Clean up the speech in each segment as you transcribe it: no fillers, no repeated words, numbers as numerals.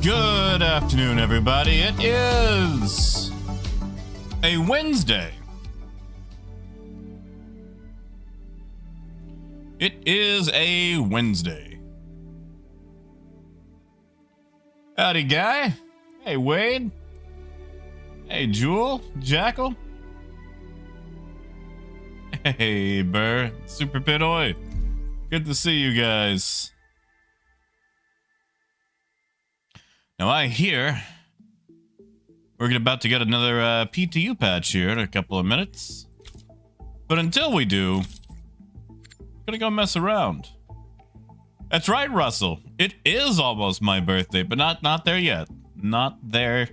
Good afternoon, everybody. It is a Wednesday. It is a Wednesday. Howdy, Guy. Hey, Wade. Hey, Jewel. Jackal. Hey, Burr. Super Pitoy. Good to see you guys. Now, I hear we're about to get another PTU patch here in a couple of minutes. But until we do, I'm gonna go mess around. That's right, Russell. It is almost my birthday, but not there yet. Not there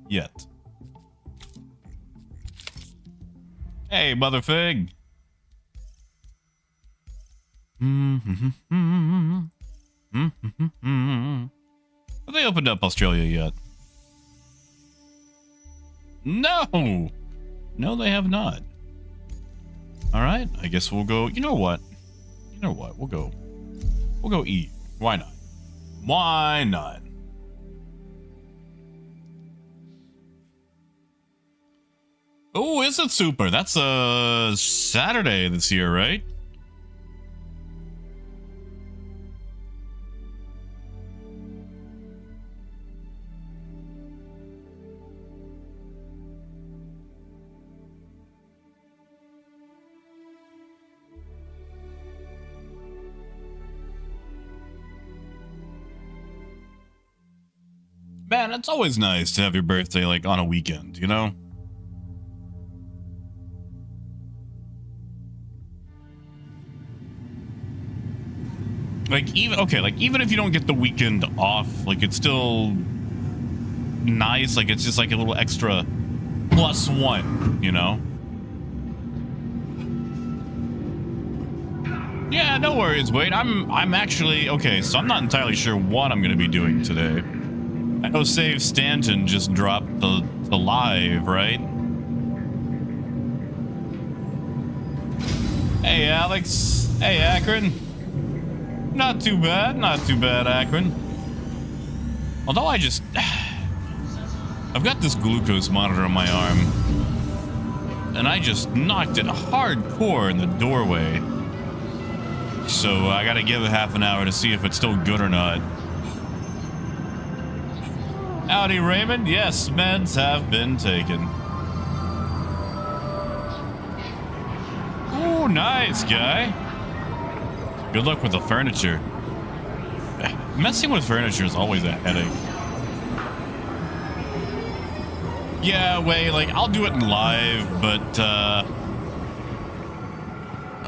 yet. Hey, Motherfig. Have they opened up Australia yet? No! No, they have not. Alright, I guess we'll go... You know what? We'll go eat. Why not? Why not? Oh, is it super? That's a Saturday this year, right? Man, it's always nice to have your birthday, like, on a weekend, you know? Like, even if you don't get the weekend off, like, it's still nice. Like, it's just like a little extra +1, you know? Yeah, no worries, Wade. I'm actually, okay, so I'm not entirely sure what I'm going to be doing today. I know Save Stanton just dropped the live, right? Hey, Alex. Hey, Akron. Not too bad, Akron. Although I've got this glucose monitor on my arm, and I just knocked it hardcore in the doorway. So I gotta give it half an hour to see if it's still good or not. Howdy, Raymond. Yes, meds have been taken. Ooh, nice, Guy. Good luck with the furniture. Messing with furniture is always a headache. Yeah, wait, like, I'll do it in live, but,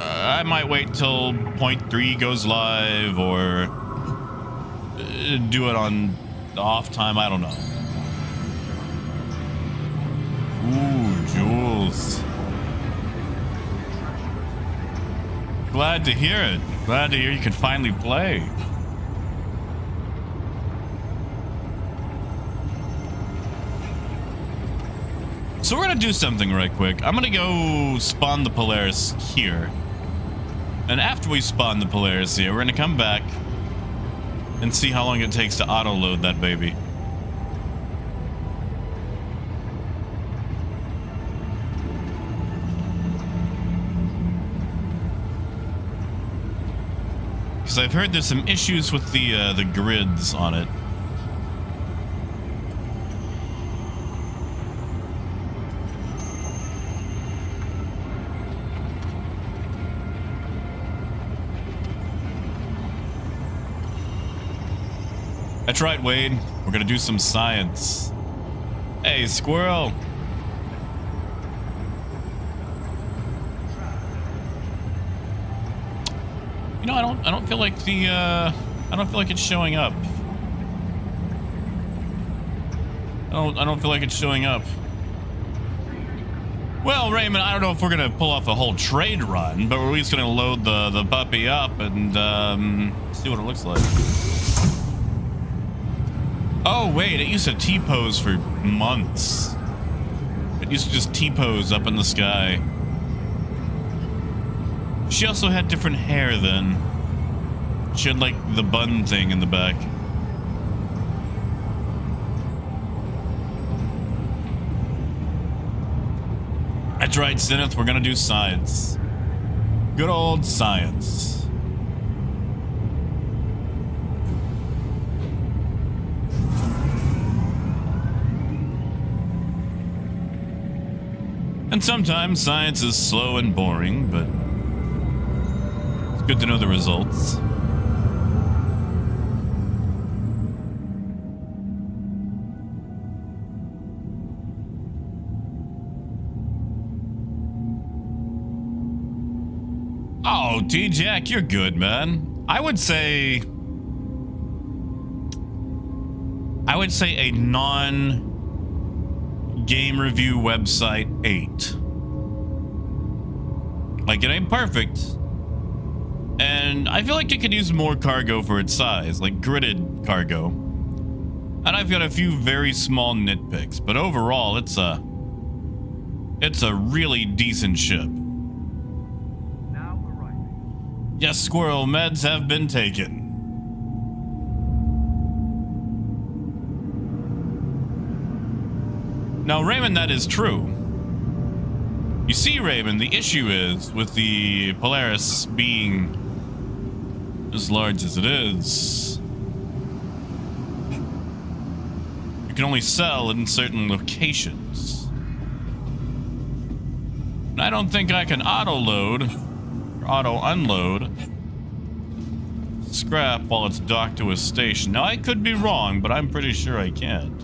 I might wait till 0.3 goes live, or do it on off time, I don't know. Ooh, Jules. Glad to hear it. Glad to hear you can finally play. So we're gonna do something right quick. I'm gonna go spawn the Polaris here. And after we spawn the Polaris here, we're gonna come back and see how long it takes to auto-load that baby. Because I've heard there's some issues with the grids on it. That's right, Wade. We're gonna do some science. Hey, squirrel. You know, I don't feel like I don't feel like it's showing up. I don't feel like it's showing up. Well, Raymond, I don't know if we're gonna pull off a whole trade run, but we're at least gonna load the puppy up and see what it looks like. Oh, wait, it used to T-pose for months. It used to just T-pose up in the sky. She also had different hair then. She had, like, the bun thing in the back. That's right, Zenith. We're gonna do science. Good old science. And sometimes science is slow and boring, but it's good to know the results. Oh, T-Jack, you're good, man. I would say a non-game review website 8. Like, it ain't perfect. And I feel like it could use more cargo for its size, like gridded cargo. And I've got a few very small nitpicks, but overall, it's a really decent ship. Yes, Squirrel, meds have been taken. Now, Raymond, that is true. You see, Raymond, the issue is with the Polaris being as large as it is, you can only sell in certain locations. And I don't think I can auto-load or auto-unload scrap while it's docked to a station. Now, I could be wrong, but I'm pretty sure I can't.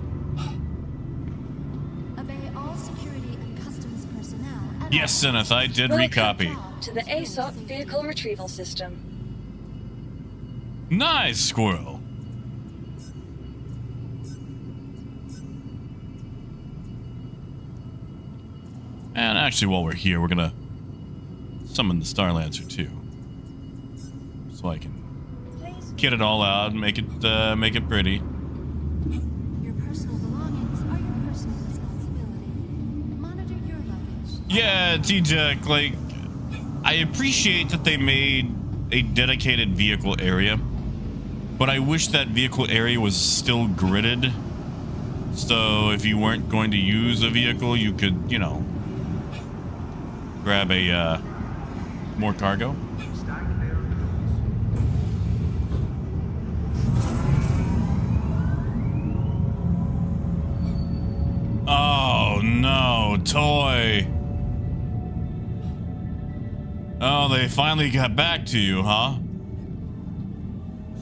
Yes, Zenith, I did recopy. To the ASOP vehicle retrieval system. Nice, Squirrel. And actually, while we're here, we're gonna summon the Starlancer too, so I can kit it all out and make it pretty. Your personal belongings are your personal responsibility. Monitor your luggage. Yeah, T-Jack, like, I appreciate that they made a dedicated vehicle area, but I wish that vehicle area was still gridded. So if you weren't going to use a vehicle, you could, you know, grab a, more cargo. Oh no, toy. Oh, they finally got back to you, huh?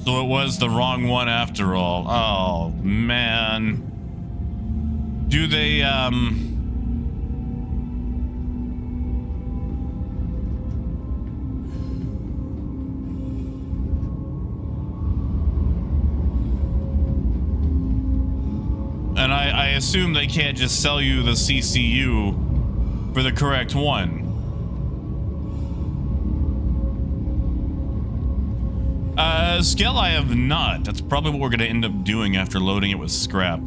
So it was the wrong one after all. Oh, man. Do they, and I assume they can't just sell you the CCU for the correct one. Scale, I have not. That's probably what we're going to end up doing after loading it with scrap.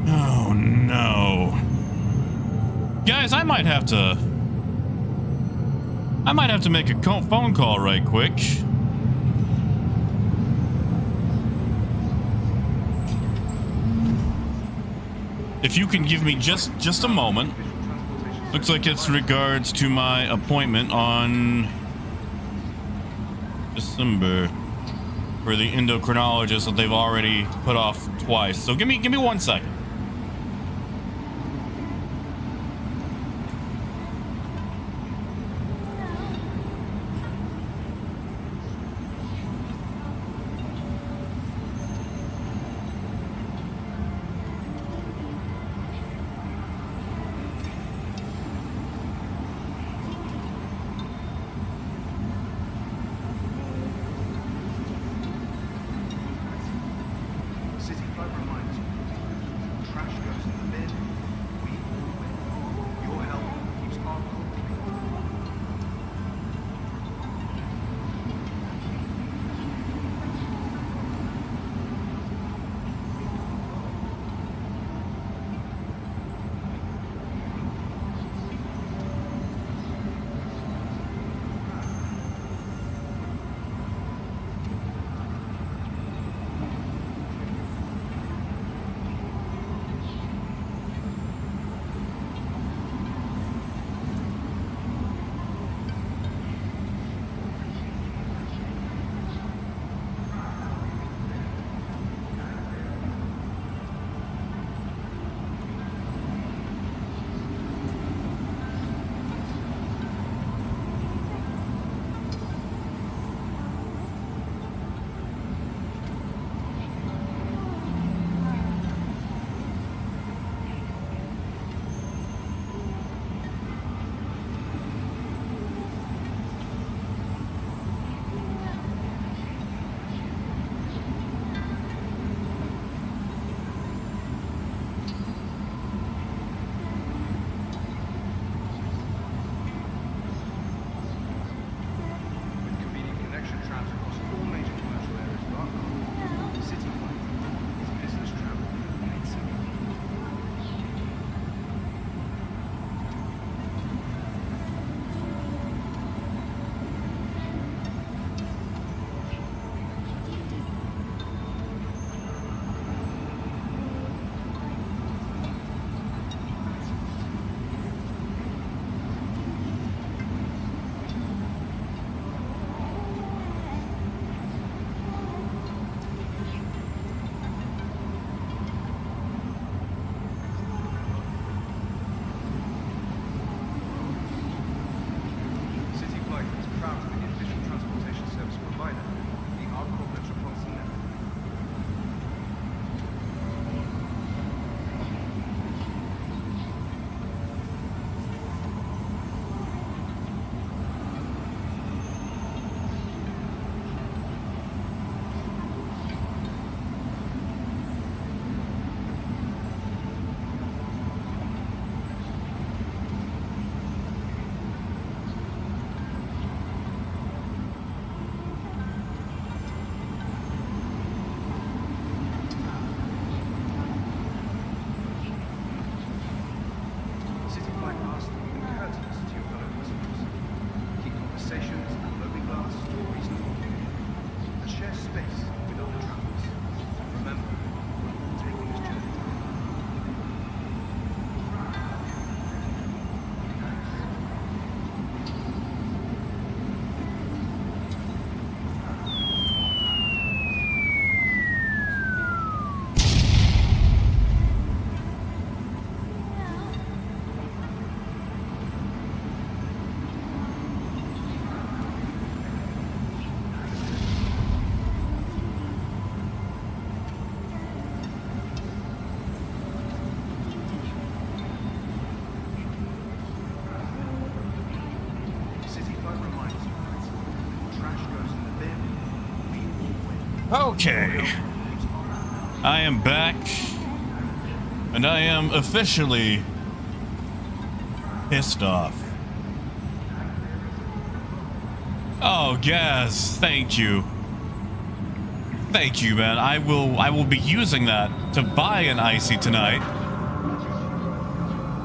Oh, no. Guys, I might have to make a phone call right quick. If you can give me just a moment. Looks like it's regards to my appointment on December for the endocrinologist that they've already put off twice. So give me 1 second. Okay. I am back. And I am officially pissed off. Oh, Gaz, thank you. Thank you, man. I will be using that to buy an icy tonight.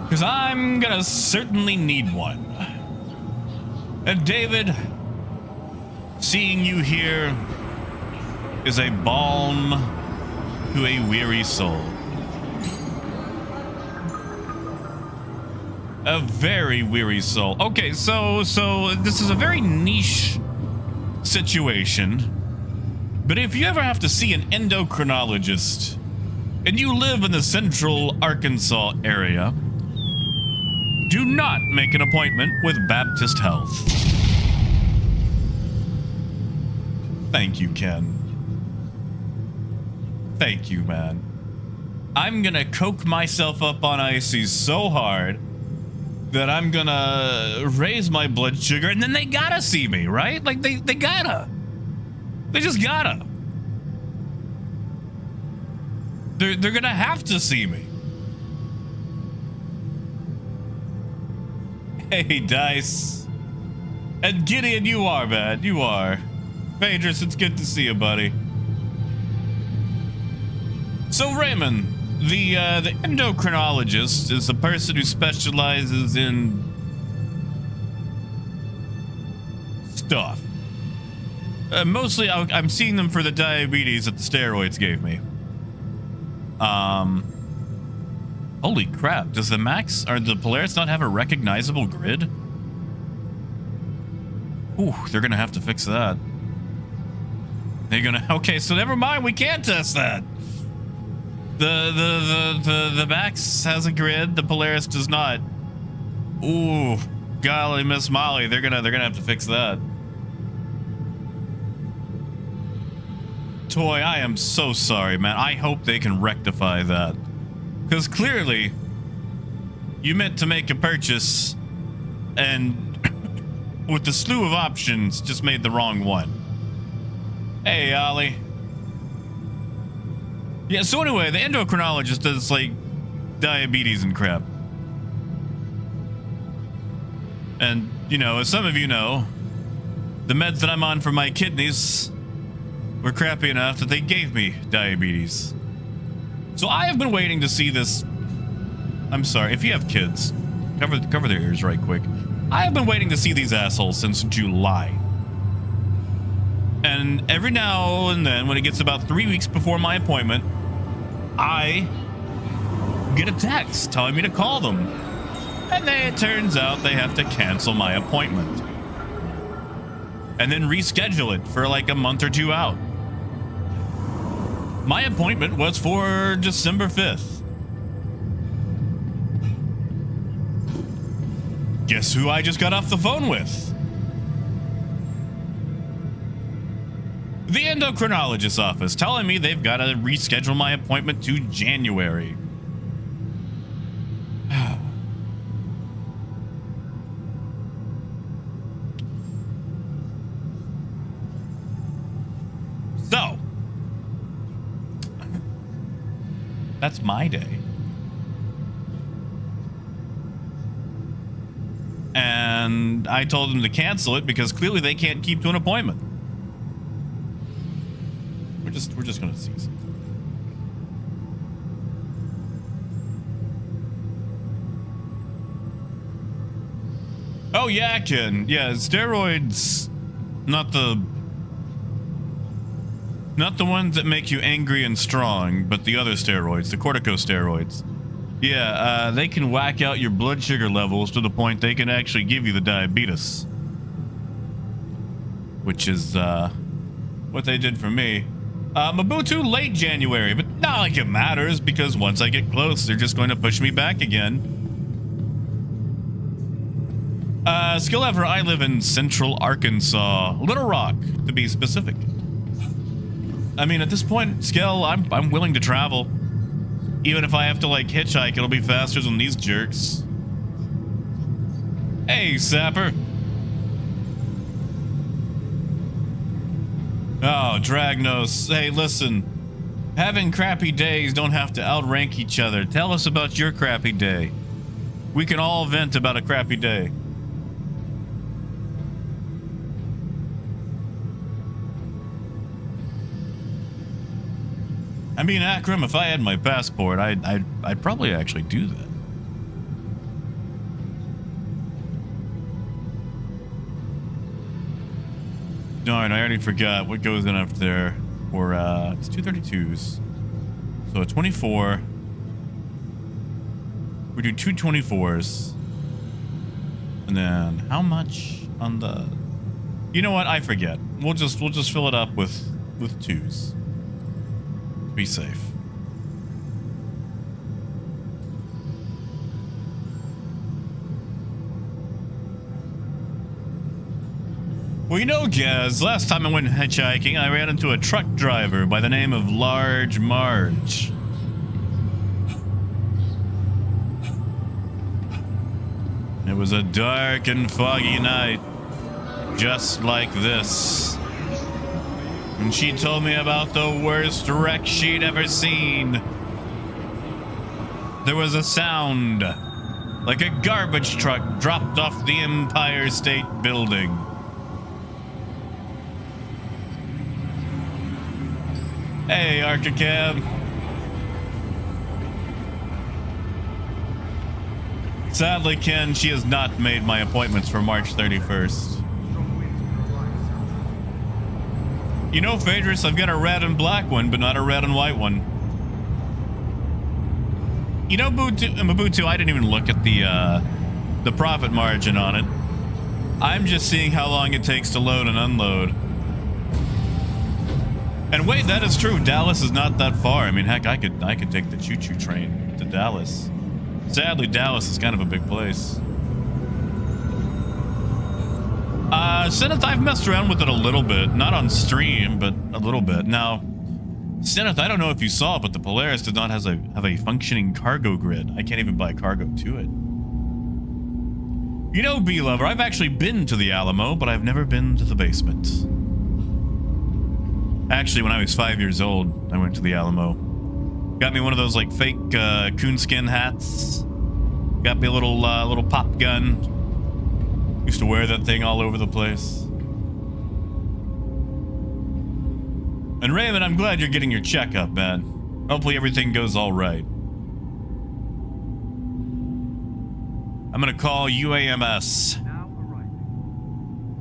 Because I'm gonna certainly need one. And David, seeing you here is a balm to a weary soul. A very weary soul. Okay, so this is a very niche situation. But if you ever have to see an endocrinologist and you live in the central Arkansas area, do not make an appointment with Baptist Health. Thank you, Ken. Thank you, man. I'm gonna coke myself up on ices so hard that I'm gonna raise my blood sugar, and then they gotta see me, right? Like, they gotta. They just gotta. They're gonna have to see me. Hey, Dice. And Gideon, you are, man. You are. Phaedrus, it's good to see you, buddy. So, Raymond, the endocrinologist is the person who specializes in stuff. Mostly, I'm seeing them for the diabetes that the steroids gave me. Holy crap! Does the Max or the Polaris not have a recognizable grid? Ooh, they're gonna have to fix that. They're gonna. Okay, so never mind. We can't test that. The Max has a grid. The Polaris does not. Ooh, golly, Miss Molly. They're gonna have to fix that. Toy, I am so sorry, man. I hope they can rectify that. Because clearly, you meant to make a purchase, and with the slew of options, just made the wrong one. Hey, Ollie. Yeah, so anyway, the endocrinologist does, like, diabetes and crap. And, you know, as some of you know, the meds that I'm on for my kidneys were crappy enough that they gave me diabetes. So I have been waiting to see this. I'm sorry, if you have kids, cover their ears right quick. I have been waiting to see these assholes since July. And every now and then, when it gets about 3 weeks before my appointment, I get a text telling me to call them. And then it turns out they have to cancel my appointment. And then reschedule it for like a month or two out. My appointment was for December 5th. Guess who I just got off the phone with? The endocrinologist's office telling me they've got to reschedule my appointment to January. So, that's my day. And I told them to cancel it because clearly they can't keep to an appointment. We're just gonna cease. Oh yeah, Ken. Yeah, steroids, not the ones that make you angry and strong, but the other steroids, the corticosteroids. Yeah, they can whack out your blood sugar levels to the point they can actually give you the diabetes. Which is, what they did for me. Mabutu late January, but not like it matters because once I get close, they're just going to push me back again. Skill Ever, I live in central Arkansas, Little Rock, to be specific. I mean, at this point, Skill, I'm willing to travel. Even if I have to, like, hitchhike, it'll be faster than these jerks. Hey, Sapper. Oh, Dragnos. Hey, listen. Having crappy days don't have to outrank each other. Tell us about your crappy day. We can all vent about a crappy day. I mean, Akram, if I had my passport, I'd probably actually do that. Darn, I already forgot what goes in up there for, it's 232s. So a 24. We do 224s. And then how much on the... You know what? I forget. We'll just fill it up with twos. Be safe. Well, you know, Gaz, last time I went hitchhiking, I ran into a truck driver by the name of Large Marge. It was a dark and foggy night, just like this. And she told me about the worst wreck she'd ever seen. There was a sound, like a garbage truck dropped off the Empire State Building. Hey, Archicab. Sadly, Ken, she has not made my appointments for March 31st. You know, Phaedrus, I've got a red and black one, but not a red and white one. You know, Mabutu, I didn't even look at the profit margin on it. I'm just seeing how long it takes to load and unload. And wait, that is true. Dallas is not that far. I mean, heck, I could take the choo-choo train to Dallas. Sadly, Dallas is kind of a big place. Seneth, I've messed around with it a little bit. Not on stream, but a little bit. Now, Seneth, I don't know if you saw, but the Polaris does not have a functioning cargo grid. I can't even buy cargo to it. You know, B-Lover, I've actually been to the Alamo, but I've never been to the basement. Actually, when I was 5 years old, I went to the Alamo. Got me one of those, like, fake coonskin hats. Got me a little pop gun. Used to wear that thing all over the place. And Raymond, I'm glad you're getting your checkup, man. Hopefully everything goes all right. I'm gonna call UAMS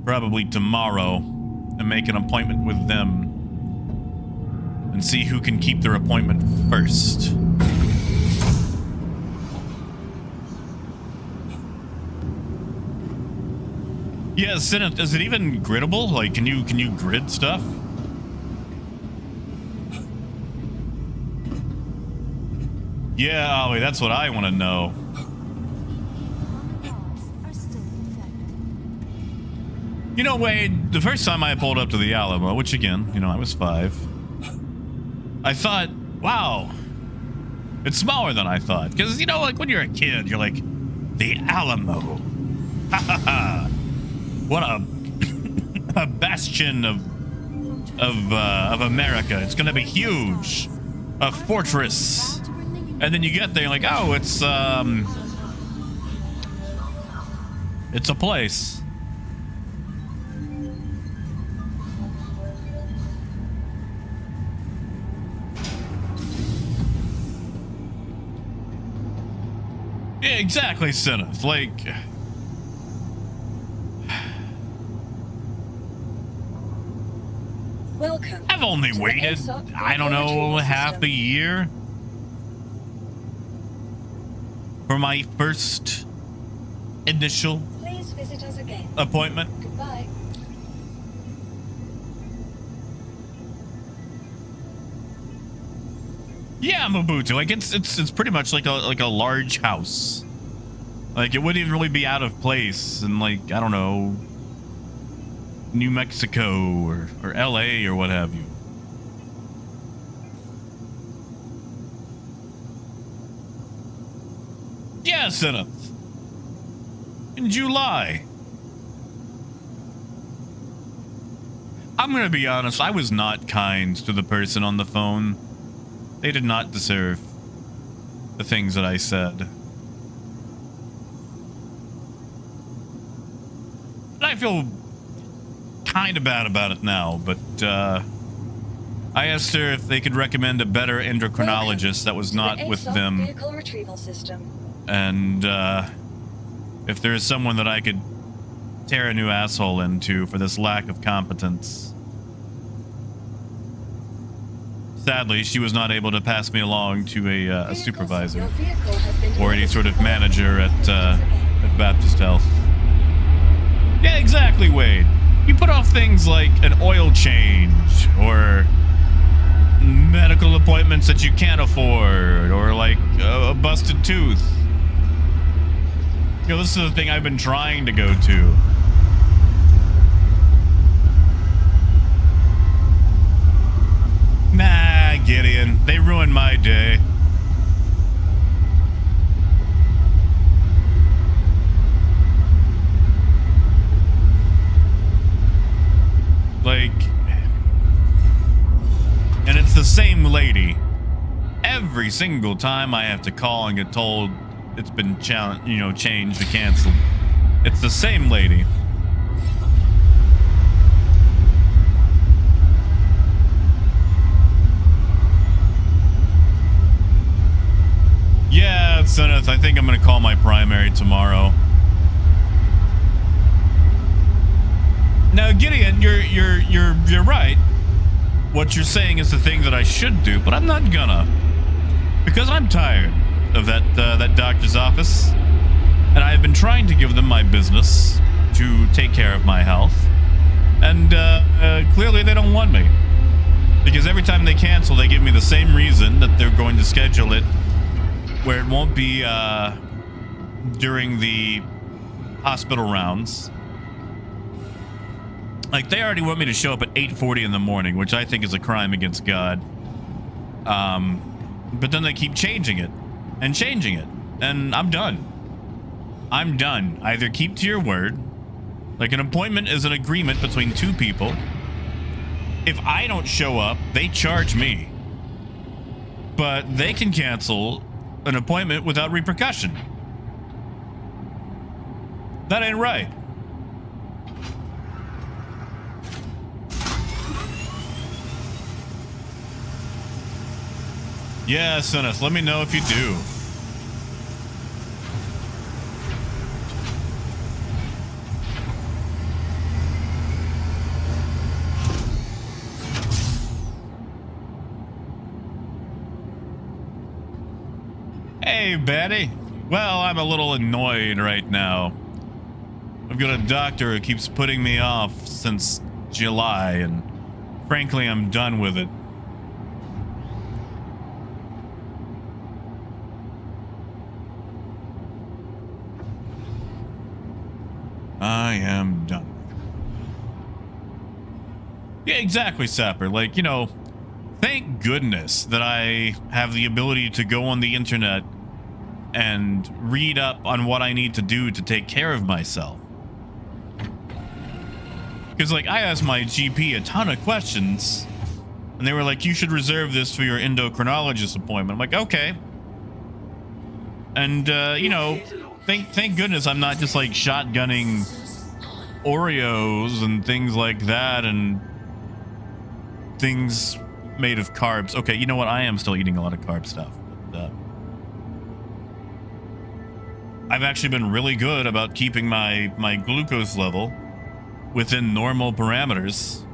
probably tomorrow and make an appointment with them and see who can keep their appointment first. Yeah, Senate, is it even griddable? Like, can you grid stuff? Yeah, Ollie, that's what I want to know. You know, Wade, the first time I pulled up to the Alamo, which again, you know, I was 5, I thought, wow, it's smaller than I thought. Because, you know, like when you're a kid, you're like, the Alamo. Ha ha ha. What a bastion of America. It's gonna be huge. A fortress. And then you get there, like, oh, it's a place. Yeah, exactly, Seneth. Like, welcome. I've only waited, I don't know, half a year for my first initial Please visit us again. appointment. Goodbye. Yeah, Mabutu. Like it's pretty much like a large house. Like it wouldn't even really be out of place in, like, I don't know, New Mexico or LA or what have you. Yeah, Senate. In July. I'm gonna be honest, I was not kind to the person on the phone. They did not deserve the things that I said. And I feel kind of bad about it now, but I asked her if they could recommend a better endocrinologist that was not with them. Vehicle retrieval system. And if there is someone that I could tear a new asshole into for this lack of competence. Sadly, she was not able to pass me along to a supervisor or any sort of manager at Baptist Health. Yeah, exactly, Wade. You put off things like an oil change or medical appointments that you can't afford or like a busted tooth. You know, this is the thing I've been trying to go to. Nah, Gideon. They ruined my day. Like, and it's the same lady. Every single time I have to call and get told it's been changed or canceled. It's the same lady. Yeah, Zenith, I think I'm gonna call my primary tomorrow. Now, Gideon, you're right. What you're saying is the thing that I should do, but I'm not gonna, because I'm tired of that doctor's office, and I've been trying to give them my business to take care of my health, and clearly they don't want me, because every time they cancel, they give me the same reason that they're going to schedule it, where it won't be during the hospital rounds. Like, they already want me to show up at 8:40 in the morning, which I think is a crime against God. But then they keep changing it and changing it, and I'm done. I'm done. Either keep to your word. Like, an appointment is an agreement between two people. If I don't show up, they charge me. But they can cancel an appointment without repercussion. That ain't right. Yeah, Sinus, let me know if you do. Hey, Betty. Well, I'm a little annoyed right now. I've got a doctor who keeps putting me off since July, and frankly, I'm done with it. I am done. Yeah, exactly, Sapper. Like, you know, thank goodness that I have the ability to go on the internet and read up on what I need to do to take care of myself. Because, like, I asked my GP a ton of questions, and they were like, you should reserve this for your endocrinologist appointment. I'm like, okay. And, you know, thank goodness I'm not just, like, shotgunning Oreos and things like that and things made of carbs. Okay, you know what? I am still eating a lot of carb stuff. But, I've actually been really good about keeping my glucose level within normal parameters.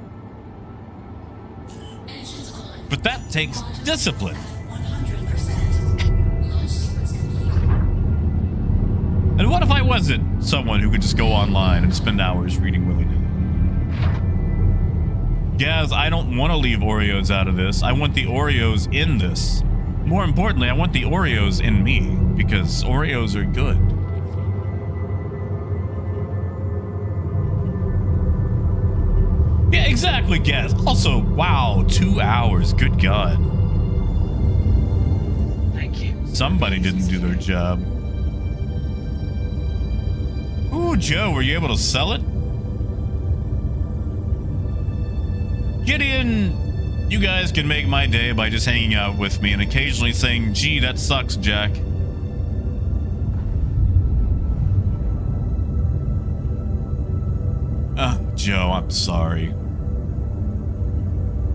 But that takes discipline. And what if I wasn't someone who could just go online and spend hours reading willy-nilly? Gaz, I don't want to leave Oreos out of this. I want the Oreos in this. More importantly, I want the Oreos in me, because Oreos are good. Yeah, exactly, Gaz. Also, wow, 2 hours. Good God. Thank you. Somebody didn't do their job. Ooh, Joe, were you able to sell it? Gideon, you guys can make my day by just hanging out with me and occasionally saying, gee, that sucks, Jack. Joe, I'm sorry.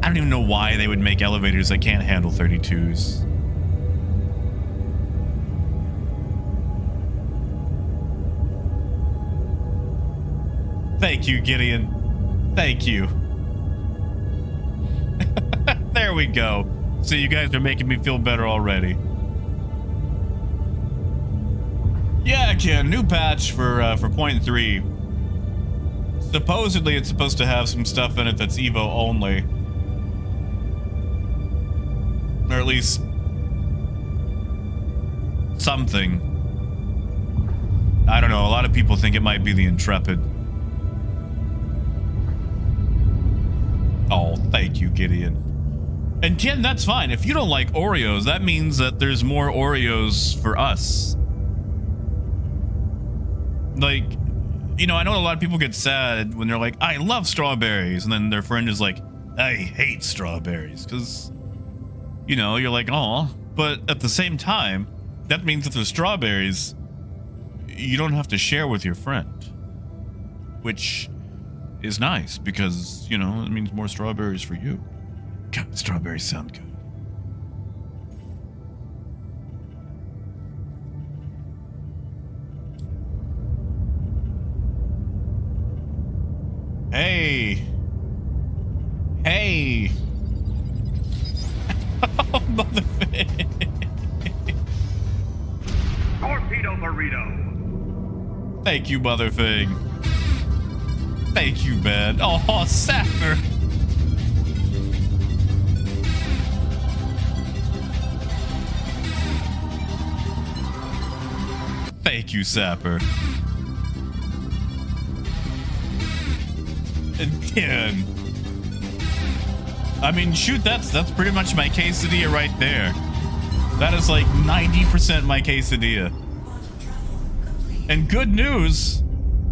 I don't even know why they would make elevators that can't handle 32s. Thank you, Gideon. Thank you. There we go. So you guys are making me feel better already. Yeah, Ken, new patch for 0.3. Supposedly, it's supposed to have some stuff in it that's Evo only. Or at least something. I don't know. A lot of people think it might be the Intrepid. Oh, thank you, Gideon. And Ken, that's fine. If you don't like Oreos, that means that there's more Oreos for us. Like, you know, I know a lot of people get sad when they're like, I love strawberries. And then their friend is like, I hate strawberries. Because, you know, you're like, oh. But at the same time, that means that the strawberries, you don't have to share with your friend. Which is nice because, you know, it means more strawberries for you. God, strawberries sound good. Hey. Hey. Oh, motherfucker. Torpedo burrito. Thank you, Motherfig. Thank you, man. Oh, Sapper. Thank you, Sapper. Again. I mean, shoot, that's pretty much my quesadilla right there. That is like 90% my quesadilla. And good news,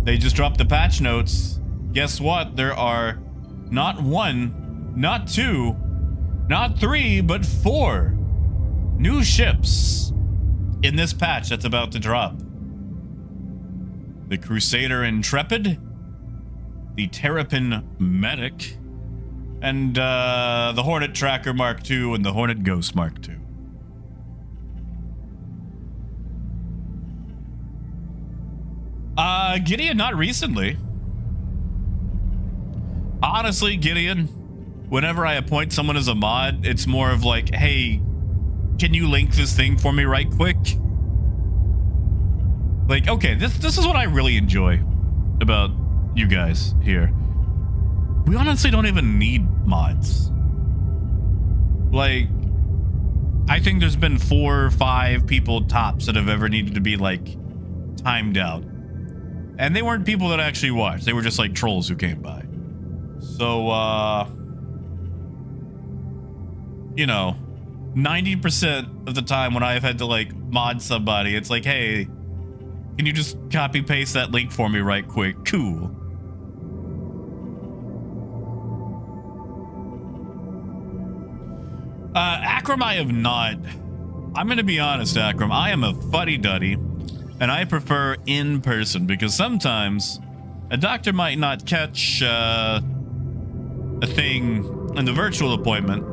they just dropped the patch notes. Guess what? There are not 1, not 2, not 3, but 4 new ships in this patch that's about to drop. The Crusader Intrepid, the Terrapin Medic, and the Hornet Tracker Mark II and the Hornet Ghost Mark II. Gideon, not recently. Honestly, Gideon, whenever I appoint someone as a mod, it's more of like, hey, can you link this thing for me right quick? Like, okay, this is what I really enjoy about you guys here. We honestly don't even need mods. Like, I think there's been 4 or 5 people tops that have ever needed to be, like, timed out. And they weren't people that actually watched. They were just, like, trolls who came by. So, you know, 90% of the time when I've had to, like, mod somebody, it's like, hey, can you just copy paste that link for me right quick? Cool. Akram, I have not. I'm going to be honest, Akram. I am a fuddy-duddy, and I prefer in person because sometimes a doctor might not catch a thing in the virtual appointment.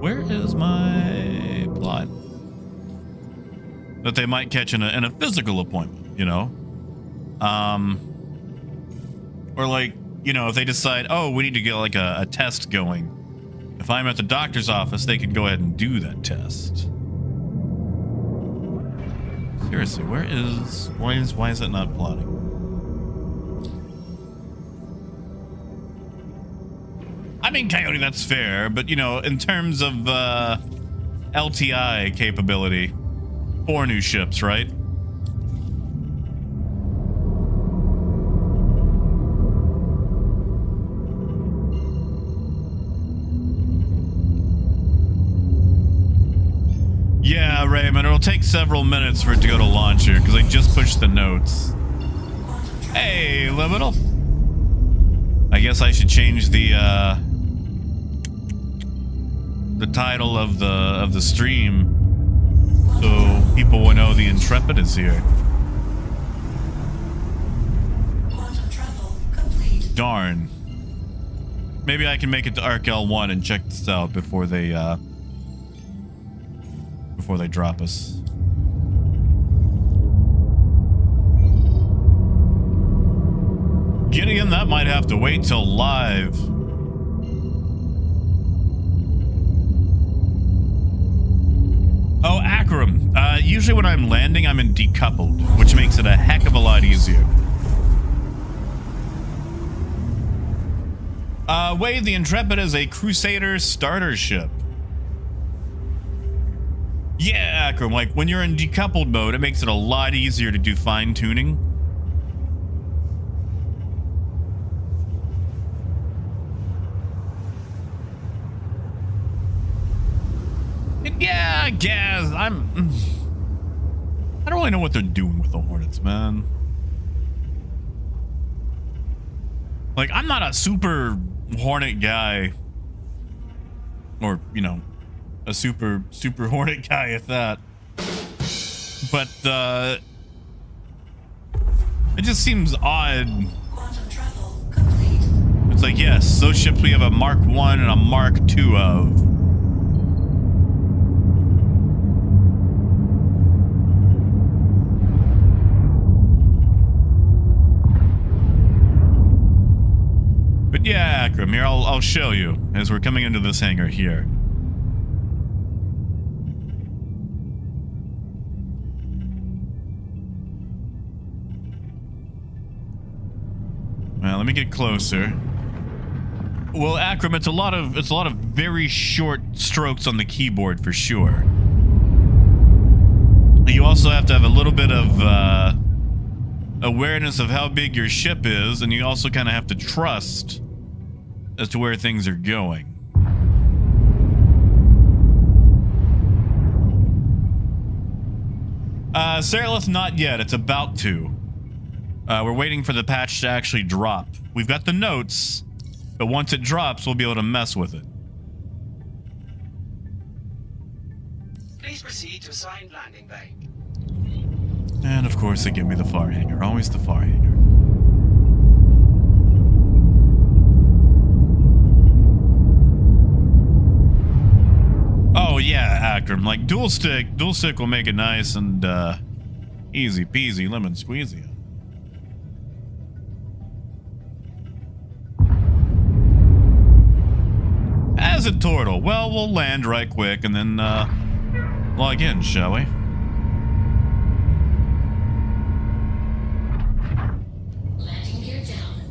Where is my plot? That they might catch in a physical appointment, you know? Or like, you know, if they decide, oh, we need to get like a test going. If I'm at the doctor's office, they can go ahead and do that test. Seriously, why is it not plotting? I mean, Coyote, that's fair, but you know, in terms of LTI capability, 4 new ships, right? Yeah, Raymond, it'll take several minutes for it to go to launch here because I just pushed the notes. Hey, Liminal. I guess I should change the the title of the stream, so people will know the Intrepid is here. Quantum travel complete. Darn. Maybe I can make it to Arc L1 and check this out before they drop us. Gideon, that might have to wait till live. Oh, Akram. Usually when I'm landing, I'm in decoupled, which makes it a heck of a lot easier. Wade, the Intrepid is a Crusader starter ship. Yeah, Akram, like when you're in decoupled mode, it makes it a lot easier to do fine tuning. Yeah, I guess. I don't really know what they're doing with the Hornets, man. Like, I'm not a super Hornet guy. Or, you know, a super Hornet guy at that. But, it just seems odd. Quantum travel complete. It's like, yes, those ships we have a Mark I and a Mark II of. But yeah, Akram, here, I'll show you as we're coming into this hangar here. Well, let me get closer. Well, Akram, it's a lot of very short strokes on the keyboard for sure. You also have to have a little bit of awareness of how big your ship is, and you also kind of have to trust as to where things are going. Seralith, not yet. It's about to. We're waiting for the patch to actually drop. We've got the notes, but once it drops, we'll be able to mess with it. Please proceed to assigned landing bay. And of course, they give me the far hangar. Always the far hangar. Oh yeah, Akram. Like dual stick will make it nice and easy peasy lemon squeezy. As a turtle. Well, we'll land right quick and then log in, shall we? Landing gear down.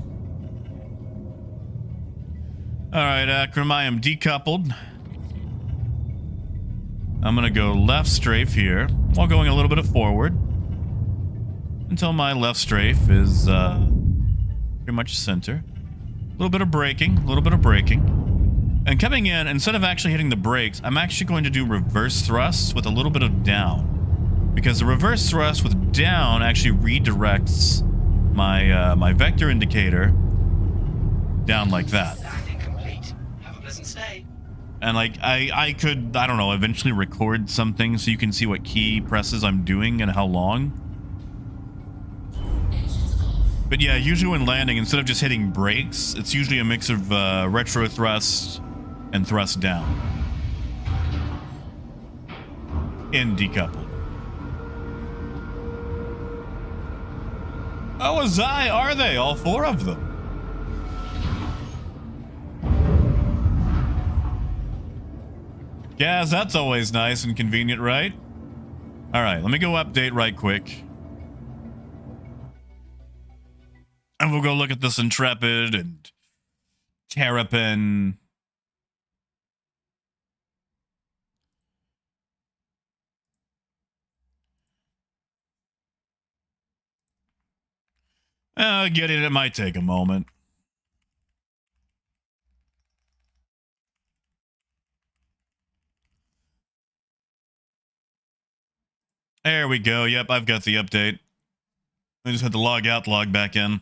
All right, Akram, I am decoupled. I'm gonna go left strafe here while going a little bit of forward until my left strafe is pretty much center. A little bit of braking, and coming in, instead of actually hitting the brakes, I'm actually going to do reverse thrusts with a little bit of down, because the reverse thrust with down actually redirects my my vector indicator down like that. Landing complete. Have a pleasant stay. And like I could, I don't know, eventually record something so you can see what key presses I'm doing and how long. But yeah, usually when landing, instead of just hitting brakes, it's usually a mix of retro thrust and thrust down. In decoupled. Oh, Azai, are they? All four of them. Gaz, that's always nice and convenient, right? Alright, let me go update right quick. And we'll go look at this Intrepid and Terrapin. Get it might take a moment. There we go. Yep, I've got the update. I just had to log out, log back in.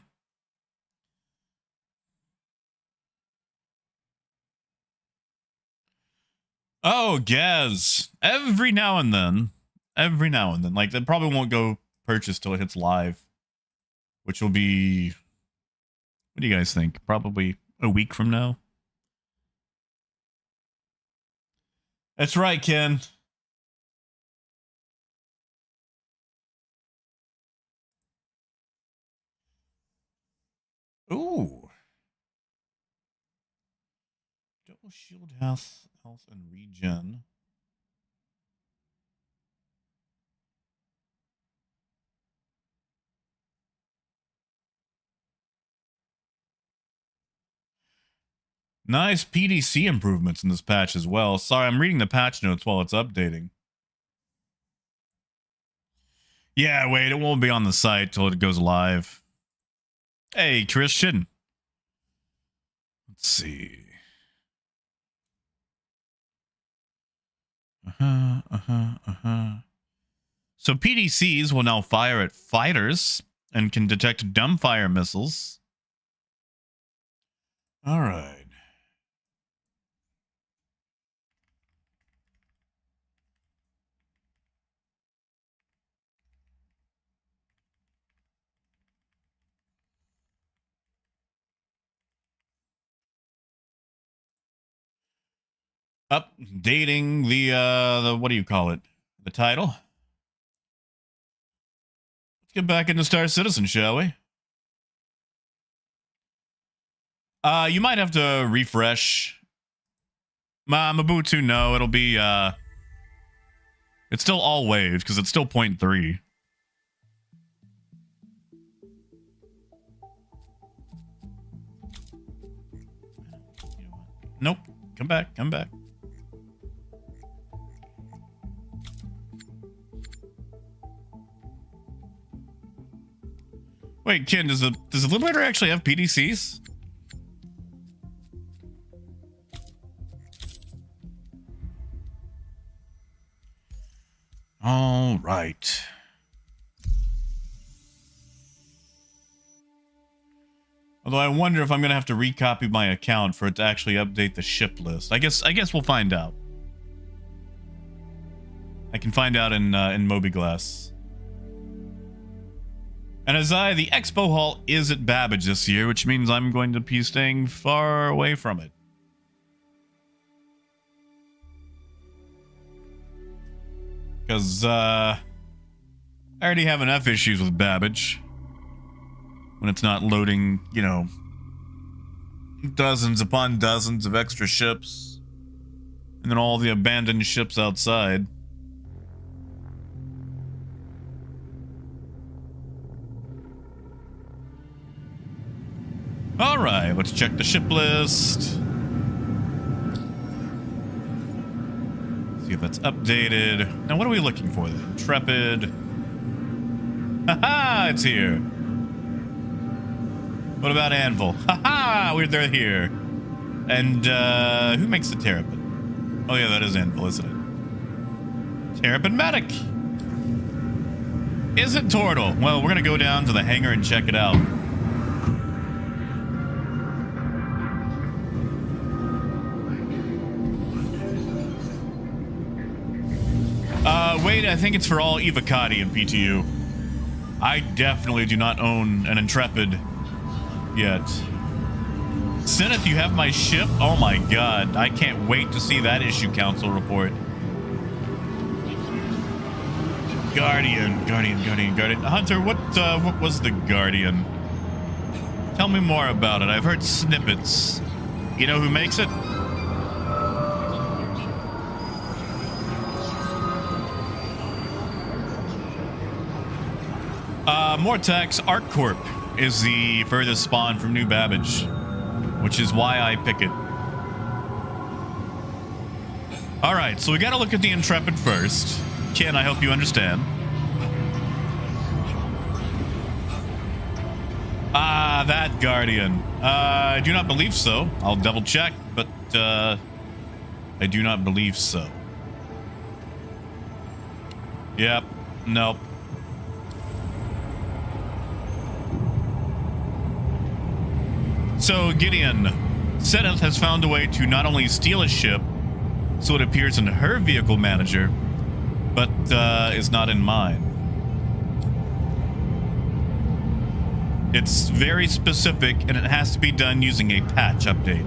Oh, gas. Every now and then. Every now and then. Like, that probably won't go purchase till it hits live. Which will be... What do you guys think? Probably a week from now. That's right, Ken. Ooh. Double shield health, and regen. Nice PDC improvements in this patch as well. Sorry, I'm reading the patch notes while it's updating. Yeah, wait, it won't be on the site till it goes live. Hey, Christian. Let's see. So PDCs will now fire at fighters and can detect dumbfire missiles. All right. Updating the what do you call it? The title. Let's get back into Star Citizen, shall we? You might have to refresh. Mabutu, no, it'll be it's still all waves because it's still 0.3. Nope. Come back, come back. Wait, Ken, does the Liberator actually have PDCs? All right. Although I wonder if I'm gonna have to recopy my account for it to actually update the ship list. I guess we'll find out. I can find out in Mobiglass. And as the Expo Hall is at Babbage this year, which means I'm going to be staying far away from it. Because, I already have enough issues with Babbage. When it's not loading, you know, dozens upon dozens of extra ships. And then all the abandoned ships outside. Alright, let's check the ship list. See if that's updated. Now, what are we looking for then? Intrepid. Haha, it's here. What about Anvil? Haha, they're here. And, who makes the Terrapin? Oh yeah, that is Anvil, isn't it? Terrapin Medic. Is it Tortle? Well, we're gonna go down to the hangar and check it out. Wait, I think it's for all Evocati and PTU. I definitely do not own an Intrepid yet. Seneth, you have my ship? Oh my god, I can't wait to see that issue council report. Guardian. Hunter, what was the Guardian? Tell me more about it. I've heard snippets. You know who makes it? Mortax ArcCorp is the furthest spawn from New Babbage, which is why I pick it. Alright, so we gotta look at the Intrepid first. Ken, I hope you understand. Ah, that Guardian. I do not believe so. I'll double check, but I do not believe so. Yep, nope. So, Gideon, Seneth has found a way to not only steal a ship, so it appears in her vehicle manager, but is not in mine. It's very specific, and it has to be done using a patch update.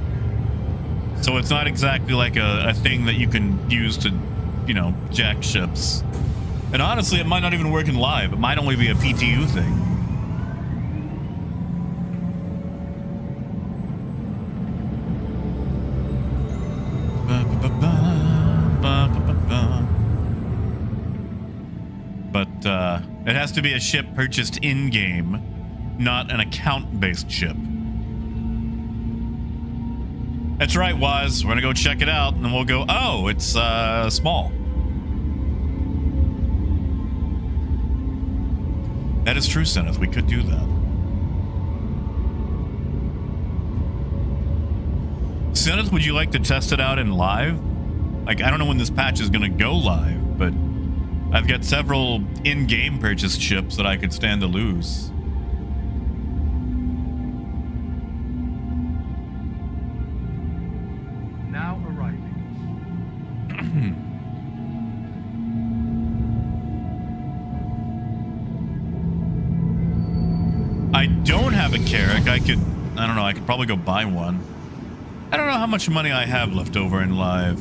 So it's not exactly like a thing that you can use to, you know, jack ships. And honestly, it might not even work in live. It might only be a PTU thing. But it has to be a ship purchased in-game, not an account-based ship. That's right, Waz. We're gonna go check it out, and then we'll go, oh, it's small. That is true, Seneth. We could do that. Seneth, would you like to test it out in live? Like, I don't know when this patch is gonna go live, but I've got several in-game purchased ships that I could stand to lose. Now arriving. I don't have a Carrack. I don't know, I could probably go buy one. I don't know how much money I have left over in live.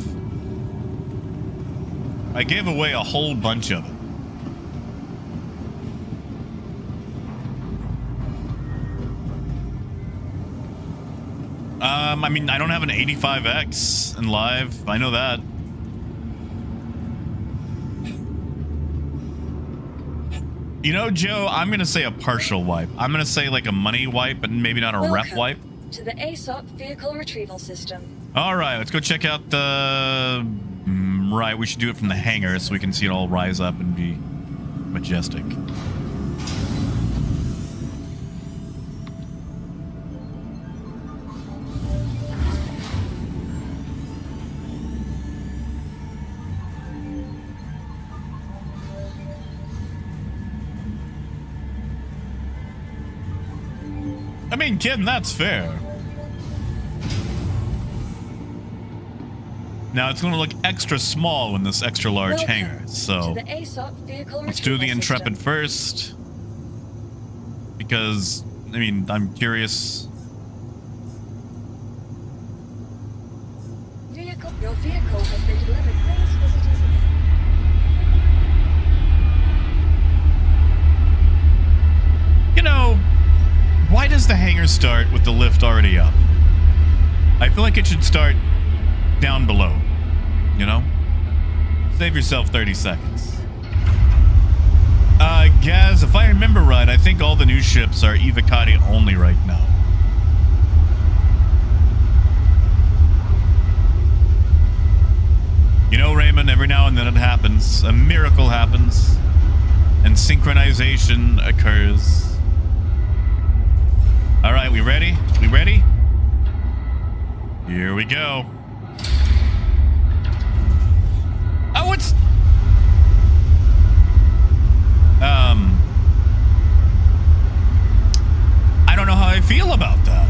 I gave away a whole bunch of it. I mean, I don't have an 85X in live. I know that. You know, Joe, I'm going to say a partial wipe. I'm going to say like a money wipe, but maybe not a ref wipe. To the ASOP vehicle retrieval system. All right, let's go check out the... right, we should do it from the hangar so we can see it all rise up and be majestic. I mean, kid, that's fair. Now it's going to look extra small in this extra large hangar, so let's do the Intrepid first, because, I mean, I'm curious. Your vehicle has been delivered. Please visit us again. You know, why does the hangar start with the lift already up? I feel like it should start down below, you know? Save yourself 30 seconds. Gaz, if I remember right, I think all the new ships are Evocati only right now. You know, Raymond, every now and then it happens. A miracle happens. And synchronization occurs. All right, we ready? We ready? Here we go. Oh, it's... I don't know how I feel about that.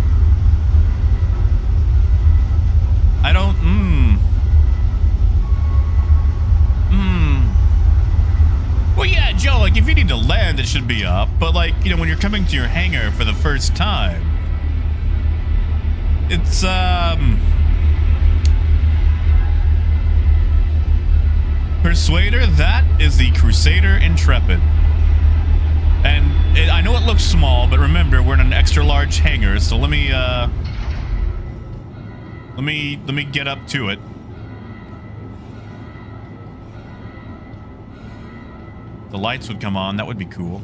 I don't... Well, yeah, Joe, like, if you need to land, it should be up. But, like, you know, when you're coming to your hangar for the first time, it's, Persuader, that is the Crusader Intrepid. And I know it looks small, but remember, we're in an extra large hangar, so let me get up to it. The lights would come on, that would be cool.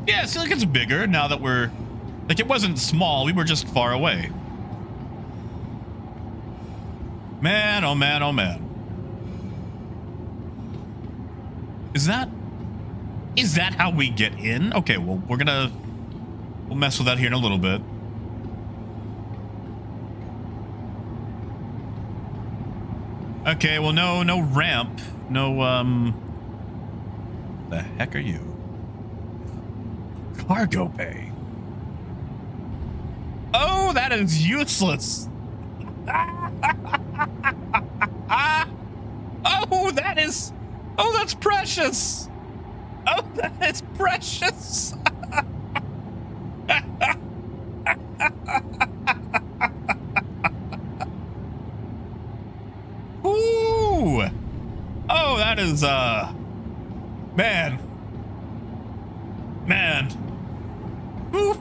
Yeah, see, like, it's bigger now that we're... Like, it wasn't small, we were just far away. Man, oh man, oh man. Is that how we get in? Okay, well, we'll mess with that here in a little bit. Okay, well, no ramp. No, the heck are you? Cargo bay. Oh, that is useless. Oh, that is. Oh, that's precious. Oh, that is precious. Ooh. Oh, that is man. Ooh.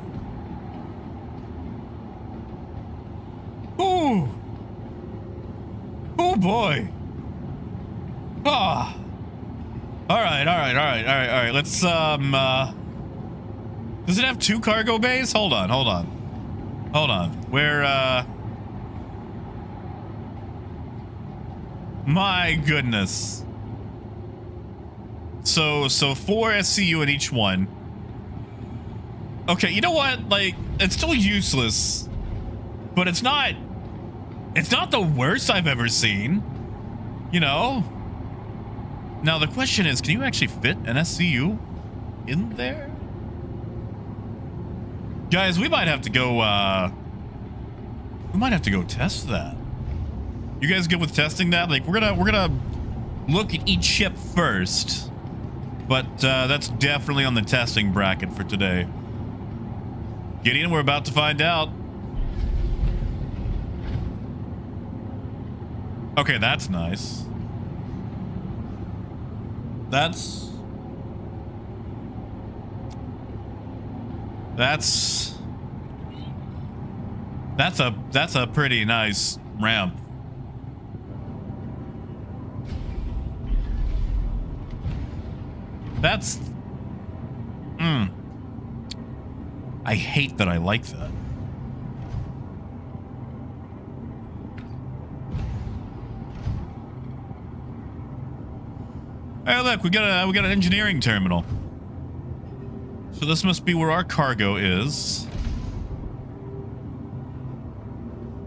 Ooh. Oh boy. Ah. All right. Let's does it have 2 cargo bays? Hold on. Where my goodness. So 4 SCU in each one. Okay, you know what? Like, it's still useless, but it's not the worst I've ever seen. You know? Now the question is, can you actually fit an SCU in there? Guys, we might have to go test that. You guys good with testing that? Like, we're gonna look at each ship first. But that's definitely on the testing bracket for today. Gideon, we're about to find out. Okay, that's nice. That's a pretty nice ramp. That's I hate that I like that. Hey, look, we got an engineering terminal. So this must be where our cargo is.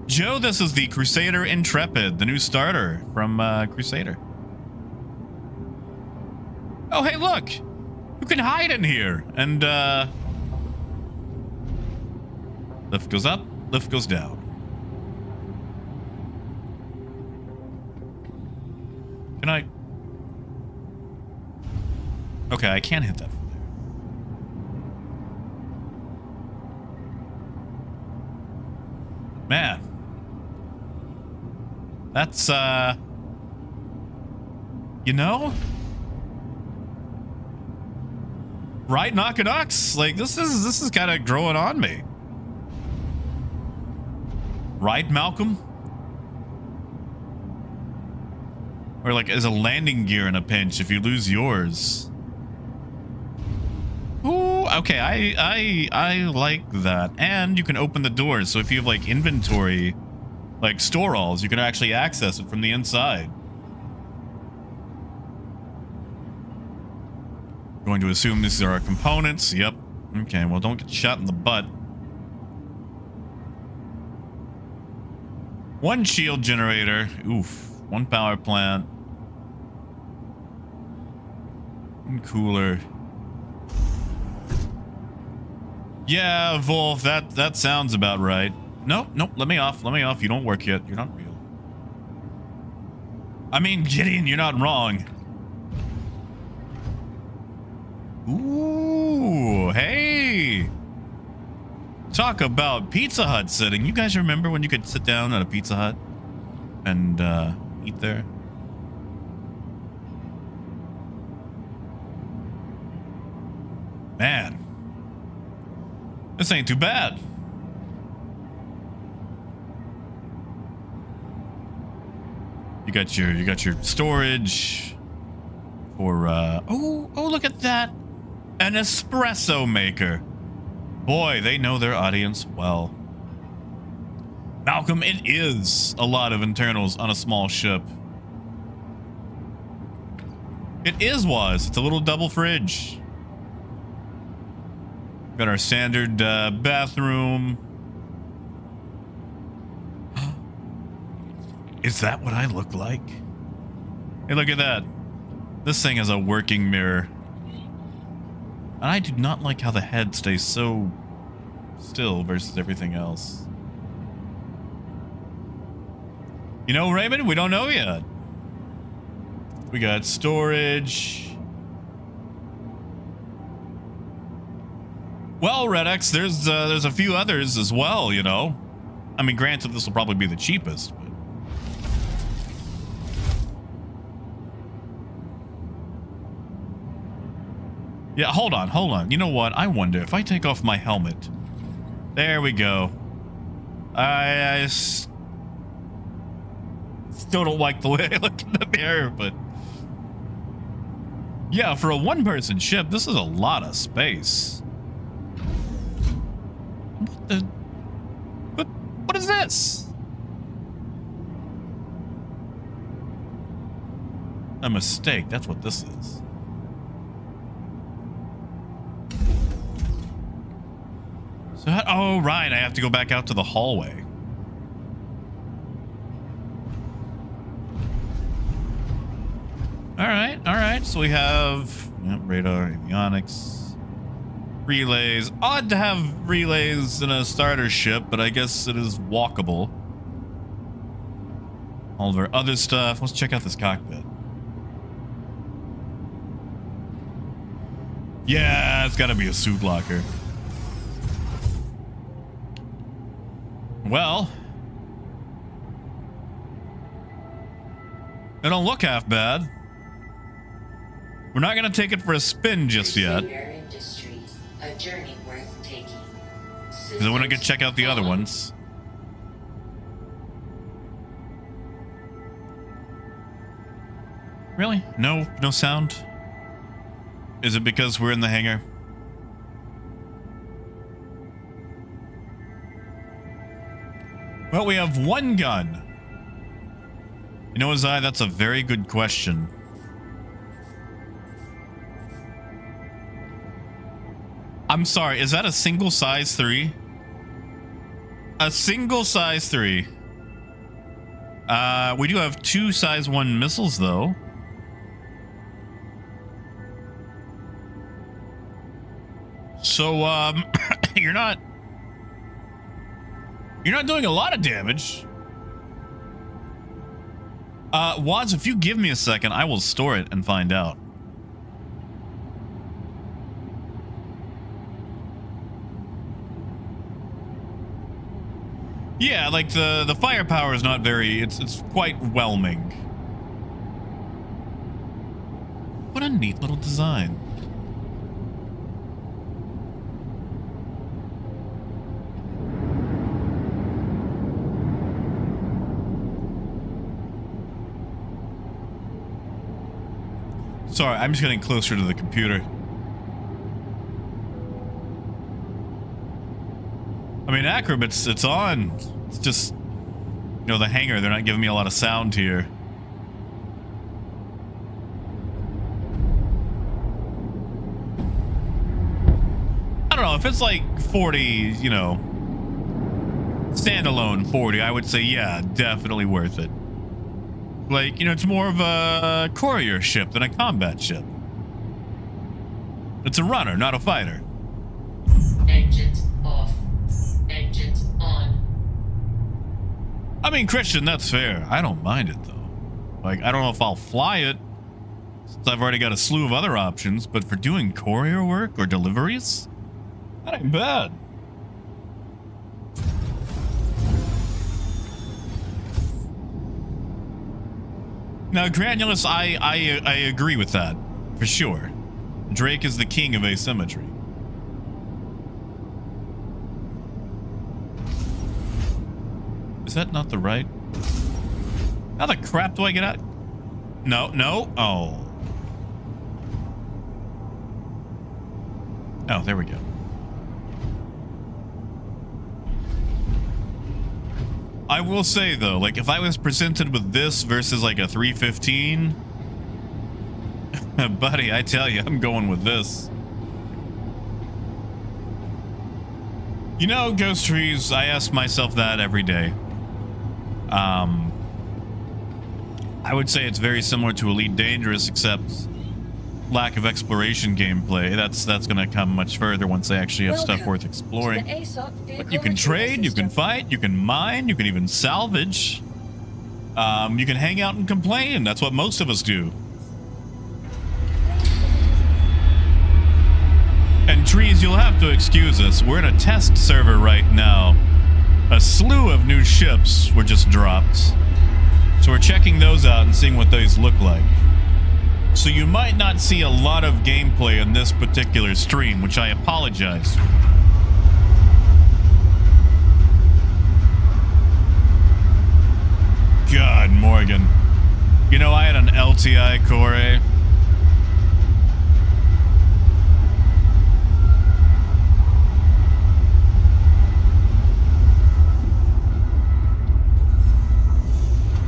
Joe, this is the Crusader Intrepid, the new starter from Crusader. Oh, hey, look! You can hide in here! And, lift goes up, lift goes down. Can I... Okay, I can't hit that from there. Man. That's, you know? Right, Knockadux? Like, this is kind of growing on me. Right, Malcolm? Or like, as a landing gear in a pinch if you lose yours. Ooh, okay, I like that. And you can open the doors, so if you have like inventory, like store-alls, you can actually access it from the inside. Going to assume these are our components. Yep. Okay, well, don't get shot in the butt. 1 shield generator. Oof. 1 power plant. 1 cooler. Yeah, Wolf, that sounds about right. Nope, let me off. You don't work yet. You're not real. I mean, Gideon, you're not wrong. Ooh, hey. Talk about Pizza Hut sitting. You guys remember when you could sit down at a Pizza Hut and eat there? Man. This ain't too bad. You got your storage for oh, look at that. An espresso maker. Boy, they know their audience well. Malcolm, it is a lot of internals on a small ship. It's a little double fridge. Got our standard bathroom. Is that what I look like? Hey, look at that. This thing has a working mirror. And I do not like how the head stays so still versus everything else. You know, Raymond, we don't know yet. We got storage. Well, Redex, there's a few others as well, you know. I mean, granted, this will probably be the cheapest, but... Yeah, hold on. You know what? I wonder if I take off my helmet. There we go. I still don't like the way I look in the mirror, but... Yeah, for a one-person ship, this is a lot of space. What the... What is this? A mistake, that's what this is. So oh, right, I have to go back out to the hallway. All right. So we have radar, avionics, relays. Odd to have relays in a starter ship, but I guess it is walkable. All of our other stuff. Let's check out this cockpit. Yeah, it's got to be a suit locker. Well, they don't look half bad. We're not going to take it for a spin just yet. Industries, a journey worth taking. Because I want to go check out the other ones. Really? No sound? Is it because we're in the hangar? Well, we have one gun. You know, Azai, that's a very good question. I'm sorry, is that a single size 3? A single size 3. We do have 2 size 1 missiles, though. So, you're not doing a lot of damage. Wads, if you give me a second, I will store it and find out. Yeah, like the firepower is not very, it's quite whelming. What a neat little design. Sorry, I'm just getting closer to the computer. I mean, Acrom, it's on. It's just, you know, the hangar, they're not giving me a lot of sound here. I don't know, if it's like 40, you know, standalone 40, I would say, yeah, definitely worth it. Like, you know, it's more of a courier ship than a combat ship. It's a runner, not a fighter. Engines off. Engines on. I mean, Christian, that's fair. I don't mind it, though. Like, I don't know if I'll fly it, since I've already got a slew of other options, but for doing courier work or deliveries, that ain't bad. Now, Granulus, I agree with that, for sure. Drake is the king of asymmetry. Is that not the right? How the crap do I get out? No. Oh. Oh, there we go. I will say, though, like, if I was presented with this versus, like, a 315... buddy, I tell you, I'm going with this. You know, Ghost Trees, I ask myself that every day. I would say it's very similar to Elite Dangerous, except lack of exploration gameplay. That's going to come much further once they actually have stuff worth exploring. But you can trade, you can fight, you can mine, you can even salvage. You can hang out and complain. That's what most of us do. Trees, you'll have to excuse us. We're in a test server right now. A slew of new ships were just dropped. So we're checking those out and seeing what those look like. So you might not see a lot of gameplay in this particular stream, which I apologize for. God, Morgan. You know, I had an LTI Core.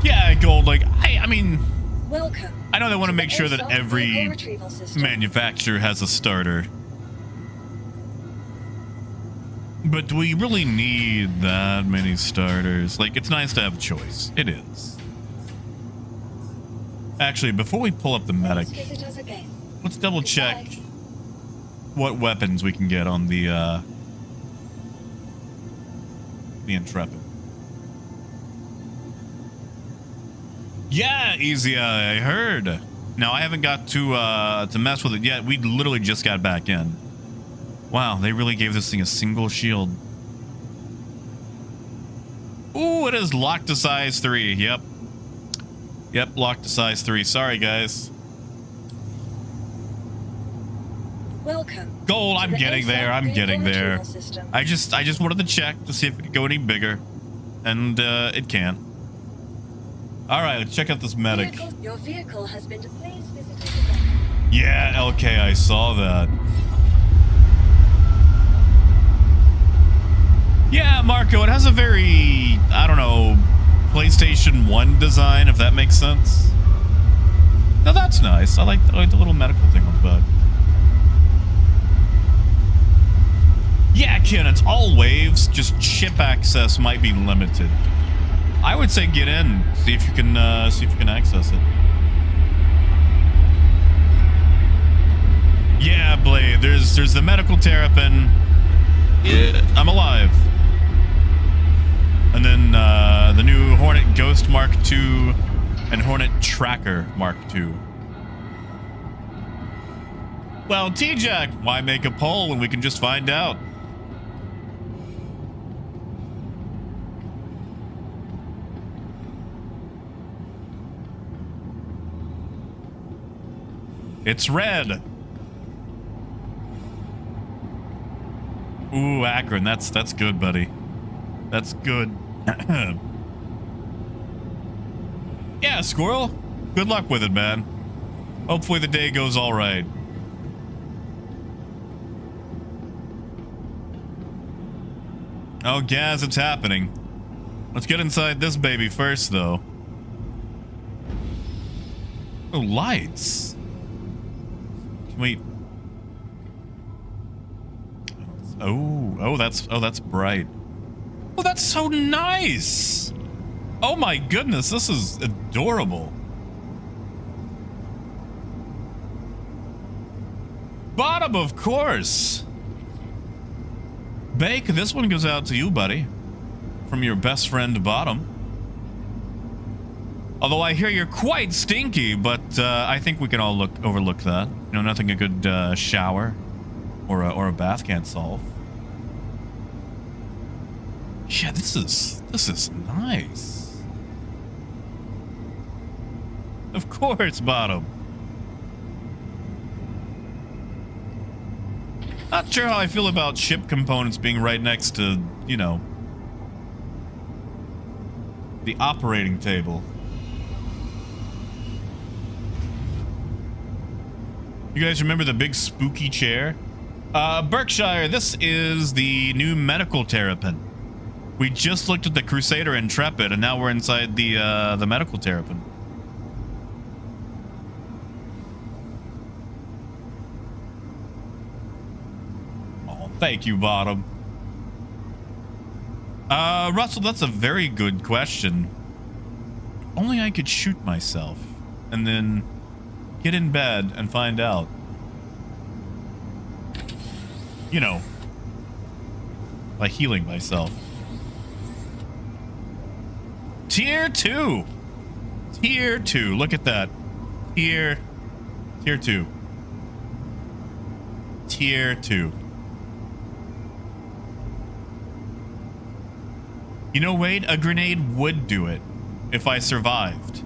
Yeah, Gold, like, I mean... Welcome. I know they want to make sure that ASOP every vehicle retrieval system. manufacturer has a starter. But do we really need that many starters? Like, it's nice to have a choice. It is. Actually, before we pull up the medic, Please visit us again. let's double check Goodbye. what weapons we can get on the Intrepid. Yeah, easy. I heard. Now I haven't got to mess with it yet. We literally just got back in. Wow, they really gave this thing a single shield. Ooh, it is locked to size 3. Yep. Yep, locked to size 3. Sorry, guys. Welcome. Gold, I'm to the getting there. ASOP I'm vehicle getting there. retrieval system. I just wanted to check to see if it could go any bigger. And it can. Alright, let's check out this medic. Your vehicle has been. Please visit us again. Yeah, LK, I saw that. Yeah, Marco, it has a very, I don't know, PlayStation 1 design, if that makes sense. Now that's nice. I like the little medical thing on the back. Yeah, Ken, it's all waves. Just ship access might be limited. I would say get in, see if you can access it. Yeah, Blade. There's the medical Terrapin. Yeah, I'm alive. And then the new Hornet Ghost Mark II and Hornet Tracker Mark II. Well, T-Jack, why make a poll when we can just find out? It's red. Ooh, Akron, that's good, buddy. That's good. Yeah, Squirrel. Good luck with it, man. Hopefully the day goes all right. Oh, Gaz, it's happening. Let's get inside this baby first, though. Oh, lights. Wait. Oh, that's bright. Oh, that's so nice. Oh my goodness, this is adorable. Bottom, of course. Bake, this one goes out to you, buddy. From your best friend, Bottom. Although I hear you're quite stinky, but I think we can all overlook that. You know, nothing a good shower or a bath can't solve. Yeah, this is nice. Of course, Bottom. Not sure how I feel about ship components being right next to, you know, the operating table. You guys remember the big spooky chair? Berkshire, this is the new medical Terrapin. We just looked at the Crusader Intrepid, and now we're inside the medical Terrapin. Oh, thank you, Bottom. Russell, that's a very good question. Only I could shoot myself, and then get in bed and find out. You know, by healing myself. Tier 2. Tier 2. Look at that. Tier 2. Tier 2. You know, Wade, a grenade would do it if I survived.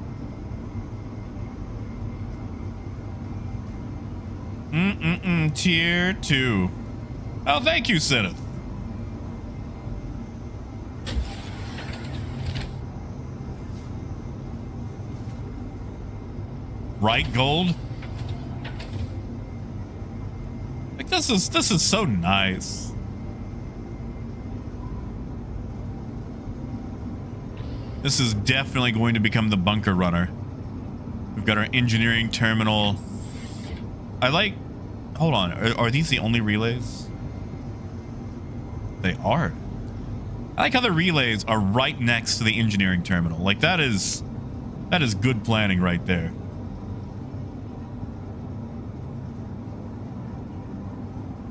Tier 2. Oh, thank you, Senneth. Right, gold? Like, this is so nice. This is definitely going to become the bunker runner. We've got our engineering terminal. I like... Hold on. Are these the only relays? They are. I like how the relays are right next to the engineering terminal. Like, that is good planning right there.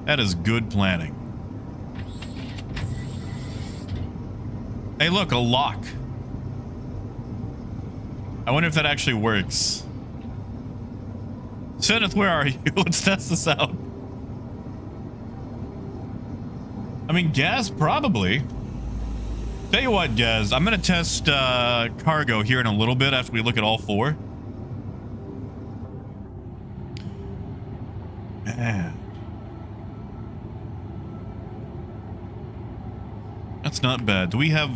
That is good planning. Hey, look, a lock. I wonder if that actually works. Senneth, where are you? Let's test this out. I mean, Gaz, probably. Tell you what, Gaz, I'm going to test cargo here in a little bit after we look at all four. Man. That's not bad. Do we have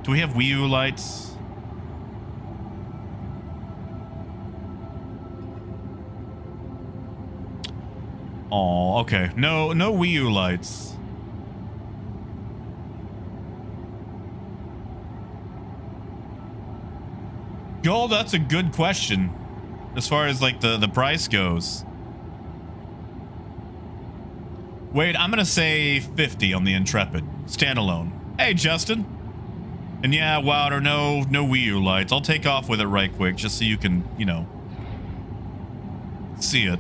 Wii U lights? Oh, okay. No Wii U lights. Gold, that's a good question. As far as like the price goes. Wait, I'm gonna say 50 on the Intrepid. Standalone. Hey, Justin. And yeah, Wilder, no Wii U lights. I'll take off with it right quick just so you can, you know, see it.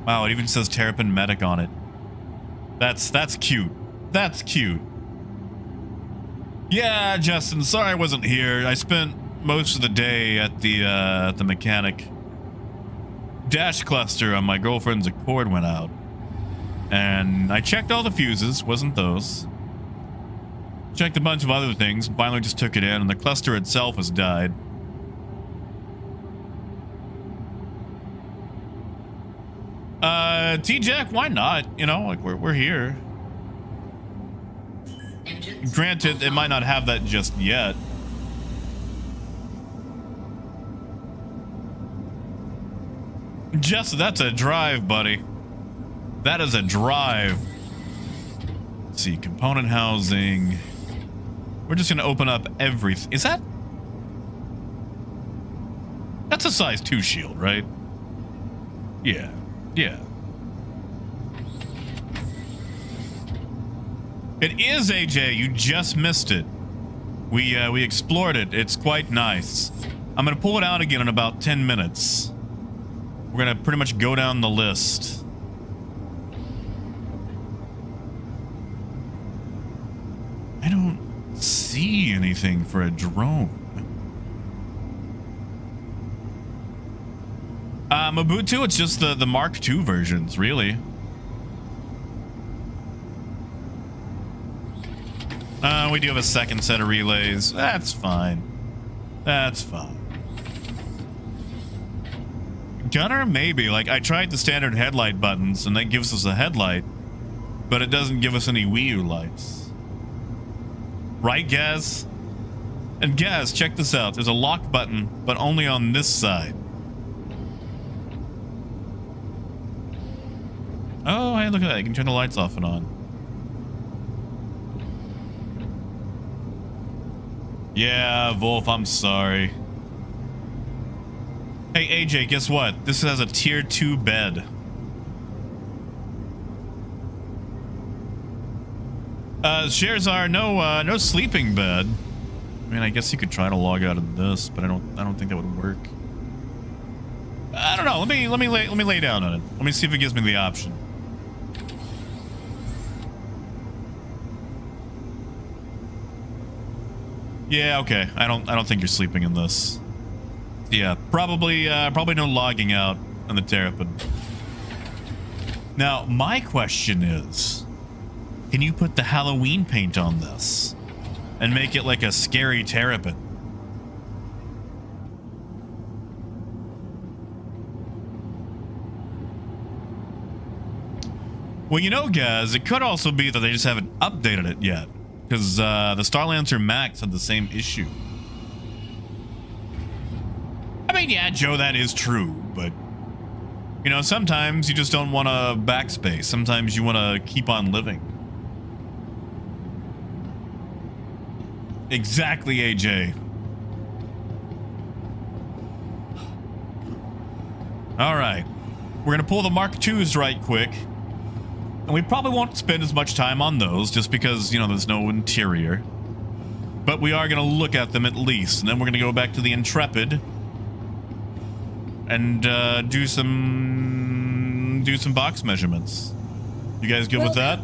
Wow, it even says Terrapin Medic on it. That's cute. That's cute. Yeah, Justin, sorry I wasn't here. I spent most of the day at the mechanic. Dash cluster on my girlfriend's Accord went out. And I checked all the fuses, wasn't those. Checked a bunch of other things, and finally just took it in, and the cluster itself has died. T-Jack, why not? You know, like, we're here. Granted, it might not have that just yet. Just, that's a drive, buddy. That is a drive. Let's see, component housing. We're just gonna open up everything. Is that? That's a size 2 shield, right? Yeah. Yeah. It is, AJ. You just missed it. We explored it. It's quite nice. I'm gonna pull it out again in about 10 minutes. We're gonna pretty much go down the list. I don't see anything for a drone. Mobutu, it's just the Mark II versions, really. We do have a second set of relays. That's fine. That's fine. Gunner, maybe. Like, I tried the standard headlight buttons, and that gives us a headlight, but it doesn't give us any Wii U lights. Right, Gaz? And Gaz, check this out. There's a lock button, but only on this side. Oh, hey, look at that. You can turn the lights off and on. Yeah, Wolf, I'm sorry. Hey, AJ, guess what? This has a tier 2 bed. Shares are no sleeping bed. I mean, I guess you could try to log out of this, but I don't think that would work. I don't know. Let me lay down on it. Let me see if it gives me the option. Yeah, okay. I don't think you're sleeping in this. Yeah, probably no logging out on the Terrapin. Now, my question is, can you put the Halloween paint on this and make it like a scary Terrapin? Well, you know, guys, it could also be that they just haven't updated it yet, because the Starlancer Max had the same issue. I mean, yeah, Joe, that is true, but you know, sometimes you just don't want to backspace. Sometimes you want to keep on living. Exactly, AJ. All right, we're gonna pull the Mark IIs right quick. And we probably won't spend as much time on those just because, you know, there's no interior. But we are going to look at them at least. And then we're going to go back to the Intrepid. And do some box measurements. You guys good with that?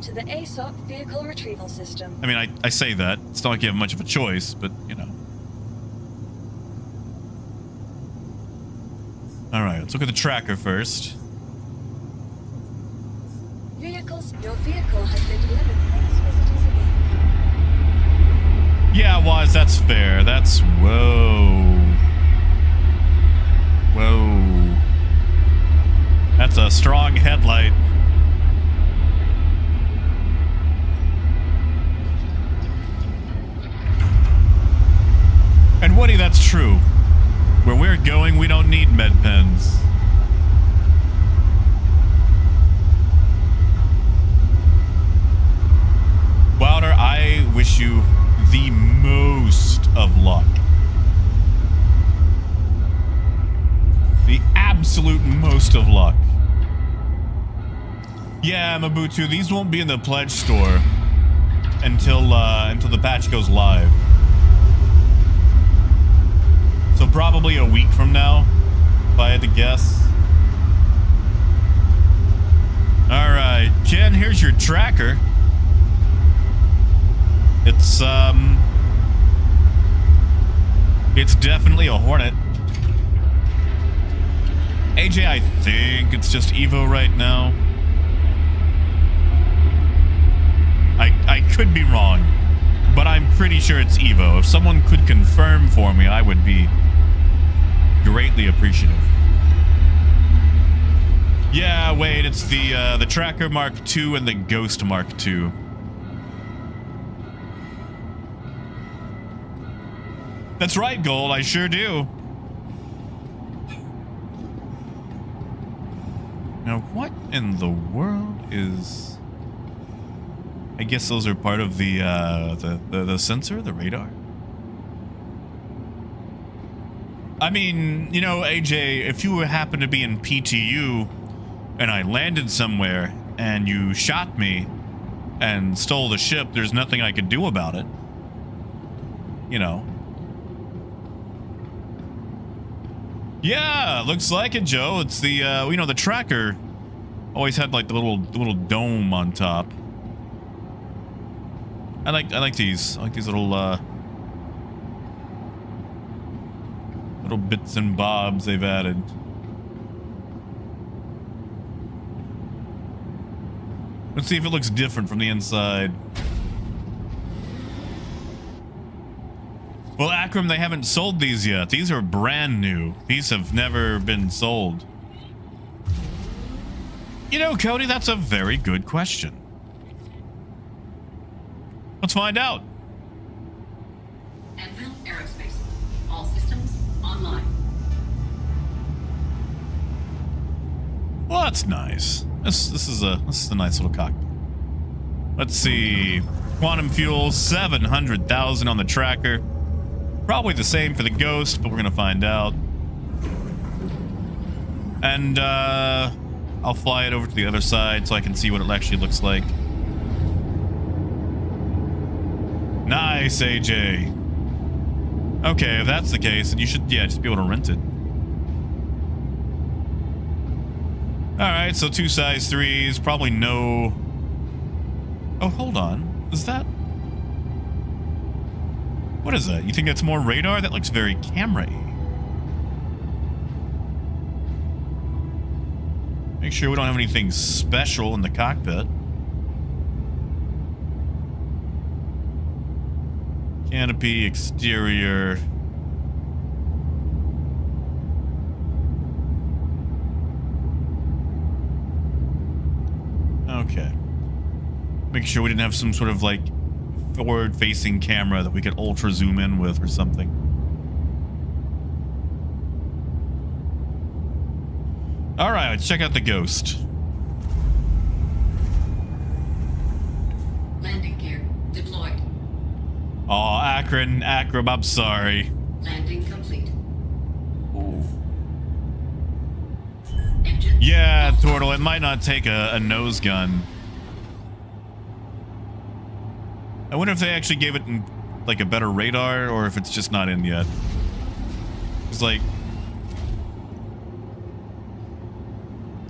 To the ASOC vehicle retrieval system. I mean, I say that. It's not like you have much of a choice, but, you know. All right, let's look at the tracker first. Your vehicle has been delivered. Please visit us again. Yeah, Waz, that's fair. That's... Whoa. Whoa. That's a strong headlight. And Woody, that's true. Where we're going, we don't need med pens. Wilder, I wish you the most of luck. The absolute most of luck. Yeah, Mabutu, these won't be in the pledge store until the patch goes live. So probably a week from now, if I had to guess. All right, Ken, here's your tracker. It's definitely a Hornet. AJ, I think it's just Evo right now. I could be wrong, but I'm pretty sure it's Evo. If someone could confirm for me, I would be greatly appreciative. Yeah, wait, it's the Tracker Mark II and the Ghost Mark II. That's right, Gold, I sure do. Now, what in the world is... I guess those are part of the sensor, the radar? I mean, you know, AJ, if you happen to be in PTU and I landed somewhere and you shot me and stole the ship, there's nothing I could do about it. You know. Yeah, looks like it, Joe. It's the, you know, the tracker always had like the little dome on top. I like these. I like these little bits and bobs they've added. Let's see if it looks different from the inside. Well, Akram, they haven't sold these yet. These are brand new. These have never been sold. You know, Cody, that's a very good question. Let's find out. Anvil Aerospace. All systems online. Well, that's nice. This is a nice little cockpit. Let's see. Quantum fuel, 700,000 on the tracker. Probably the same for the Ghost, but we're gonna find out. And I'll fly it over to the other side so I can see what it actually looks like. Nice, AJ. Okay, if that's the case, then you should, yeah, just be able to rent it. Alright, so 2 size 3s, probably no... Oh, hold on. Is that... What is that? You think that's more radar? That looks very camera-y. Make sure we don't have anything special in the cockpit. Canopy, exterior. Okay. Make sure we didn't have some sort of like forward-facing camera that we could ultra zoom in with or something. All right, let's check out the Ghost. Landing gear deployed. Oh, Akron, I'm sorry. Landing complete. Ooh. Engine. Yeah, Turtle, it might not take a nose gun. I wonder if they actually gave it like a better radar or if it's just not in yet. It's like,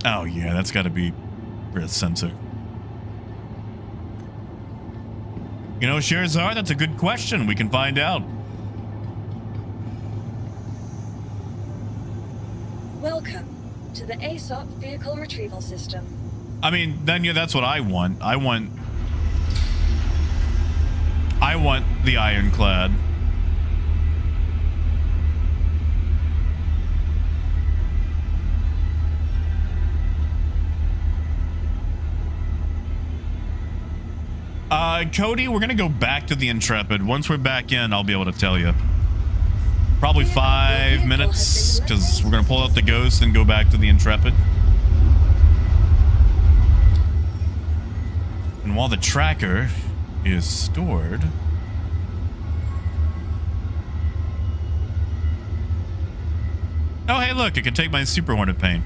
oh yeah, that's got to be for a sensor. You know, Sherzar, that's a good question. We can find out. Welcome to the ASOP Vehicle Retrieval System. I mean, then yeah, that's what I want. I want the Ironclad. Cody, we're gonna go back to the Intrepid. Once we're back in, I'll be able to tell you. Probably 5 minutes, because we're gonna pull out the Ghost and go back to the Intrepid. And while the tracker is stored, oh hey look, I can take my Super Hornet paint.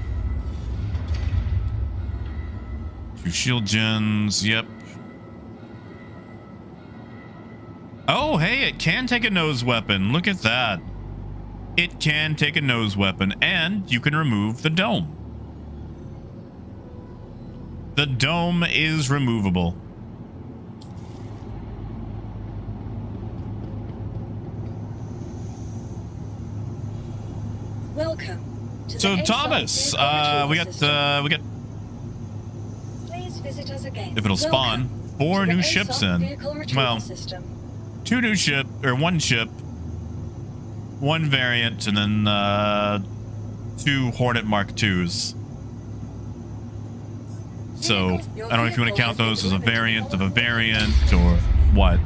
2 shield gens, yep. Oh hey, it can take a nose weapon. Look at that. It can take a nose weapon, and you can remove the dome. The dome is removable. Welcome to So the Thomas, ASOP we Vehicle got Retrieval System. Please visit us again. if it'll spawn, Welcome 4 to the new ASOP ships in. Vehicle Retrieval Well, System. 2 new ship, or 1 ship, 1 variant, and then 2 Hornet Mark IIs. So, I don't know if you want to count those as a variant of a variant, or what.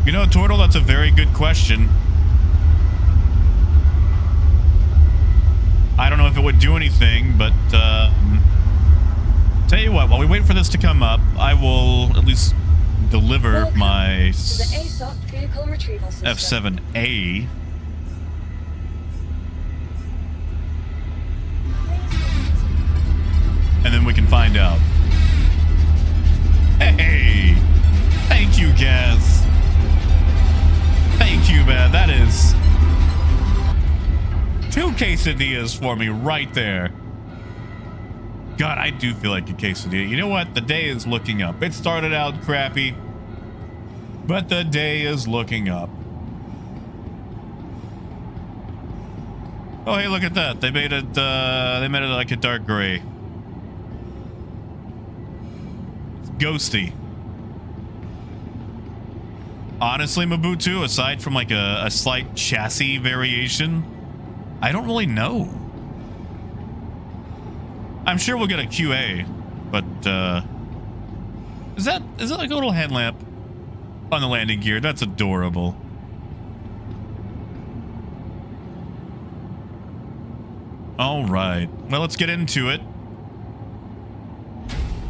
You know, Turtle, that's a very good question. I don't know if it would do anything, but tell you what, while we wait for this to come up, I will at least deliver Welcome my to the ASOP Vehicle Retrieval System. F7A. And then we can find out. Hey! Thank you, Gaz. Thank you, man. That is 2 quesadillas for me right there. God, I do feel like a quesadilla. You know what? The day is looking up. It started out crappy, but the day is looking up. Oh, hey, look at that. They made it like a dark gray. It's ghosty. Honestly, Mobutu, aside from like a slight chassis variation, I don't really know. I'm sure we'll get a QA, but is that like a little headlamp on the landing gear? That's adorable. All right, well, let's get into it.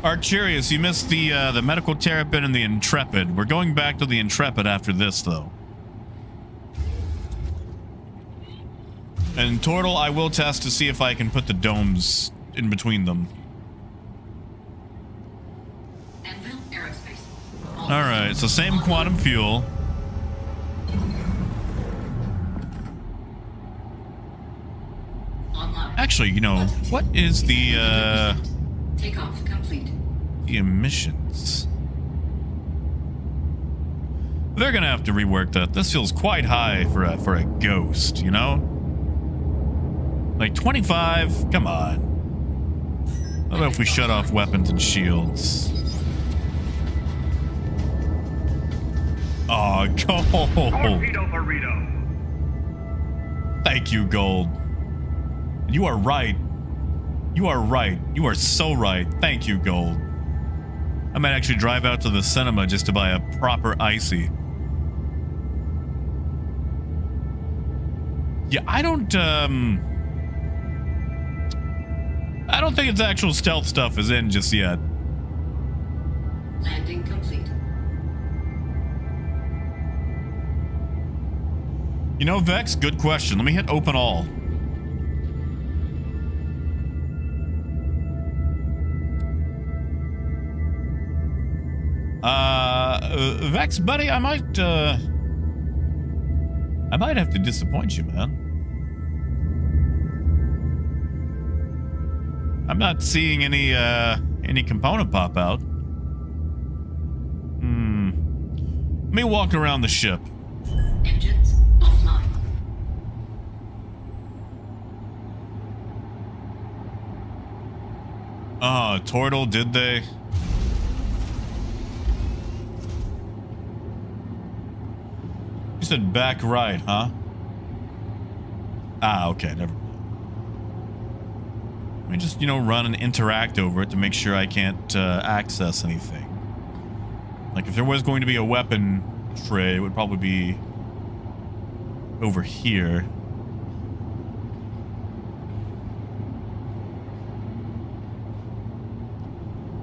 Archerius, you missed the medical Terrapin and the Intrepid. We're going back to the Intrepid after this, though. And Turtle, I will test to see if I can put the domes in between them. Anvil Aerospace. All right, so same quantum fuel. Online. Actually, you know, what is the Takeoff complete. emissions? They're gonna have to rework that. This feels quite high for a Ghost, you know? Like 25, come on. How about if we shut off weapons and shields? Oh, Gold! Torpedo burrito. Thank you, Gold. You are right. You are right. You are so right. Thank you, Gold. I might actually drive out to the cinema just to buy a proper icy. Yeah, I don't think its actual stealth stuff is in just yet. Landing complete. You know, Vex, good question. Let me hit open all. Vex, buddy, I might have to disappoint you, man. I'm not seeing any component pop out. Let me walk around the ship. Engines offline. Turtle, did they? You said back right, huh? Ah, okay, never mind. Let me just, run and interact over it to make sure I can't access anything. Like, if there was going to be a weapon tray, it would probably be over here.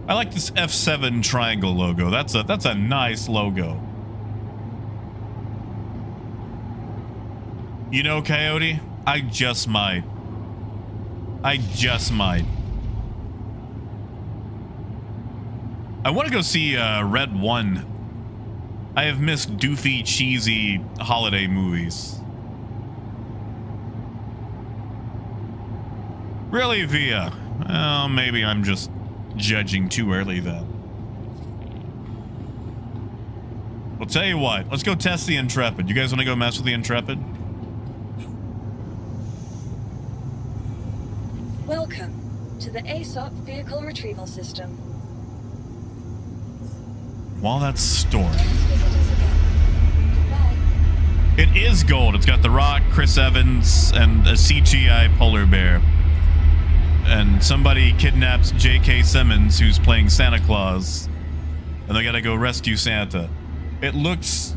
I like this F7 triangle logo. That's a nice logo. You know, Coyote, I just might. I want to go see Red 1. I have missed doofy, cheesy holiday movies. Really, Via? Well, maybe I'm just judging too early then. I'll tell you what, let's go test the Intrepid. You guys want to go mess with the Intrepid? Welcome to the ASOP Vehicle Retrieval System. While that's stored. Please visit us again. Goodbye. It is gold. It's got The Rock, Chris Evans, and a CGI polar bear. And somebody kidnaps J.K. Simmons, who's playing Santa Claus. And they gotta go rescue Santa. It looks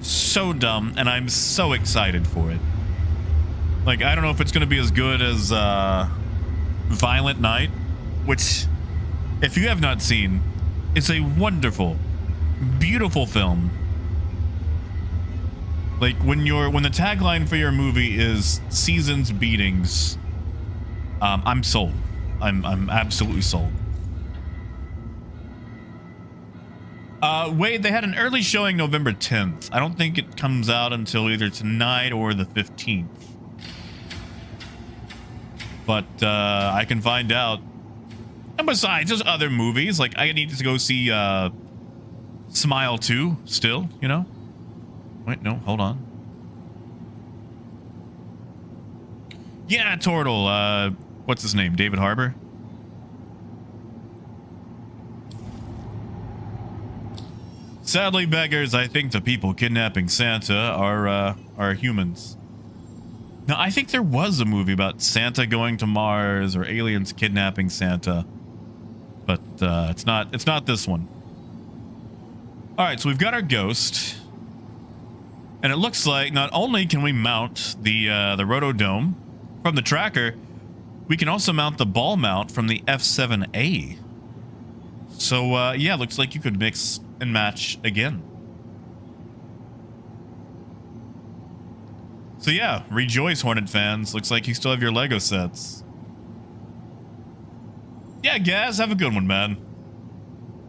so dumb, and I'm so excited for it. Like, I don't know if it's gonna be as good as Violent Night, which, if you have not seen, it's a wonderful, beautiful film. Like, when the tagline for your movie is seasons beatings, I'm sold. I'm absolutely sold. Wait, they had an early showing November 10th. I don't think it comes out until either tonight or the 15th. But I can find out. And besides, there's other movies. Like, I need to go see Smile 2 still, you know? Wait, no, hold on. Yeah, Turtle. What's his name? David Harbour? Sadly, beggars, I think the people kidnapping Santa are humans. Now, I think there was a movie about Santa going to Mars or aliens kidnapping Santa. But it's not this one. All right, so we've got our ghost. And it looks like not only can we mount the rotodome from the tracker, we can also mount the ball mount from the F7A. So yeah, looks like you could mix and match again. So yeah, rejoice, Hornet fans. Looks like you still have your Lego sets. Yeah, Gaz, have a good one, man.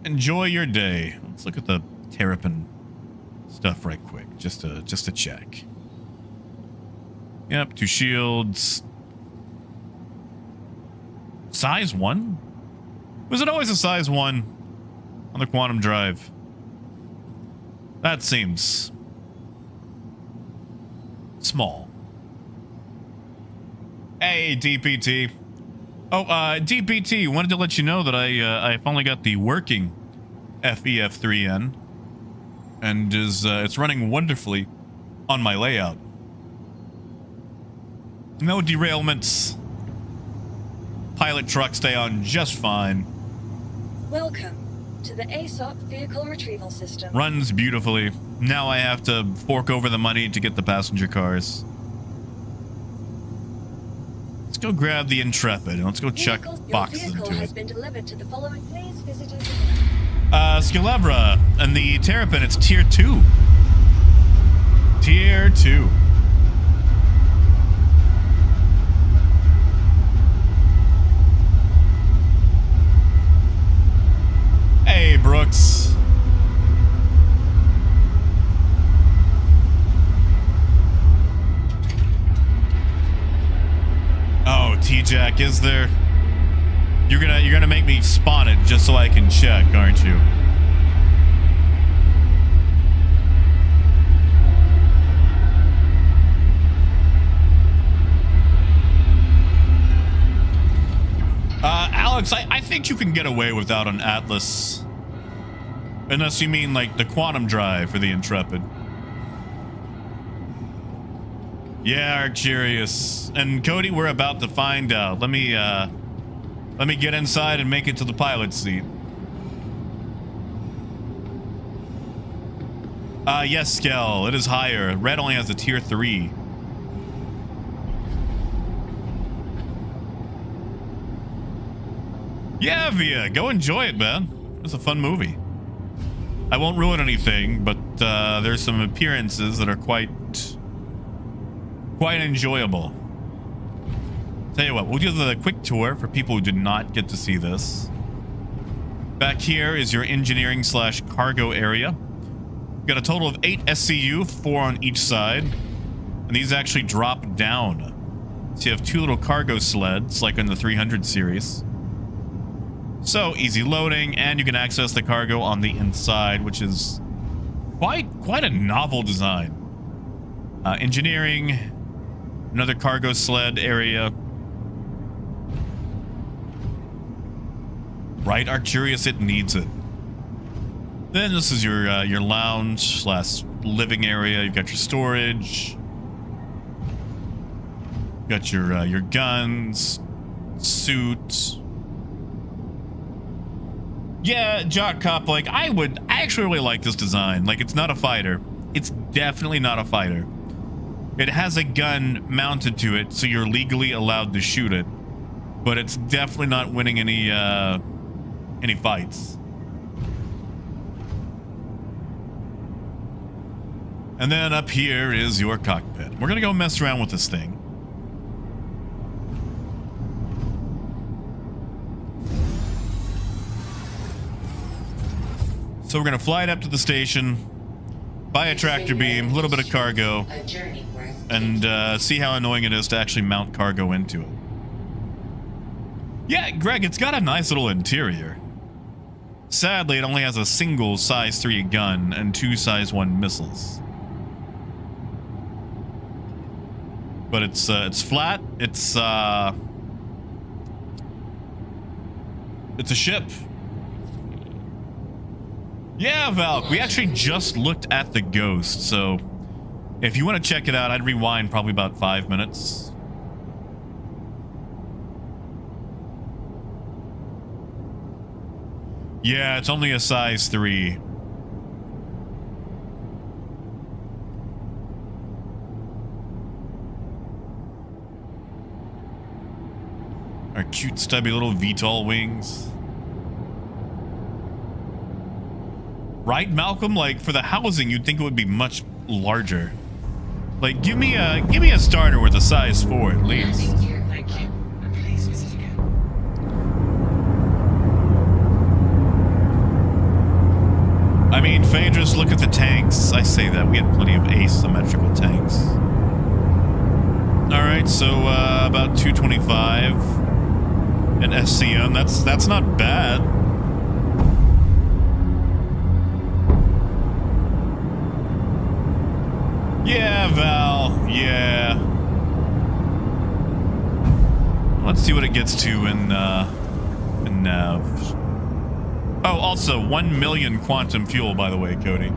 Enjoy your day. Let's look at the Terrapin stuff right quick, just to check. Yep, 2 shields. Size 1? Was it always a size 1 on the Quantum Drive? That seems small. Hey, DPT. Oh, DPT, wanted to let you know that I finally got the working FEF3N, and it's running wonderfully on my layout. No derailments. Pilot trucks stay on just fine. Welcome to the ASOP Vehicle Retrieval System. Runs beautifully. Now I have to fork over the money to get the passenger cars. Let's go grab the Intrepid and let's go check boxes Your vehicle into has it. been delivered to the following. Please visit us. Skelevra and the Terrapin, it's tier 2. Tier 2. Hey, Brooks. Oh, T-Jack, is there? You're gonna make me spawn it just so I can check, aren't you? Alex, I think you can get away without an Atlas. Unless you mean like the quantum drive for the Intrepid. Yeah, Arcurious. And Cody, we're about to find out. Let me get inside and make it to the pilot seat. Yes, Skel, it is higher. Red only has a tier 3. Yeah, Via, go enjoy it, man. It's a fun movie. I won't ruin anything, but there's some appearances that are quite enjoyable. Tell you what, we'll do the quick tour for people who did not get to see this. Back here is your engineering / cargo area. We've got a total of 8 SCU, 4 on each side, and these actually drop down. So you have 2 little cargo sleds, like in the 300 series. So easy loading, and you can access the cargo on the inside, which is quite a novel design. Engineering, another cargo sled area. Right, Arcurious, it needs it. Then this is your lounge / living area. You've got your storage. Got your guns, suit. Yeah, Jock Cop, like, I actually really like this design. Like, it's not a fighter. It's definitely not a fighter. It has a gun mounted to it, so you're legally allowed to shoot it. But it's definitely not winning any fights. And then up here is your cockpit. We're gonna go mess around with this thing. So we're gonna fly it up to the station, buy a tractor beam, a little bit of cargo, A journey worth and see how annoying it is to actually mount cargo into it. Yeah, Greg, it's got a nice little interior. Sadly, it only has a single size 3 gun and 2 size 1 missiles. But it's flat. It's a ship. Yeah, Valk, we actually just looked at the Ghost, so if you want to check it out, I'd rewind probably about 5 minutes. Yeah, it's only a size 3. Our cute, stubby little VTOL wings. Right, Malcolm? Like, for the housing, you'd think it would be much larger. Like, give me a starter with a size 4 at least. Thank you. And please visit again. I mean, Phaedrus, look at the tanks. I say that. We had plenty of asymmetrical tanks. Alright, so about 225 in SCM. That's not bad. Yeah, Val. Yeah. Let's see what it gets to in nav. Oh, also 1 million quantum fuel, by the way, Cody.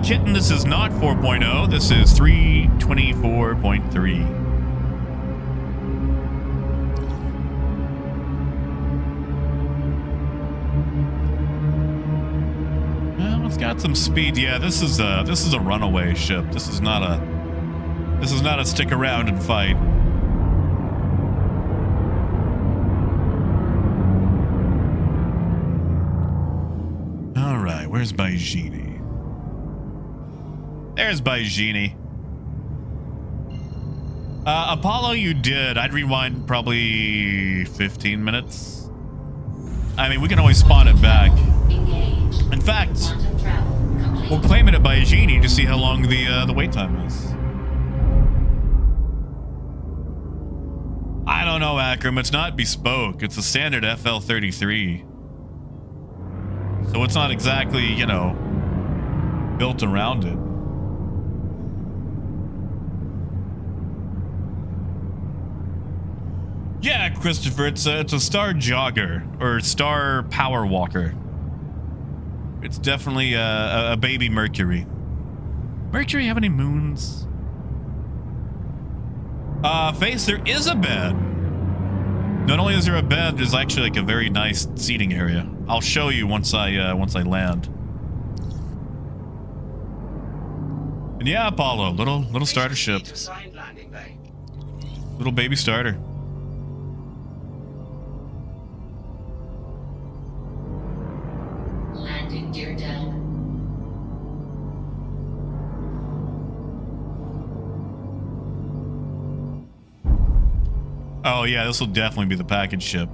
Kitten, this is not 4.0. This is 324.3. Well, it's got some speed. Yeah, this is a runaway ship. This is not a stick around and fight. All right, where's Baijini? There's Baijini. Apollo, you did. I'd rewind probably 15 minutes. I mean, we can always spawn it back. Engage. In fact, Quantum travel complete. we'll claim it at Baijini to see how long the wait time is. I don't know, Akram. It's not bespoke. It's a standard FL33. So it's not exactly, you know, built around it. Yeah, Christopher, it's a star jogger or star power walker. It's definitely a baby Mercury. Mercury have any moons? Face, there is a bed. Not only is there a bed, there's actually like a very nice seating area. I'll show you once I land. And yeah, Apollo, little starter Please ship, proceed to assigned landing bay. little baby starter. Landing gear down. Oh yeah, this will definitely be the package ship.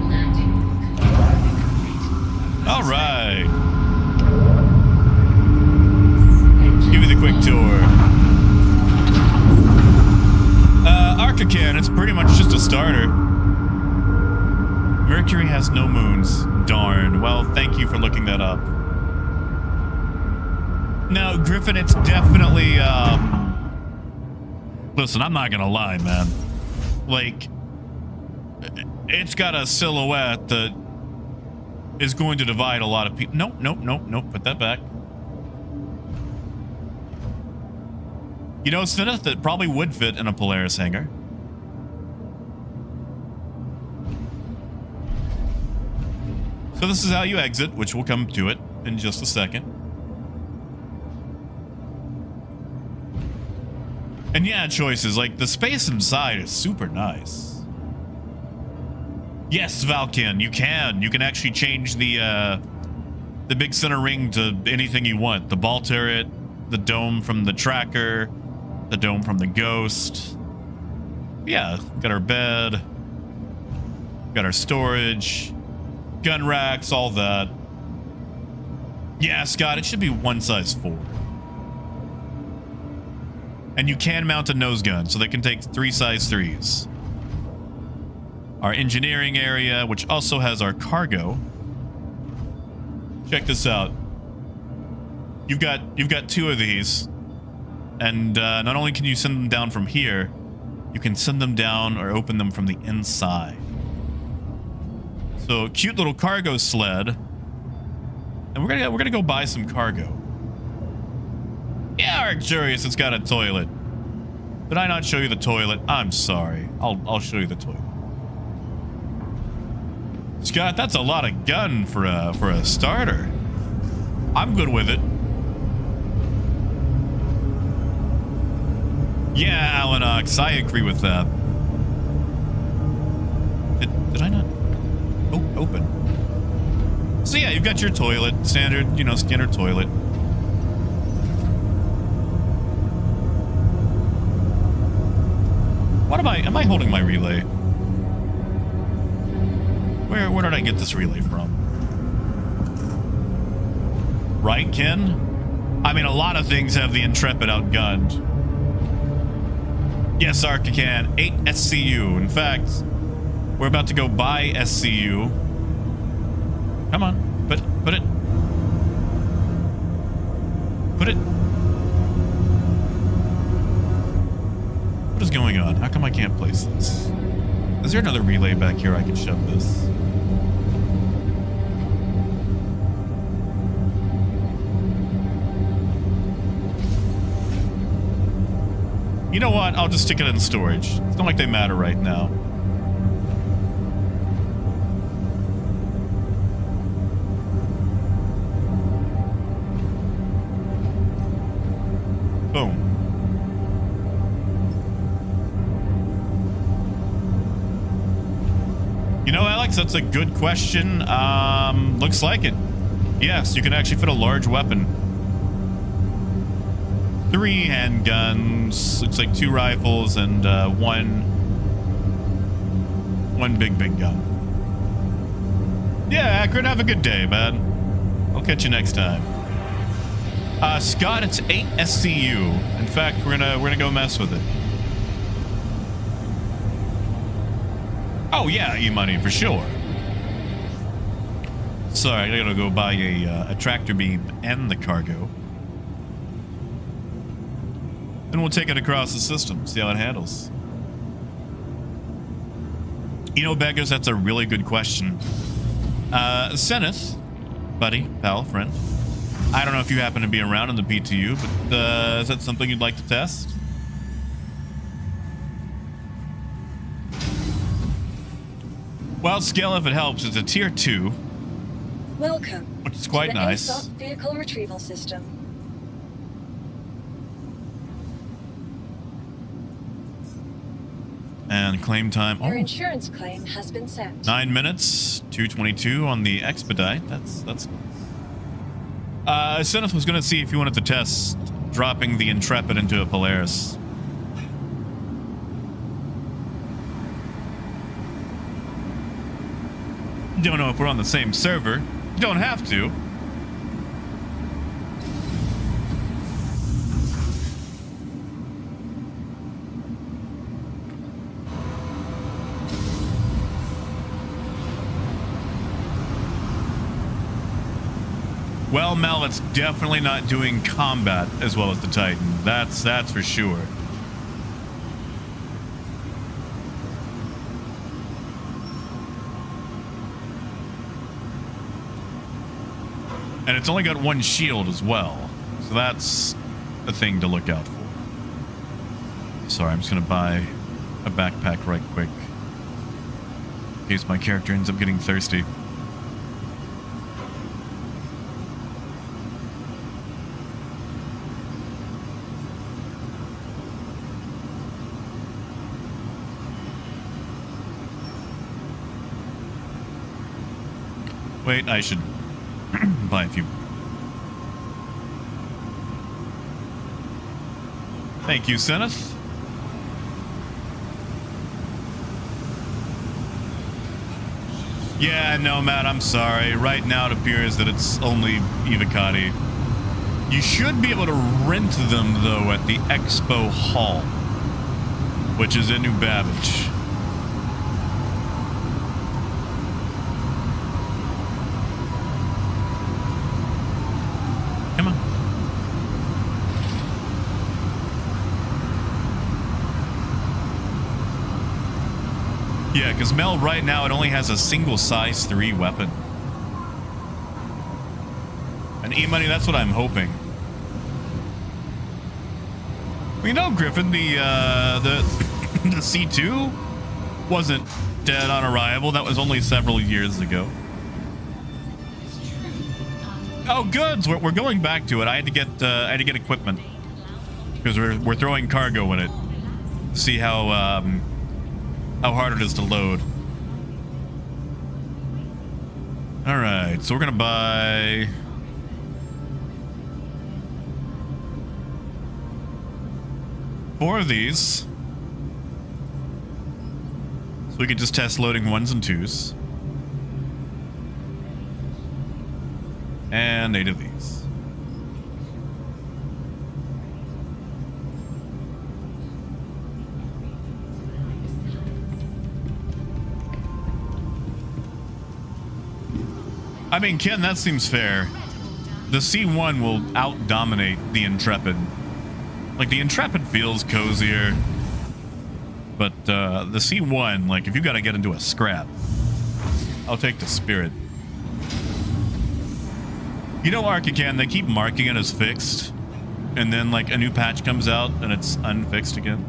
Landing complete. All right. Give me the quick tour. Arcacan, it's pretty much just a starter. Mercury has no moons. Darn. Well, thank you for looking that up. No, Griffin, it's definitely, listen, I'm not gonna lie, man. Like, it's got a silhouette that is going to divide a lot of people. Nope, nope, nope, nope. Put that back. You know, Smith, that probably would fit in a Polaris hangar. So this is how you exit, which we'll come to it in just a second. And yeah, choices, like the space inside is super nice. Yes, Valken, you can. You can actually change the big center ring to anything you want. The ball turret, the dome from the tracker, the dome from the ghost. Yeah, got our bed, got our storage, gun racks, all that. Yeah, Scott, it should be 1 size 4. And you can mount a nose gun, so they can take 3 size 3s. Our engineering area, which also has our cargo. Check this out. You've got 2 of these. And not only can you send them down from here, you can send them down or open them from the inside. So cute little cargo sled. And we're gonna go buy some cargo. Yeah, Arcturus, it's got a toilet. Did I not show you the toilet? I'm sorry. I'll show you the toilet. Scott, that's a lot of gun for a starter. I'm good with it. Yeah, Alanox, I agree with that. Did I not? Oh, open. So yeah, you've got your toilet, standard, you know, standard toilet. What am I holding my relay? Where did I get this relay from? Right, Ken? I mean, a lot of things have the Intrepid outgunned. Yes, Arc, you can. 8 SCU. In fact, we're about to go buy SCU. Come on, put it. Put it. What is going on? How come I can't place this? Is there another relay back here I can shove this? You know what? I'll just stick it in storage. It's not like they matter right now. Boom. You know, Alex, that's a good question. Looks like it. Yes, you can actually fit a large weapon. 3 handguns, looks like 2 rifles, and one big gun. Yeah, Akron, have a good day, man. I'll catch you next time. Scott, it's 8 SCU. In fact, we're gonna go mess with it. Oh yeah, E-money for sure. Sorry, I gotta go buy a tractor beam and the cargo. Then we'll take it across the system, see how it handles. You know, Beggars, that's a really good question. Zenith, buddy, pal, friend. I don't know if you happen to be around in the PTU, but is that something you'd like to test? Well, scale if it helps. It's a tier 2. Welcome. Which is quite to the nice. ASOP vehicle retrieval system. And claim time. Your Oh, insurance claim has been sent. 9 minutes, 222 on the expedite. That's. Zenith was going to see if you wanted to test dropping the Intrepid into a Polaris. Don't know if we're on the same server. You don't have to. Well, Mel, it's definitely not doing combat as well as the Titan. That's for sure. And it's only got 1 shield as well. So that's a thing to look out for. Sorry, I'm just going to buy a backpack right quick. In case my character ends up getting thirsty. Wait, I should buy a few. Thank you, Zenith. Yeah, no, Matt, I'm sorry. Right now it appears that it's only Evocati. You should be able to rent them, though, at the Expo Hall, which is in New Babbage. Come on. Yeah, because Mel, right now, it only has a single size 3 weapon. And E-Money, that's what I'm hoping. Well, you know, Griffin, the C2 wasn't dead on arrival. That was only several years ago. Oh, good. So we're going back to it. I had to get equipment because we're throwing cargo in it. See how hard it is to load. All right, so we're gonna buy 4 of these, so we can just test loading 1s and 2s, and 8 of these. I mean, Ken, that seems fair. The C1 will out-dominate the Intrepid. Like, the Intrepid feels cozier. But the C1, like, if you gotta get into a scrap, I'll take the Spirit. You know, Archican, they keep marking it as fixed. And then, like, a new patch comes out and it's unfixed again.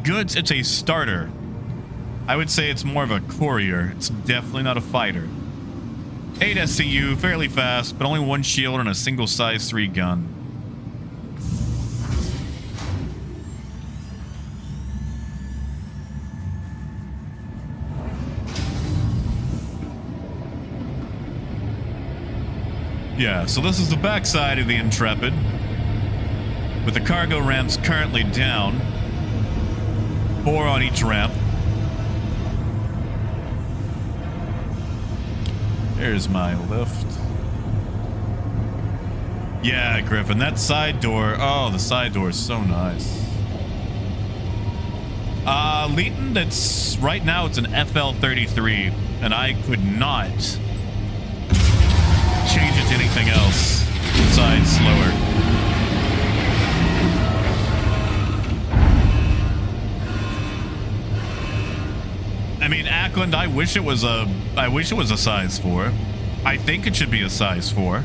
Goods, it's a starter. I would say it's more of a courier. It's definitely not a fighter. 8 SCU, fairly fast, but only one shield and a single size 3 gun. Yeah, so this is the backside of the Intrepid, with the cargo ramps currently down. 4 on each ramp. There's my lift. Yeah, Griffin, that side door. Oh, the side door is so nice. Leighton, that's right now it's an FL33, and I could not change it to anything else besides slower. I mean, Ackland, I wish it was a size 4. I think it should be a size 4.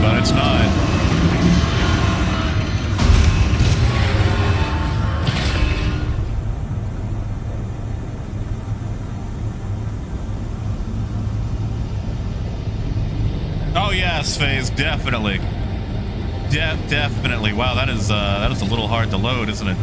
But it's not. Oh yes, Phase, definitely. Definitely. Wow, that is a little hard to load, isn't it?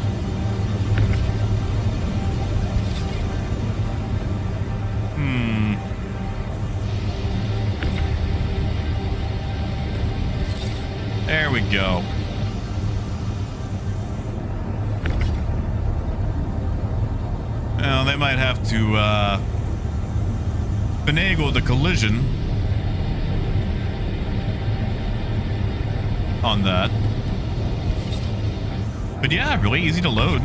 There we go. Well, they might have to finagle the collision on that. But yeah, really easy to load.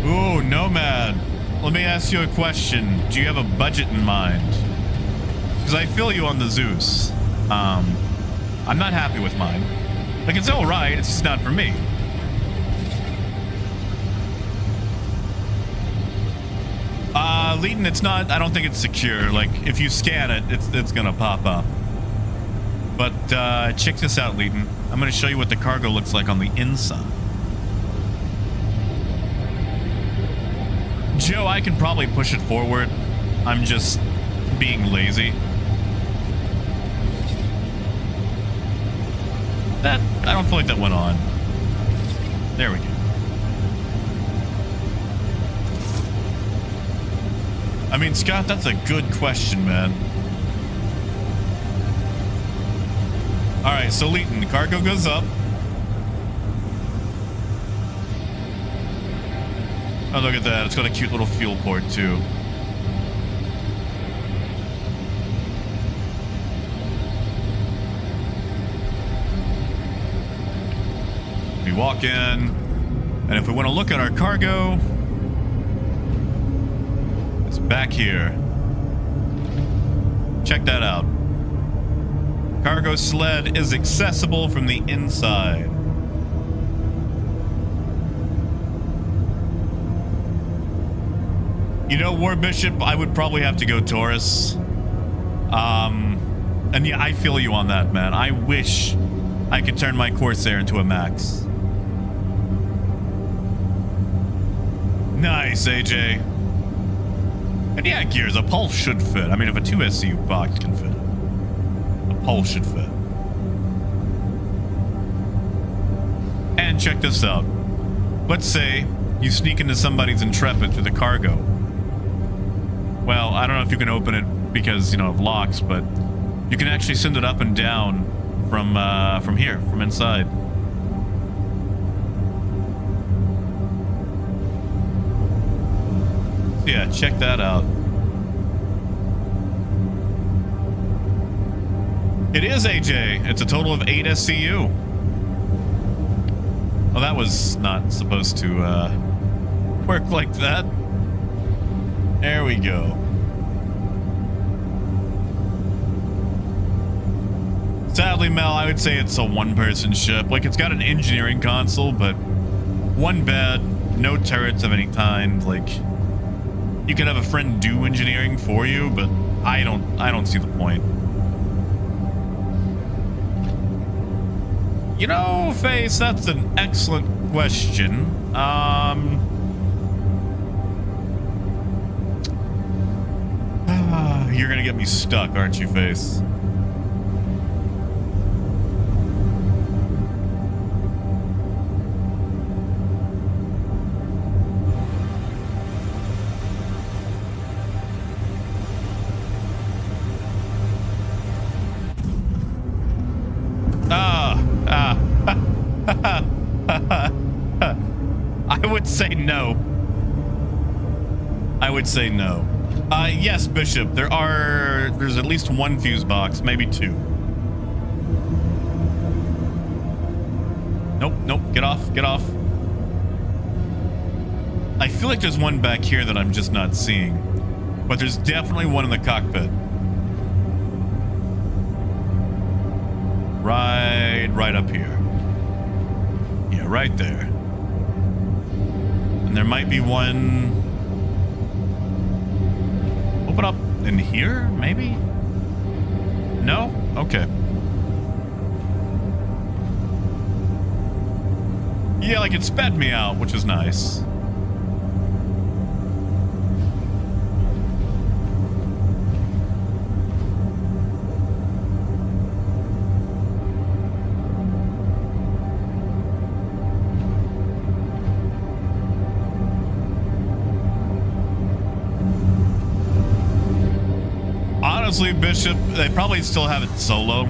Ooh, Nomad. Let me ask you a question. Do you have a budget in mind? Because I feel you on the Zeus. I'm not happy with mine. Like, it's alright, it's just not for me. Leighton, it's not, I don't think it's secure. Like, if you scan it, it's gonna pop up. But, check this out, Leighton. I'm gonna show you what the cargo looks like on the inside. Joe, I can probably push it forward. I'm just being lazy. That, I don't feel like that went on. There we go. I mean, Scott, that's a good question, man. All right, so Leighton, the cargo goes up. Oh, look at that. It's got a cute little fuel port, too. We walk in, and if we want to look at our cargo, it's back here. Check that out. Cargo sled is accessible from the inside. You know, War Bishop, I would probably have to go Taurus. And yeah, I feel you on that, man. I wish I could turn my Corsair into a Max. Nice, AJ. And yeah, Gears, a Pulse should fit. I mean, if a 2 SCU box can fit, a Pulse should fit. And check this out. Let's say you sneak into somebody's Intrepid through the cargo. Well, I don't know if you can open it because, you know, of locks, but you can actually send it up and down from here, from inside. Yeah, check that out. It is AJ. It's a total of 8 SCU. Well, that was not supposed to work like that. There we go. Sadly, Mel, I would say it's a one-person ship. Like, it's got an engineering console, but one bed, no turrets of any kind. Like, you could have a friend do engineering for you, but I don't see the point. You know, Face, that's an excellent question. You're gonna get me stuck, aren't you, Face? I would say no. I would say no. Yes, Bishop, there's at least one fuse box, maybe two. Nope, get off. I feel like there's one back here that I'm just not seeing, but there's definitely one in the cockpit. Right up here. Yeah, right there. And there might be one. Open up in here, maybe? No? Okay. Yeah, like it sped me out, which is nice. Honestly, Bishop, they probably still have it solo.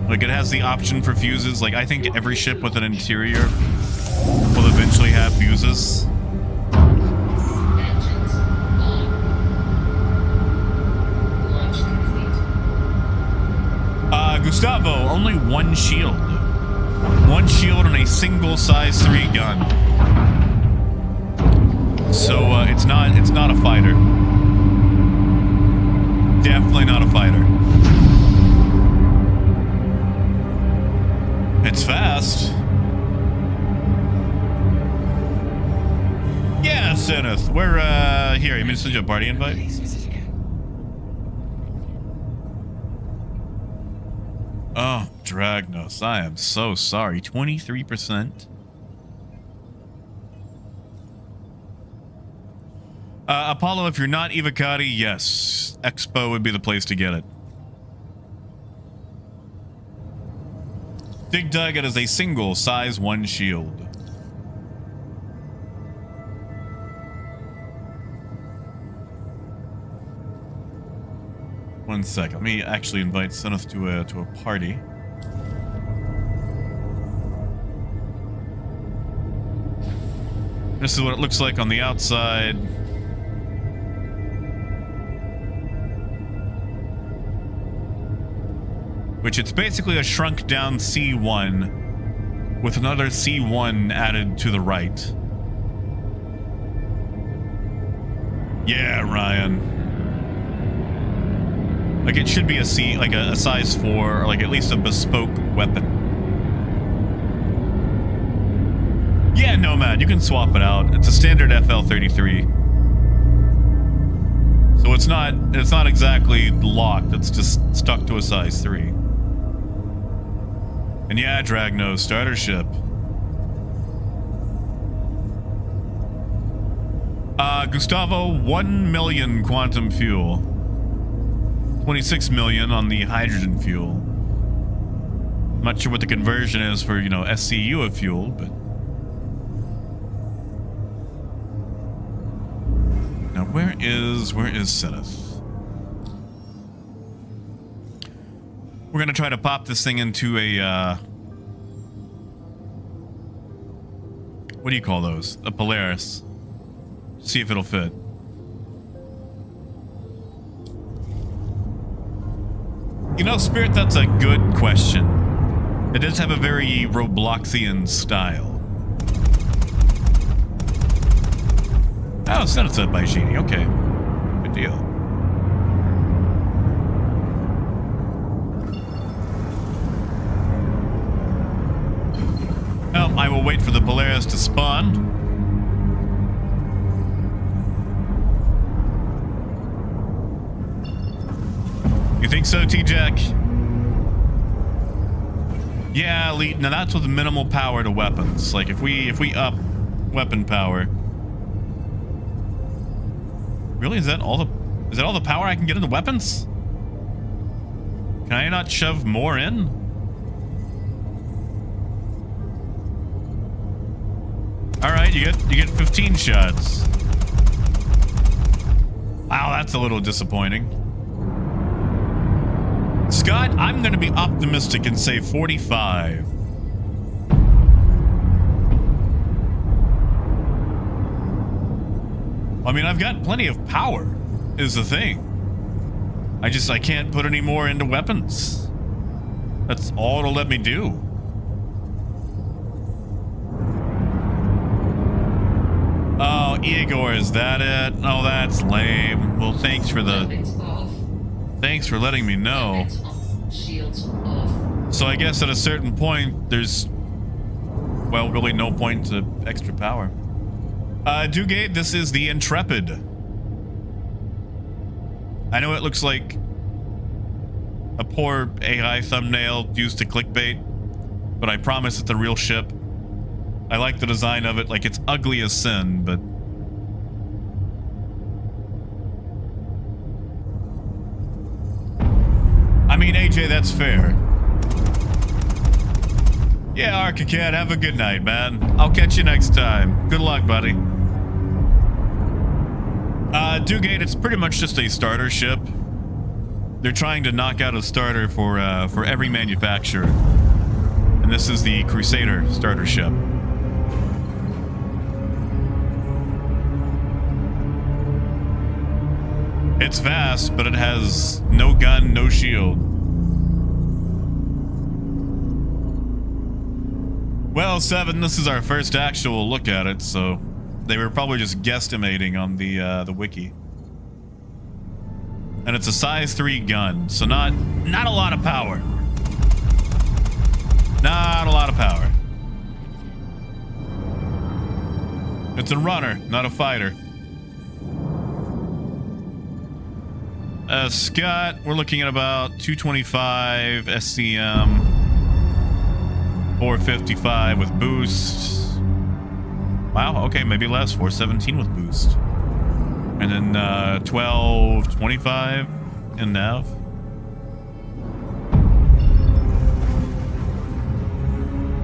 Like, it has the option for fuses. Like, I think every ship with an interior will eventually have fuses. Engines on. Launch complete. Gustavo, only one shield. One shield and a single size 3 gun. So, it's not a fighter. Definitely not a fighter. It's fast. Yeah, Zenith. We're, here, you message a party invite? Oh, Dragnos, I am so sorry. 23%. Apollo, if you're not Evocati, yes. Expo would be the place to get it. Dig Dug, it is a single size 1 shield. One sec. Let me actually invite Zenith to a party. This is what it looks like on the outside. Which it's basically a shrunk down C1 with another C1 added to the right. Yeah, Ryan. Like, it should be a C, like a size 4, or like at least a bespoke weapon. Yeah, Nomad, you can swap it out. It's a standard FL33. So it's not exactly locked, it's just stuck to a size 3. And yeah, Dragno, starter ship. Gustavo, 1 million quantum fuel. 26 million on the hydrogen fuel. I'm not sure what the conversion is for, you know, SCU of fuel, but... Now, where is Zenith? We're gonna try to pop this thing into a, what do you call those? A Polaris. See if it'll fit. You know, Spirit, that's a good question. It does have a very Robloxian style. Oh, set it up by Genie. Okay. Good deal. Oh, I will wait for the Polaris to spawn. You think so, T-Jack? Yeah, Elite. Now that's with minimal power to weapons. Like if we up weapon power. Really? Is that all the power I can get into weapons? Can I not shove more in? All right, you get 15 shots. Wow, that's a little disappointing. Scott, I'm going to be optimistic and say 45. I mean, I've got plenty of power, is the thing. I can't put any more into weapons. That's all it'll let me do. Oh, Igor, is that it? Oh, that's lame. Well, thanks for letting me know. Shields off. So I guess at a certain point, there's, well, really no point to extra power. Dugate, this is the Intrepid. I know it looks like a poor AI thumbnail used to clickbait, but I promise it's a real ship. I like the design of it. Like, it's ugly as sin, but... I mean, AJ, that's fair. Yeah, Arcacat, have a good night, man. I'll catch you next time. Good luck, buddy. Dugate, it's pretty much just a starter ship. They're trying to knock out a starter for every manufacturer. And this is the Crusader starter ship. It's vast, but it has no gun, no shield. Well, 7, this is our first actual look at it, so they were probably just guesstimating on the wiki. And it's a size 3 gun, so not a lot of power. Not a lot of power. It's a runner, not a fighter. Scott, we're looking at about 225 SCM, 455 with boost. Wow, okay, maybe less, 417 with boost. And then 1225 in nav.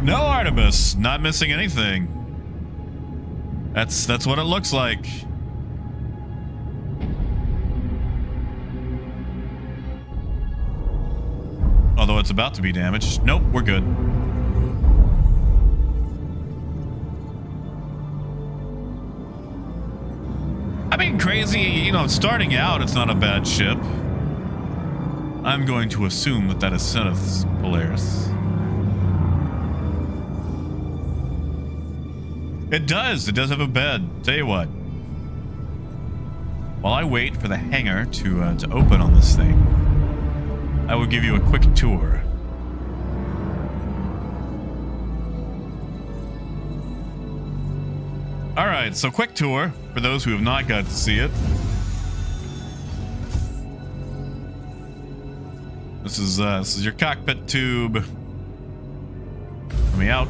No Artemis, not missing anything. That's what it looks like. Although it's about to be damaged. Nope, we're good. I mean, crazy, you know, starting out, it's not a bad ship. I'm going to assume that is Zenith's Polaris. It does have a bed. Tell you what. While I wait for the hangar to open on this thing, I will give you a quick tour. All right, so quick tour for those who have not got to see it. This is your cockpit tube. Let me out.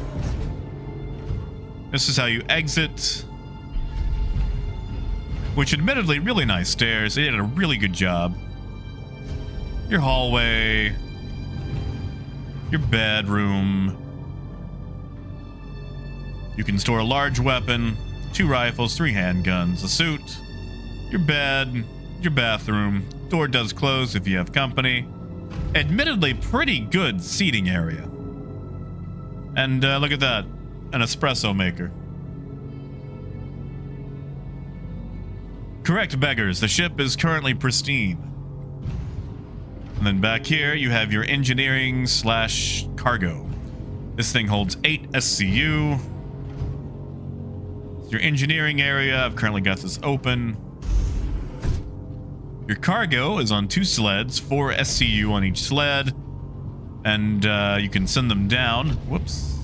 This is how you exit. Which, admittedly, really nice stairs. They did a really good job. Your hallway, your bedroom. You can store a large weapon, 2 rifles, 3 handguns, a suit, your bed, your bathroom. Door does close if you have company. Admittedly, pretty good seating area. And look at that, an espresso maker. Correct, beggars. The ship is currently pristine. And then back here, you have your engineering / cargo. This thing holds 8 SCU. It's your engineering area. I've currently got this open. Your cargo is on 2 sleds, 4 SCU on each sled. And you can send them down. Whoops.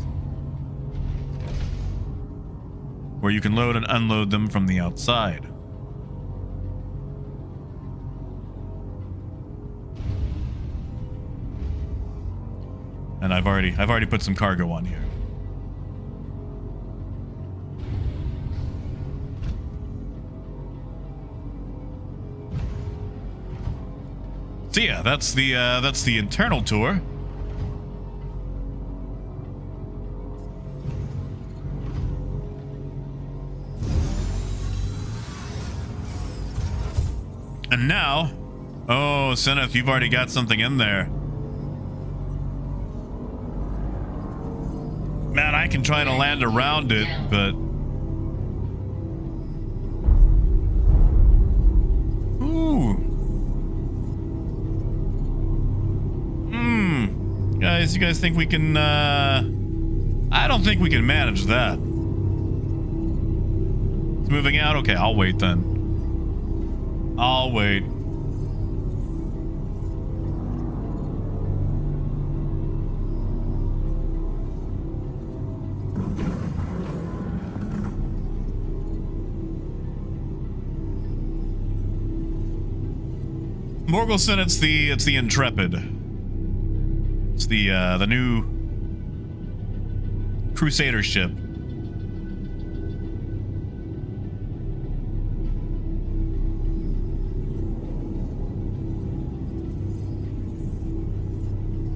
Where you can load and unload them from the outside. And I've already put some cargo on here. So yeah, that's the internal tour. And now, oh, Seneth, you've already got something in there. Man, I can try to land around it, but... Ooh. You guys think we can, I don't think we can manage that. It's moving out? Okay, I'll wait then. I'll wait. Morgelson, it's the Intrepid. It's the new Crusader ship.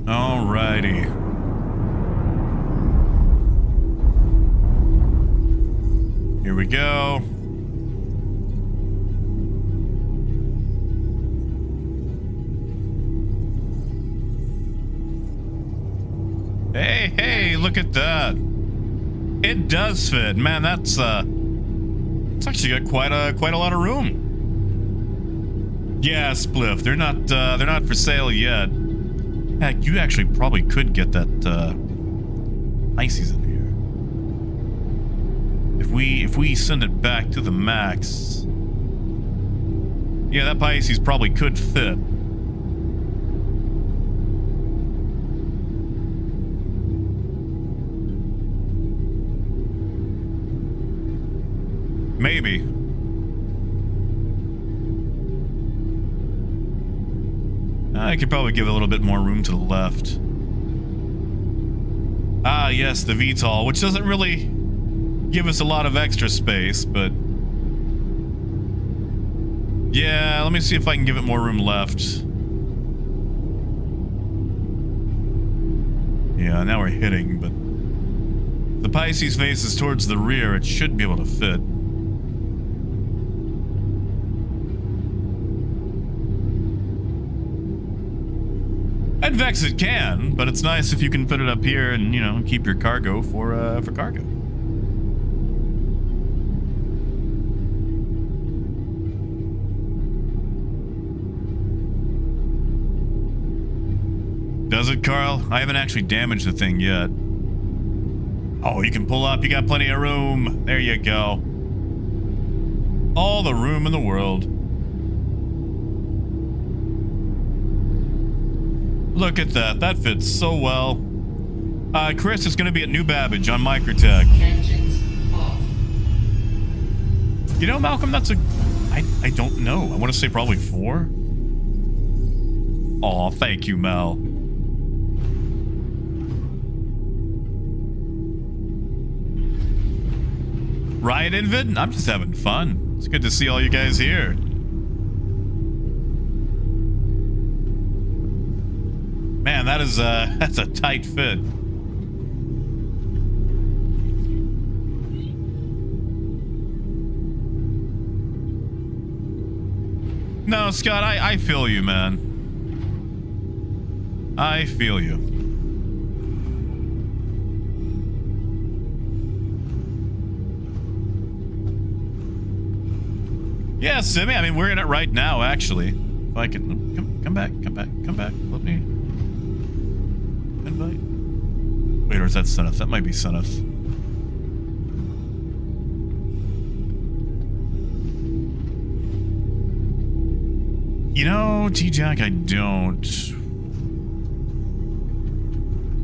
Alrighty. Here we go. Hey, look at that. It does fit. Man, it's actually got quite a lot of room. Yeah, Spliff. They're not for sale yet. Heck, you actually probably could get that Pisces in here. If we send it back to the max. Yeah, that Pisces probably could fit. Maybe. I could probably give a little bit more room to the left. Ah, yes, the VTOL, which doesn't really give us a lot of extra space, but... Yeah, let me see if I can give it more room left. Yeah, now we're hitting, but... The Pisces faces towards the rear, it should be able to fit. At Vex it can, but it's nice if you can fit it up here and, you know, keep your cargo for cargo. Does it, Carl? I haven't actually damaged the thing yet. Oh, you can pull up. You got plenty of room. There you go. All the room in the world. Look at that. That fits so well. Chris is going to be at New Babbage on Microtech. Engines off. You know, Malcolm, that's I don't know. I want to say probably 4. Aw, thank you, Mel. Riot Invid? I'm just having fun. It's good to see all you guys here. Man, that's a tight fit. No, Scott, I feel you, man. I feel you. Yeah, Simmy, I mean, we're in it right now, actually. If I can... Come back. Come back. Come back. Let me invite. Wait, or is that Sunneth? That might be Sunneth. You know, T-Jack, I don't.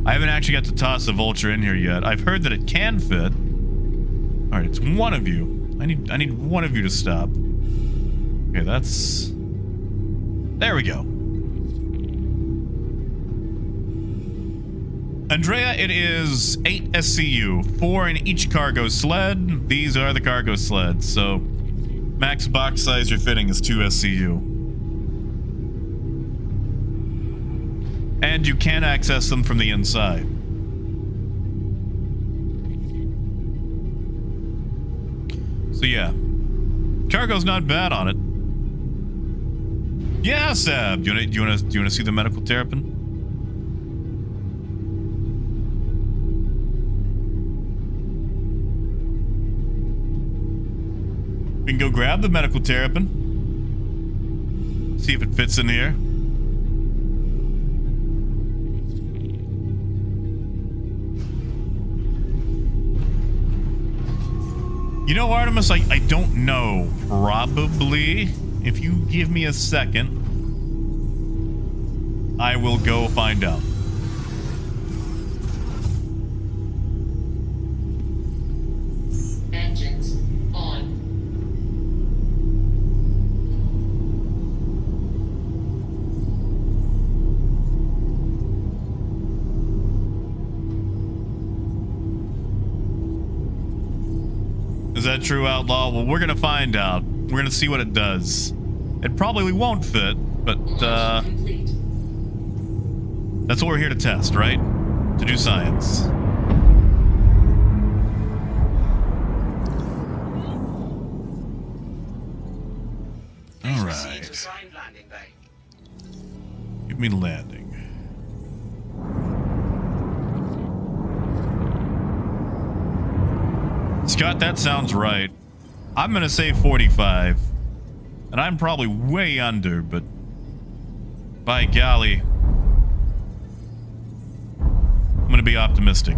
I haven't actually got to toss the vulture in here yet. I've heard that it can fit. All right, it's one of you. I need one of you to stop. Okay, that's... There we go. Andrea, it is 8 SCU, 4 in each cargo sled. These are the cargo sleds, so max box size you're fitting is 2 SCU. And you can access them from the inside. So yeah, cargo's not bad on it. Yeah, Sab, do you want to see the medical Terrapin? We can go grab the medical Terrapin. See if it fits in here. You know, Artemis, I don't know. Probably. If you give me a second, I will go find out. Engines on. Is that true, Outlaw? Well, we're gonna find out. We're gonna see what it does. It probably won't fit, but Launch complete. that's what we're here to test, right? To do science. Please All proceed right. to assigned landing bay. Give me landing. Scott, that sounds right. I'm gonna say 45. And I'm probably way under, but by golly, I'm gonna be optimistic.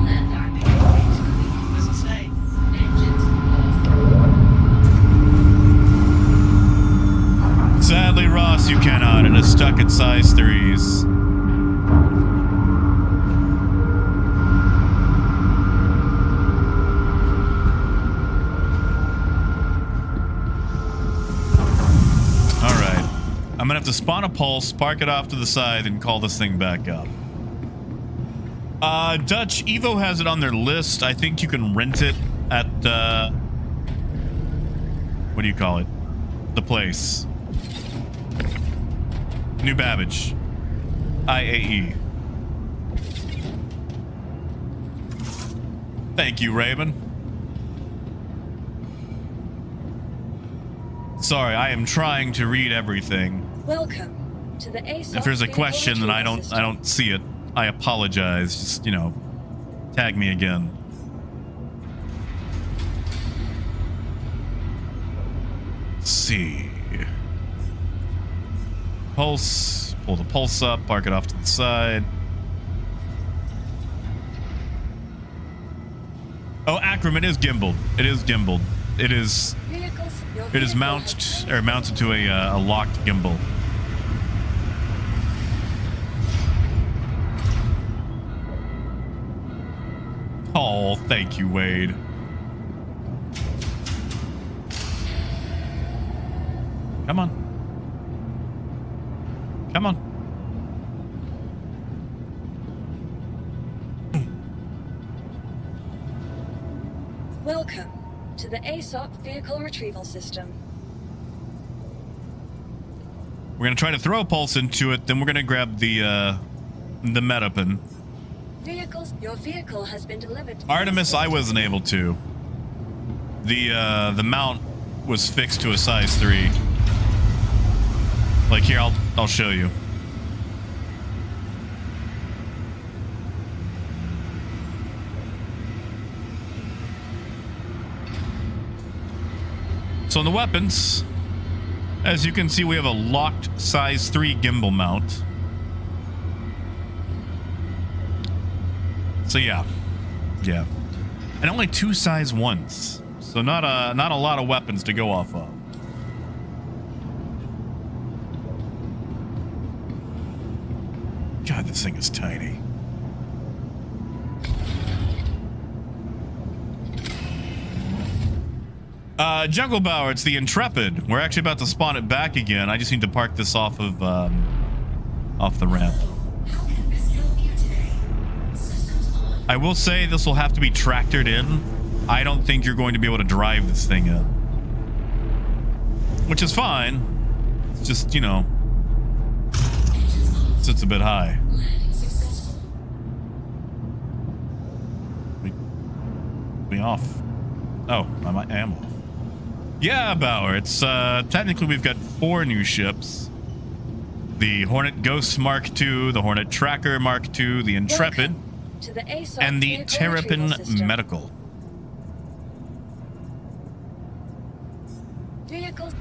Left arm. Doesn't say. Engines off. Sadly, Ross, you cannot. It is stuck at size 3s. Alright. I'm gonna have to spawn a pulse, park it off to the side, and call this thing back up. Dutch, Evo has it on their list. I think you can rent it at, what do you call it? The place. New Babbage. IAE. Thank you, Raven. Sorry, I am trying to read everything. Welcome to the ASOP. If there's a vehicle question and I retrieval don't see it, I apologize. Just, you know, tag me again. Let's see. Pulse. Pull the pulse up, park it off to the side. Oh, Akram, it is gimbaled. It is gimbaled. It is Vehicles, your It is vehicle has been mounted to a locked gimbal. Oh, thank you, Wade. Come on. Come on. Welcome to the ASOP vehicle retrieval system. We're gonna try to throw a pulse into it, then we're gonna grab the metapin. Vehicles, your vehicle has been delivered. to Artemis, the I wasn't able to. The mount was fixed to a size 3. Like here, I'll show you. So in the weapons, as you can see, we have a locked size 3 gimbal mount. So yeah, and only 2 size 1s. So not a lot of weapons to go off of. God, this thing is tiny. Jungle Bower, it's the Intrepid. We're actually about to spawn it back again. I just need to park this off of off the ramp. How can this help you today? Systems on. I will say this will have to be tractored in. I don't think you're going to be able to drive this thing in. Which is fine. It's just, you know, sits a bit high. Landing successful. We off. Oh, I am off. Yeah, Bauer. It's technically we've got 4 new ships. The Hornet Ghost Mark II, the Hornet Tracker Mark II, the Intrepid, Welcome to the ASOP and the vehicle Terrapin retrieval system. Medical.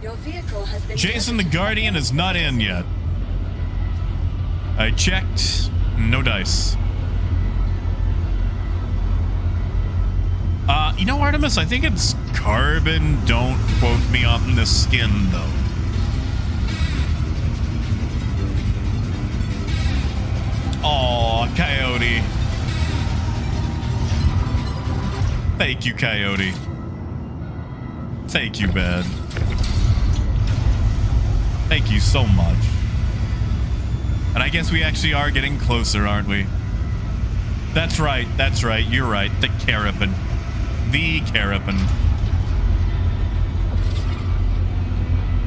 Your vehicle has been Jason the tethered to Guardian is not in yet. I checked. No dice. You know, Artemis, I think it's carbon. Don't quote me on the skin, though. Aw, Coyote. Thank you, Coyote. Thank you, Bad. Thank you so much. And I guess we actually are getting closer, aren't we? That's right, you're right. The Terrapin. The Terrapin.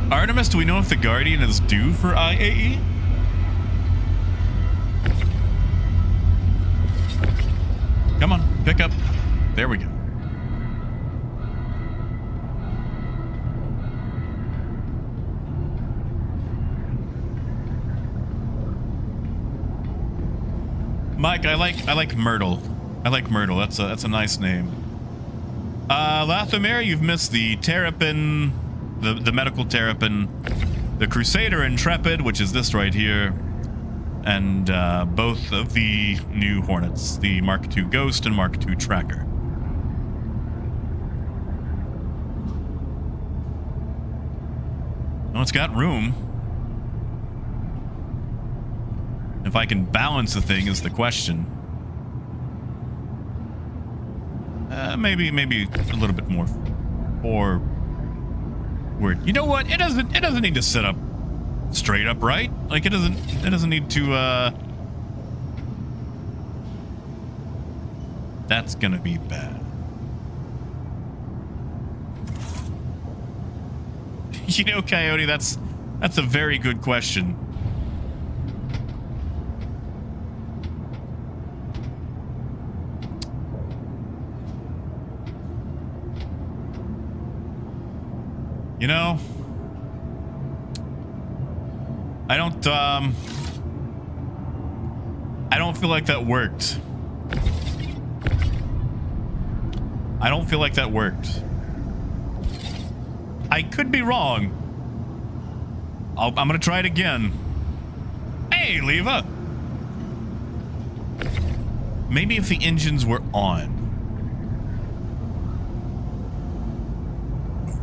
Artemis, do we know if the Guardian is due for IAE? Come on, pick up. There we go. Mike, I like Myrtle. I like Myrtle. That's a nice name. Lathamere, you've missed the Terrapin, the medical Terrapin, the Crusader Intrepid, which is this right here, and both of the new Hornets, the Mark II Ghost and Mark II Tracker. Oh, it's got room. If I can balance the thing is the question. Maybe a little bit more. Or weird. You know what? It doesn't need to sit up straight up, right? Like it doesn't need to. That's gonna be bad. You know, Coyote, that's a very good question. You know, I don't feel like that worked. I don't feel like that worked. I could be wrong. I'm gonna try it again. Hey, Leva. Maybe if the engines were on.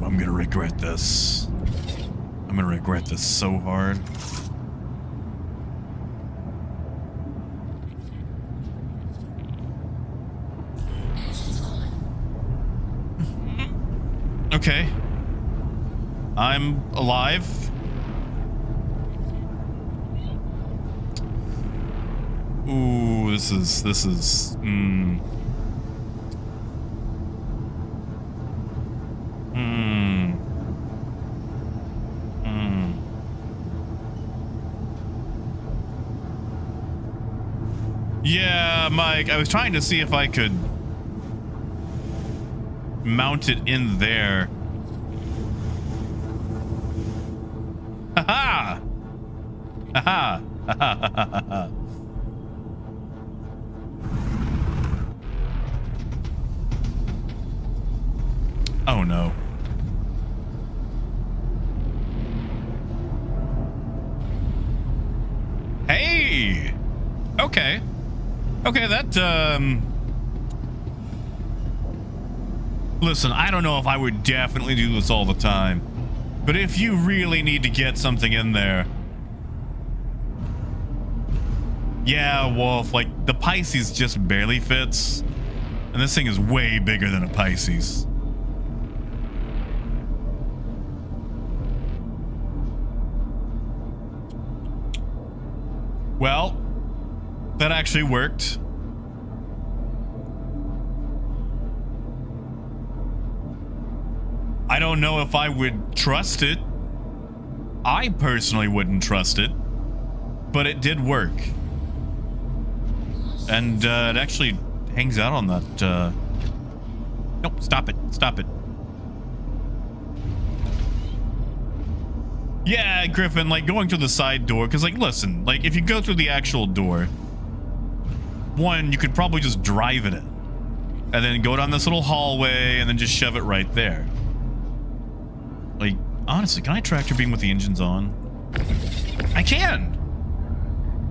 I'm gonna regret this. I'm gonna regret this so hard. Okay. I'm alive. Ooh, this is Yeah, Mike, I was trying to see if I could mount it in there. Ha-ha! Ha-ha! Ha-ha! Oh no. Okay. Okay, that, listen, I don't know if I would definitely do this all the time, but if you really need to get something in there, yeah, Wolf, like, the Pisces just barely fits, and this thing is way bigger than a Pisces. Well, that actually worked. I don't know if I would trust it. I personally wouldn't trust it, but it did work. And it actually hangs out on that. Nope, stop it. Stop it. Yeah, Griffin, like going through the side door, because, like, listen, like, if you go through the actual door, one, you could probably just drive it in, and then go down this little hallway, and then just shove it right there. Like, honestly, can I tractor beam with the engines on? I can!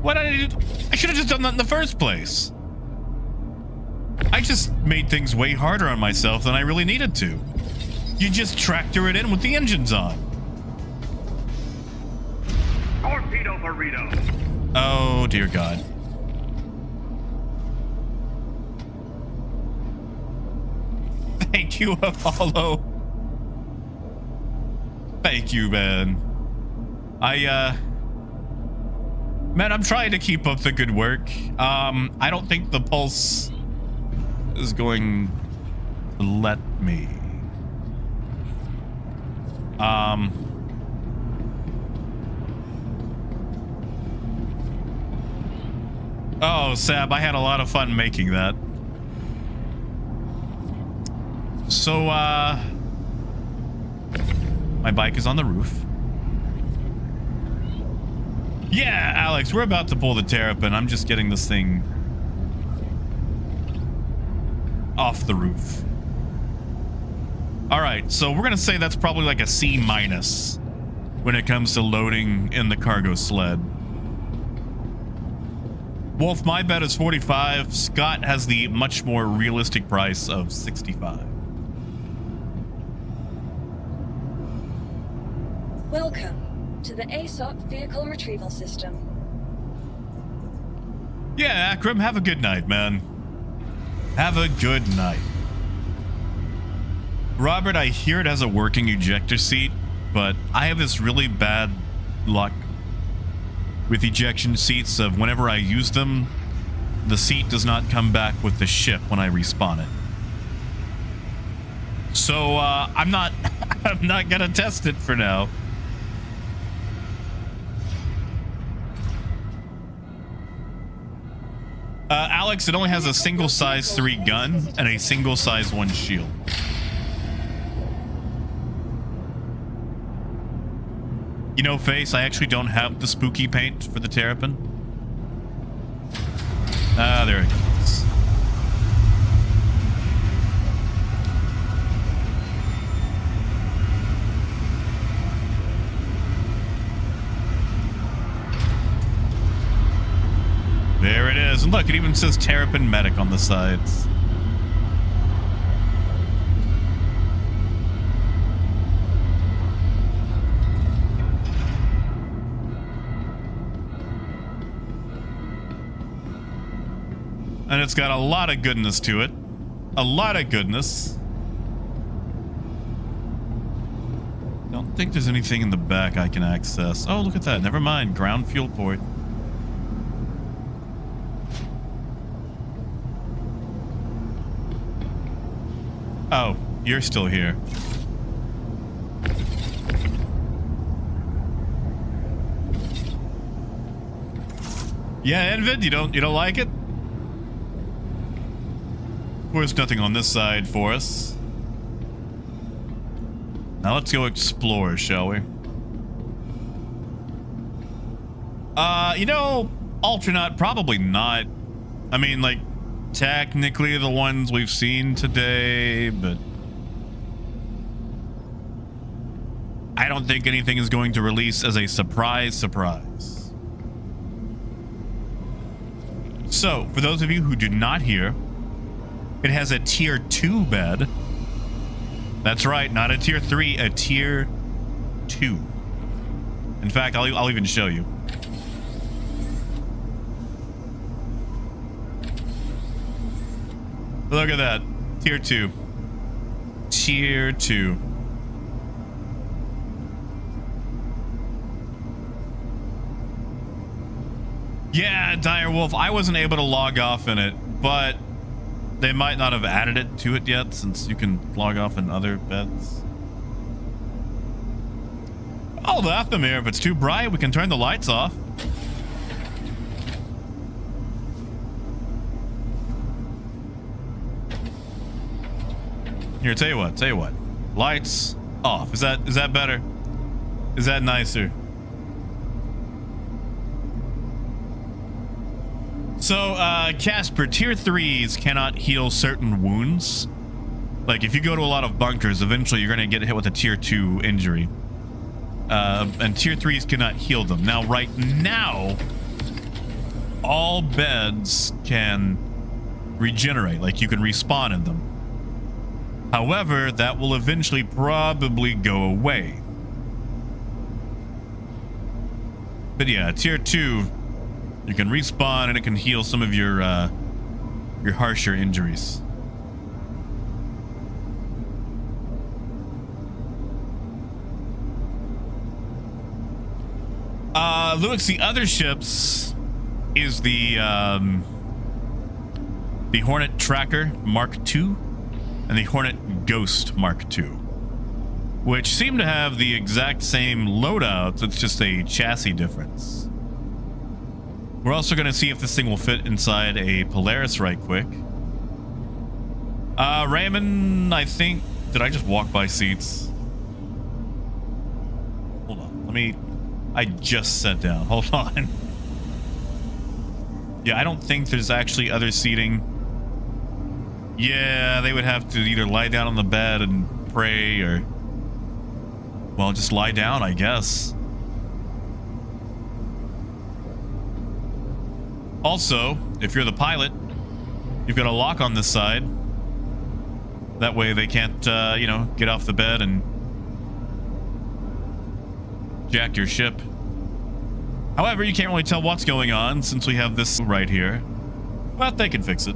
What did I do? I should have just done that in the first place. I just made things way harder on myself than I really needed to. You just tractor it in with the engines on. Torpedo burrito. Oh, dear God. Thank you, Apollo. Thank you, man. Man, I'm trying to keep up the good work. I don't think the pulse is going to let me. Oh, Sab, I had a lot of fun making that. So, my bike is on the roof. Yeah, Alex, we're about to pull the Terrapin. I'm just getting this thing off the roof. All right, so we're gonna say that's probably like a C- when it comes to loading in the cargo sled. Wolf, my bet is 45. Scott has the much more realistic price of 65. Welcome to the ASOP Vehicle Retrieval System. Yeah, Akram, have a good night, man. Have a good night. Robert, I hear it has a working ejector seat, but I have this really bad luck with ejection seats of whenever I use them, the seat does not come back with the ship when I respawn it. So, I'm not gonna test it for now. Alex, it only has a single size 3 gun and a single size 1 shield. You know, Face, I actually don't have the spooky paint for the Terrapin. Ah, there it goes. There it is. And look, it even says Terrapin Medic on the sides. And it's got a lot of goodness to it. A lot of goodness. Don't think there's anything in the back I can access. Oh, look at that. Never mind. Ground fuel port. Oh, you're still here. Yeah, Envid, you don't like it? Of course, nothing on this side for us. Now let's go explore, shall we? You know, Ultranaut, probably not. I mean, like, technically the ones we've seen today, but I don't think anything is going to release as a surprise. So, for those of you who did not hear, it has a tier 2 bed. That's right, not a tier 3, a tier 2. In fact, I'll even show you. Look at that. Tier 2. Tier 2. Yeah, Direwolf, I wasn't able to log off in it, but they might not have added it to it yet, since you can log off in other beds. Oh, Dathomir, if it's too bright, we can turn the lights off. Here, tell you what. Lights off. Is that better? Is that nicer? So, Casper, tier 3s cannot heal certain wounds. Like, if you go to a lot of bunkers, eventually you're going to get hit with a tier 2 injury. And tier 3s cannot heal them. Now, right now, all beds can regenerate. Like, you can respawn in them. However, that will eventually probably go away. But yeah, tier 2, you can respawn and it can heal some of your harsher injuries. Lewis, the other ships is the Hornet Tracker Mark II and the Hornet Ghost Mark II, which seem to have the exact same loadouts. It's just a chassis difference. We're also going to see if this thing will fit inside a Polaris right quick. Raymond, I think... Did I just walk by seats? Hold on. I just sat down. Hold on. Yeah, I don't think there's actually other seating. Yeah, they would have to either lie down on the bed and pray or... Well, just lie down, I guess. Also, if you're the pilot, you've got a lock on this side. That way they can't, you know, get off the bed and jack your ship. However, you can't really tell what's going on since we have this right here. But they can fix it.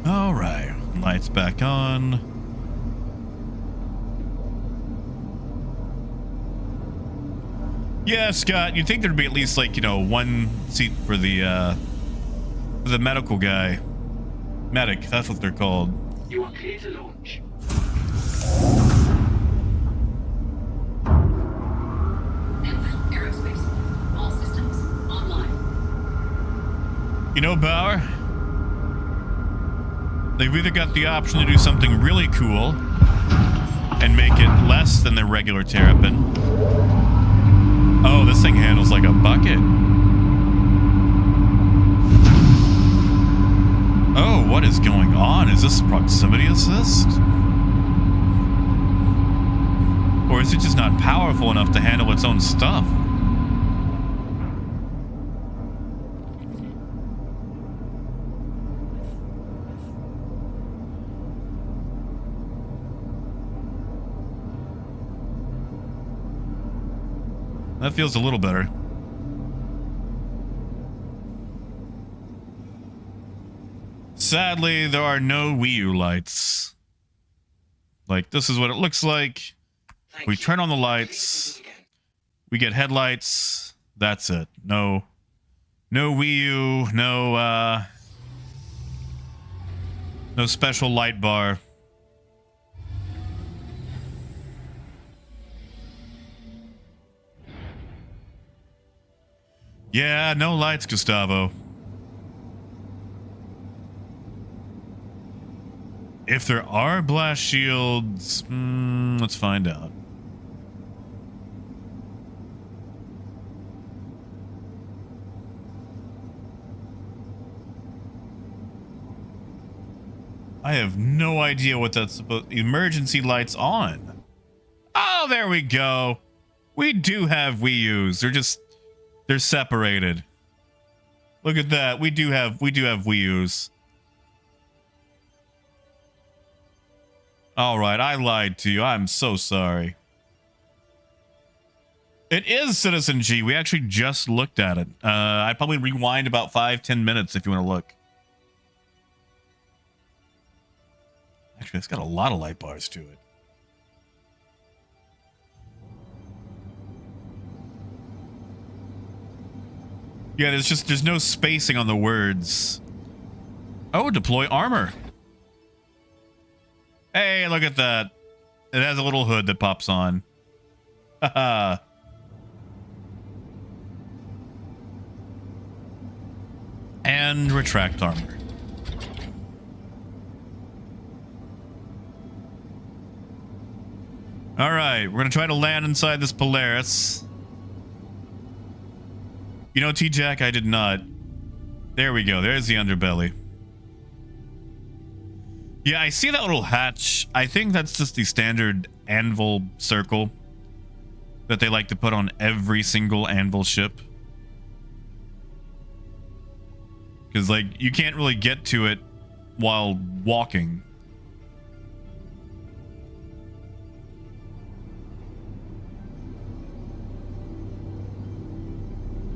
All right, lights back on. Yeah, Scott, you'd think there'd be at least, like, you know, one seat for the medical guy. Medic, that's what they're called. You are clear to launch. Enfield Aerospace. All systems online. You know, Bauer, they've either got the option to do something really cool and make it less than the regular Terrapin. Oh, this thing handles like a bucket. Oh, what is going on? Is this proximity assist? Or is it just not powerful enough to handle its own stuff? That feels a little better. Sadly, there are no Wii U lights. Like, this is what it looks like. We turn on the lights. We get headlights. That's it. No Wii U. No special light bar. Yeah, no lights, Gustavo. If there are blast shields, let's find out. I have no idea what that's supposed. Emergency lights on. Oh, there we go. We do have Wii U's. They're separated. Look at that. We do have Wii U's. All right, I lied to you. I'm so sorry. It is Citizen G. We actually just looked at it. I'd probably rewind about 5-10 minutes if you want to look. Actually, it's got a lot of light bars to it. Yeah, there's no spacing on the words. Oh, deploy armor. Hey, look at that. It has a little hood that pops on. Haha. And retract armor. All right, we're gonna try to land inside this Polaris. You know, T-Jack, I did not. There we go. There's the underbelly. Yeah, I see that little hatch. I think that's just the standard anvil circle that they like to put on every single anvil ship. Because, like, you can't really get to it while walking.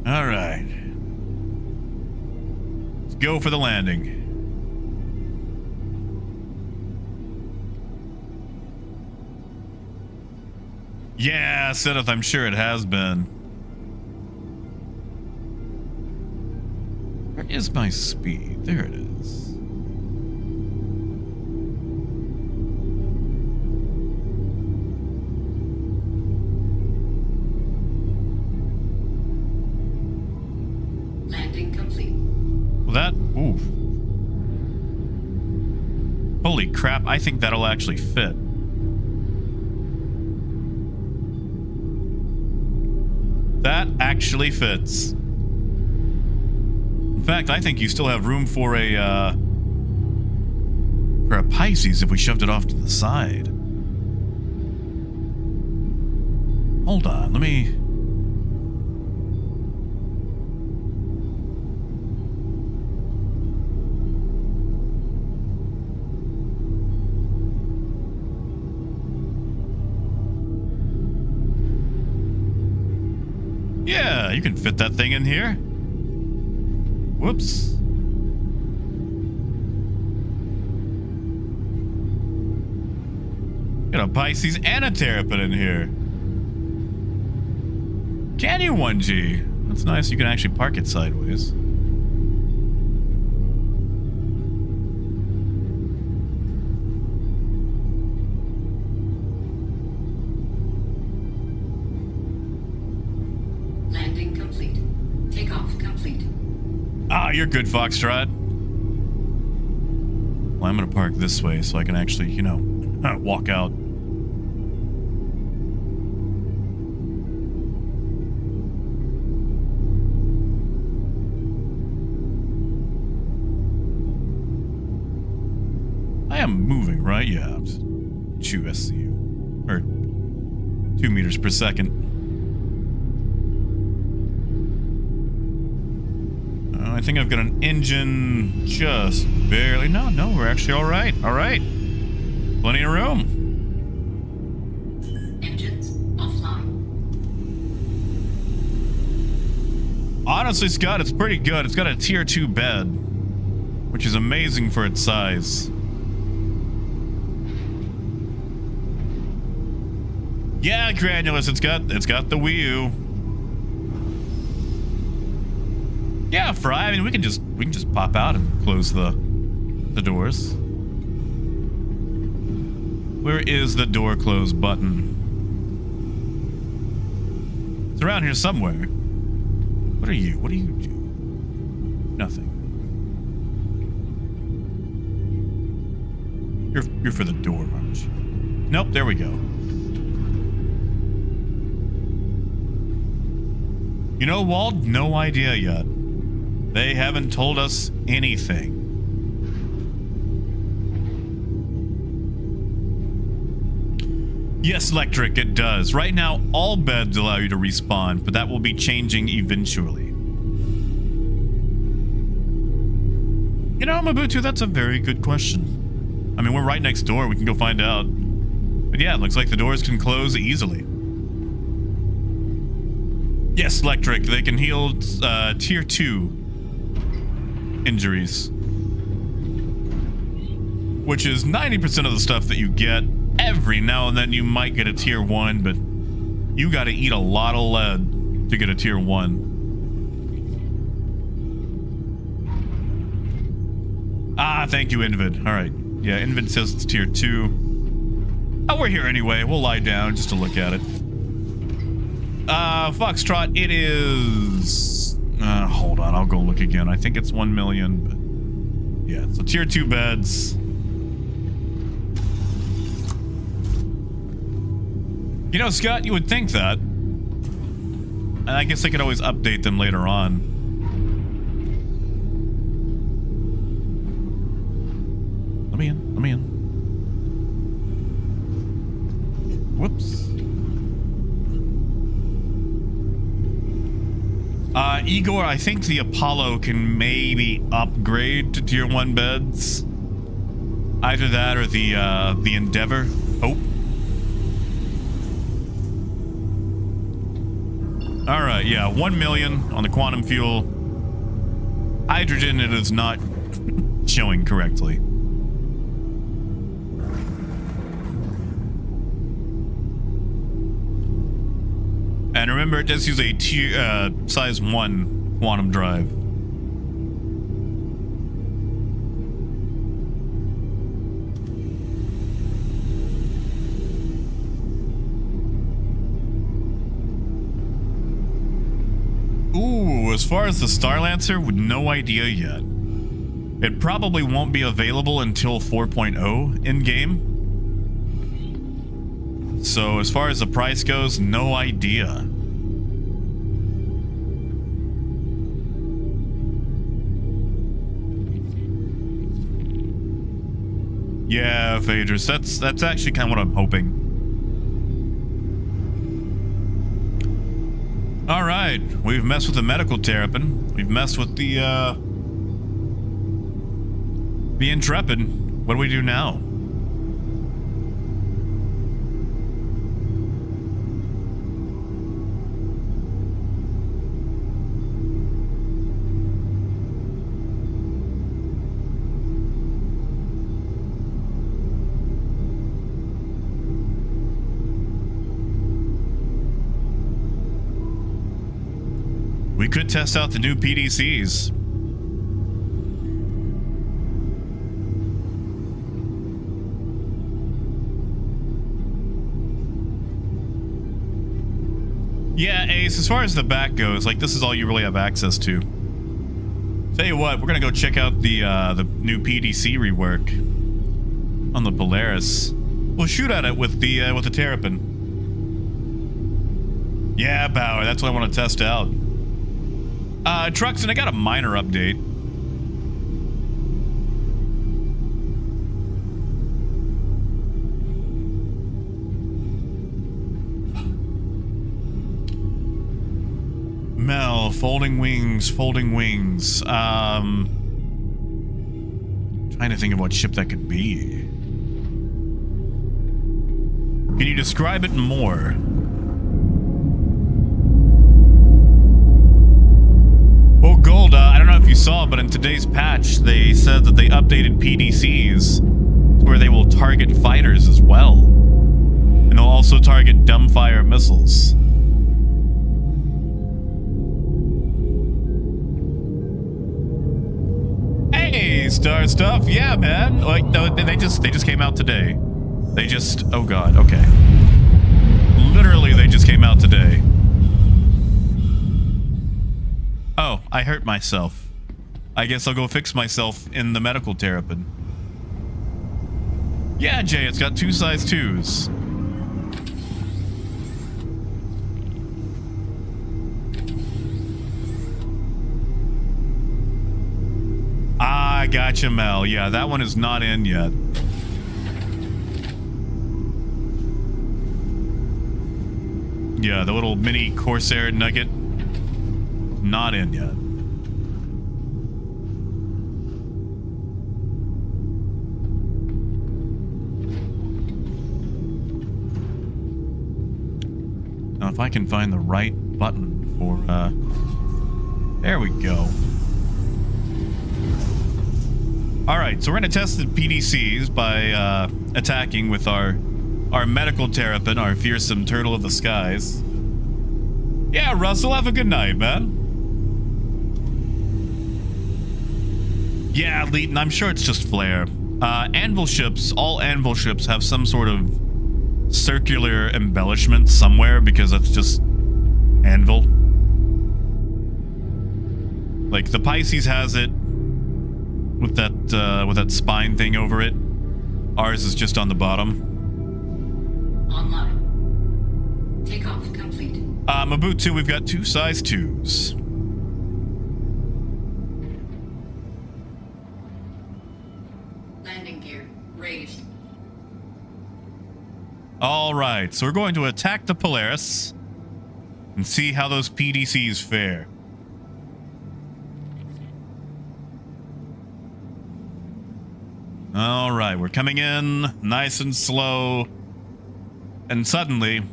All right. Let's go for the landing. Yeah, Seth, I'm sure it has been. Where is my speed? There it is. Landing complete. Well, that... Ooh. Holy crap, I think that'll actually fit. That actually fits. In fact, I think you still have room for a Pisces if we shoved it off to the side. Hold on, let me... Yeah, you can fit that thing in here. Whoops. Got a Pisces and a Terrapin in here. Can you, 1G? That's nice. You can actually park it sideways. Landing complete. Takeoff complete. Ah, you're good, Foxtrot. Well, I'm gonna park this way so I can actually, you know, walk out. I am moving, right? Yeah. 2 SCU. Or 2 meters per second. I think I've got an engine just barely. No, we're actually all right. All right. Plenty of room. Engines offline. Honestly, Scott, it's pretty good. It's got a tier 2 bed, which is amazing for its size. Yeah, Granulus, it's got the Wii U. Yeah, Fry. I mean, we can just pop out and close the doors. Where is the door close button? It's around here somewhere. What are you? What do you do? Nothing. You're for the door, aren't you? Nope. There we go. You know, Wald, no idea yet. They haven't told us anything. Yes, Electric, it does. Right now, all beds allow you to respawn, but that will be changing eventually. You know, Mabutu, that's a very good question. I mean, we're right next door. We can go find out. But yeah, it looks like the doors can close easily. Yes, Electric, they can heal tier 2 injuries. Which is 90% of the stuff that you get. Every now and then you might get a tier 1, but you gotta eat a lot of lead to get a tier 1. Ah, thank you, Invid. Alright. Yeah, Invid says it's tier 2. Oh, we're here anyway. We'll lie down just to look at it. Foxtrot, it is... hold on, I'll go look again. I think it's 1 million, but... yeah, so tier 2 beds. You know, Scott, you would think that. And I guess I could always update them later on. Let me in. Let me in. Whoops. Igor, I think the Apollo can maybe upgrade to tier 1 beds. Either that or the Endeavor. Oh. Alright, yeah, 1 million on the quantum fuel. Hydrogen, it is not showing correctly. And remember, it does use a tier, size 1 quantum drive. Ooh, as far as the Starlancer, with no idea yet. It probably won't be available until 4.0 in-game. So as far as the price goes, no idea. Yeah, Phaedrus, that's actually kind of what I'm hoping. Alright, we've messed with the medical Terrapin. We've messed with the Intrepid. What do we do now? We could test out the new PDCs. Yeah, Ace, as far as the back goes, like, this is all you really have access to. Tell you what, we're gonna go check out the new PDC rework on the Polaris. We'll shoot at it with the Terrapin. Yeah, Bauer, that's what I want to test out. Truxton, I got a minor update. Mel, folding wings, folding wings. Trying to think of what ship that could be. Can you describe it more? Well, Gold, I don't know if you saw, but in today's patch, they said that they updated PDCs to where they will target fighters as well. And they'll also target dumbfire missiles. Hey, Star Stuff. Yeah, man. Like, no, they just came out today. They just, oh god, okay. Literally, they just came out today. Oh, I hurt myself. I guess I'll go fix myself in the medical Terrapin. Yeah, Jay, it's got 2 size 2s. I gotcha, Mel. Yeah, that one is not in yet. Yeah, the little mini Corsair nugget. Not in yet. Now, if I can find the right button for, there we go. All right, so we're gonna test the PDCs by attacking with our medical Terrapin, our fearsome turtle of the skies. Yeah, Russell, have a good night, man. Yeah, Leighton, I'm sure it's just flare. Anvil ships, all anvil ships have some sort of circular embellishment somewhere because that's just anvil. Like the Pisces has it with that spine thing over it. Ours is just on the bottom. Online. Takeoff complete. Mabutu, we've got 2 size 2s. Landing gear raised. All right, so we're going to attack the Polaris and see how those PDCs fare. All right, we're coming in nice and slow. And suddenly,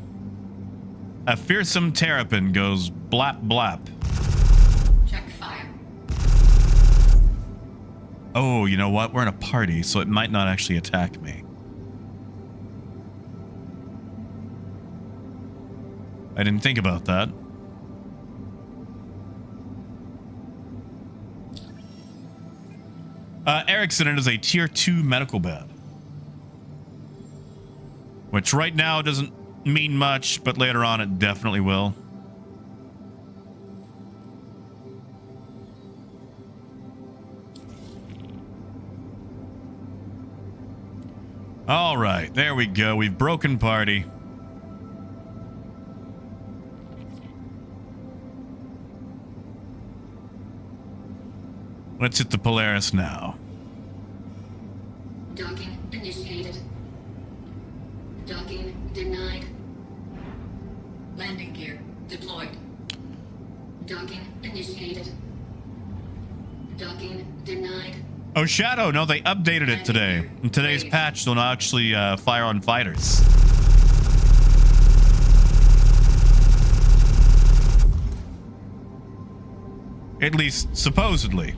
a fearsome Terrapin goes blap blap. Check fire. Oh, you know what? We're in a party, so it might not actually attack me. I didn't think about that. Erickson, it is a tier 2 medical bed. Which right now doesn't mean much, but later on it definitely will. All right, there we go. We've broken party. Let's hit the Polaris now. Docking initiated. Docking denied. Landing gear deployed. Docking initiated. Docking denied. Oh, Shadow, no, they updated it today. In today's patch, they'll not actually fire on fighters. At least, supposedly.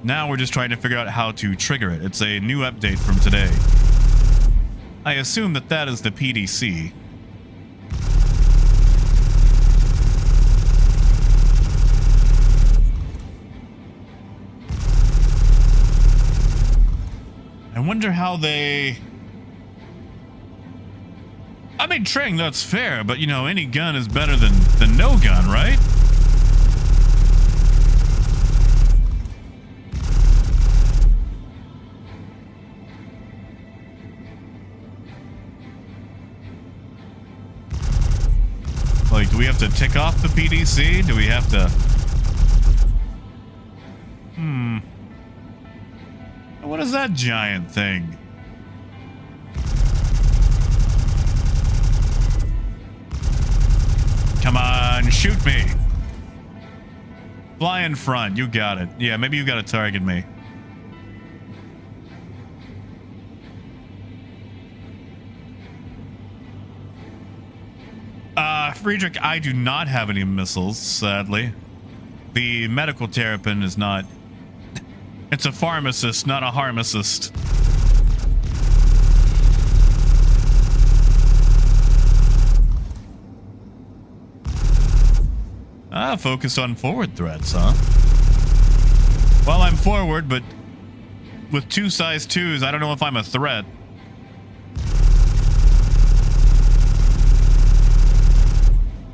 Now we're just trying to figure out how to trigger it. It's a new update from today. I assume that that is the PDC. I wonder how they... I mean, Tring, that's fair, but you know, any gun is better than no gun, right? Like, do we have to tick off the PDC? Do we have to... What is that giant thing? Come on, shoot me. Fly in front, you got it. Yeah, maybe you got to target me. Friedrich, I do not have any missiles, sadly. The medical Terrapin is not... It's a pharmacist, not a harmacist. Focused on forward threats, huh? Well, I'm forward, but with 2 size 2s, I don't know if I'm a threat.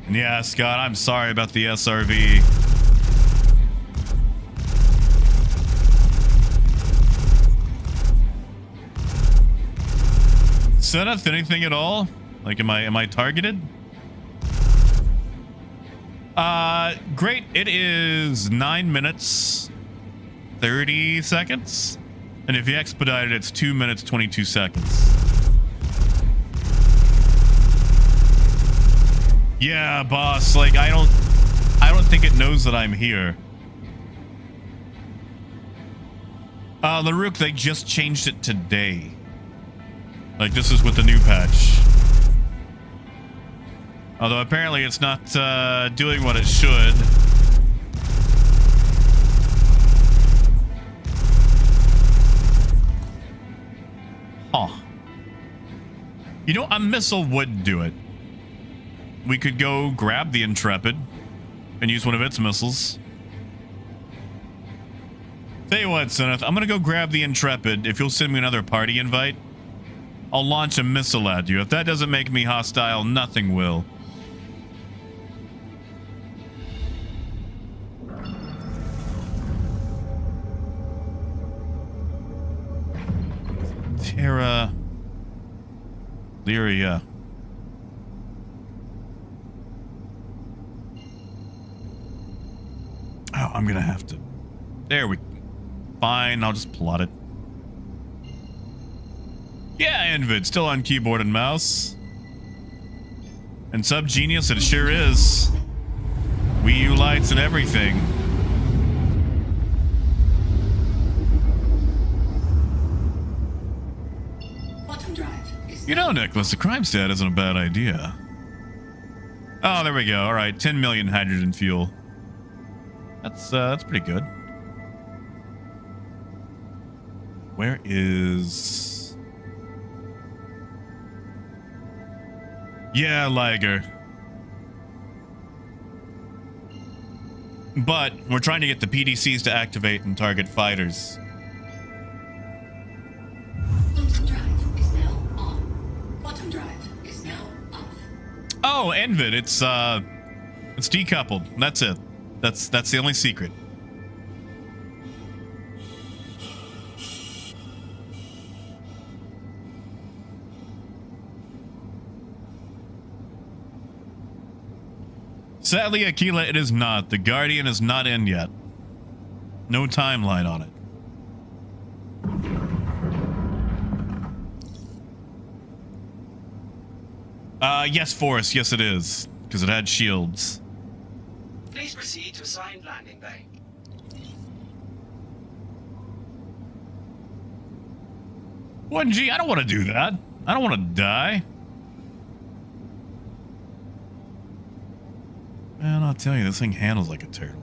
Yeah, Scott, I'm sorry about the SRV. Zenith, anything at all? Like, am I targeted? Great. It is 9 minutes, 30 seconds. And if you expedite it, it's 2 minutes, 22 seconds. Yeah, boss, like I don't think it knows that I'm here. LaRook, they just changed it today. Like, this is with the new patch. Although apparently it's not doing what it should. Huh. You know, a missile would do it. We could go grab the Intrepid and use one of its missiles. Tell you what, Zenith, I'm gonna go grab the Intrepid. If you'll send me another party invite, I'll launch a missile at you. If that doesn't make me hostile, nothing will. Terra... Lyria. Oh, I'm gonna have to... There we... Fine, I'll just plot it. Yeah, Invid, still on keyboard and mouse. And Subgenius, it sure is. Wii U lights and everything. Quantum drive is You know, Nicholas, the crime stat isn't a bad idea. Oh, there we go. All right, 10 million hydrogen fuel. That's pretty good. Where is... Yeah, Liger. But we're trying to get the PDCs to activate and target fighters. quantum drive is now on. Quantum drive is now off. Oh, Envid, it's decoupled. That's it. That's the only secret. Sadly, Aquila, it is not. The Guardian is not in yet. No timeline on it. Yes, Forrest. Yes, it is. Because it had shields. Please proceed to assigned landing bay. One G, I don't want to do that. I don't want to die. Man, I'll tell you, this thing handles like a turtle.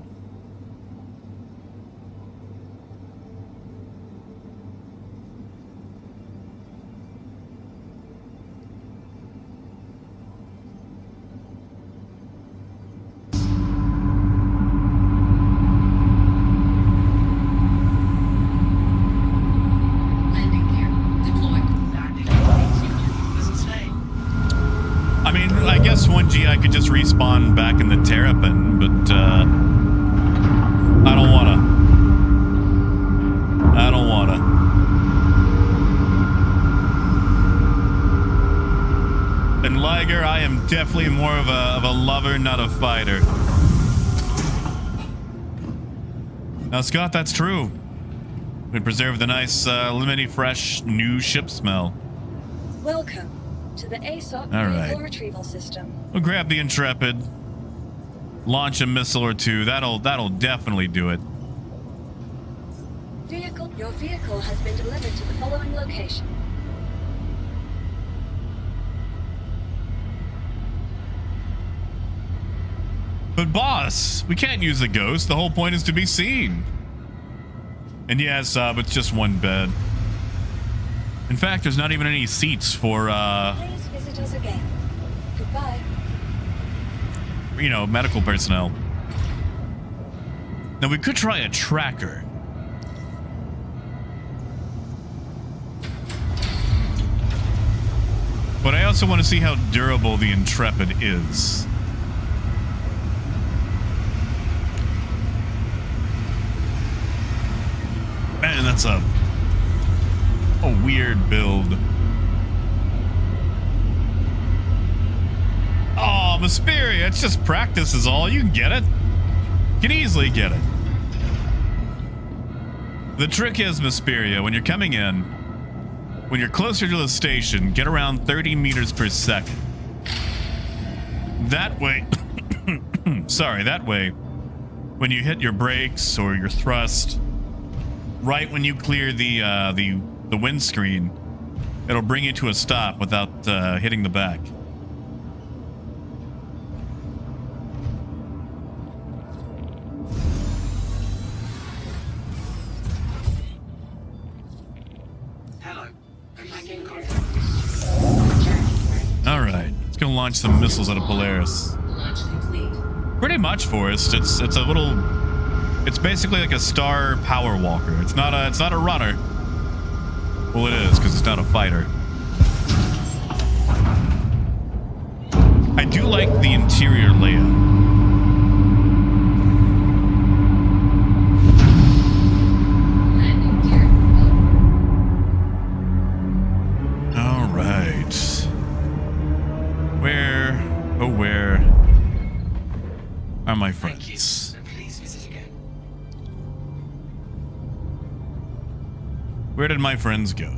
Landing gear deployed. Landing bay. Doesn't stay. I mean, I guess 1G I could just respawn back in the Terrapin, but I don't wanna. I don't wanna. And Liger, I am definitely more of a lover, not a fighter. Now, Scott, that's true. We preserve the nice, lemony fresh new ship smell. Welcome to the ASOP All right. vehicle retrieval system. We'll grab the Intrepid, launch a missile or two. That'll definitely do it. Your vehicle has been delivered to the following location. But boss, we can't use the ghost. The whole point is to be seen. And yes, it's just one bed. In fact, there's not even any seats for, Please visit us again. Goodbye. you know, medical personnel. Now, we could try a tracker. But I also want to see how durable the Intrepid is. Man, that's a weird build. Oh, Vesperia, it's just practice is all. You can get it. You can easily get it. The trick is, Vesperia, when you're coming in, when you're closer to the station, get around 30 meters per second. That way, sorry, that way, when you hit your brakes or your thrust, right when you clear the windscreen, it'll bring you to a stop without hitting the back. Hello. Making All right, let's go launch some missiles out of Polaris. Launch complete. Pretty much, Forrest. It's a little. It's basically like a star power walker. It's not a runner. Well, it is because it's not a fighter. I do like the interior layout. Landing gear. All right. Where are my Thank you. friends? And please visit again. Where did my friends go?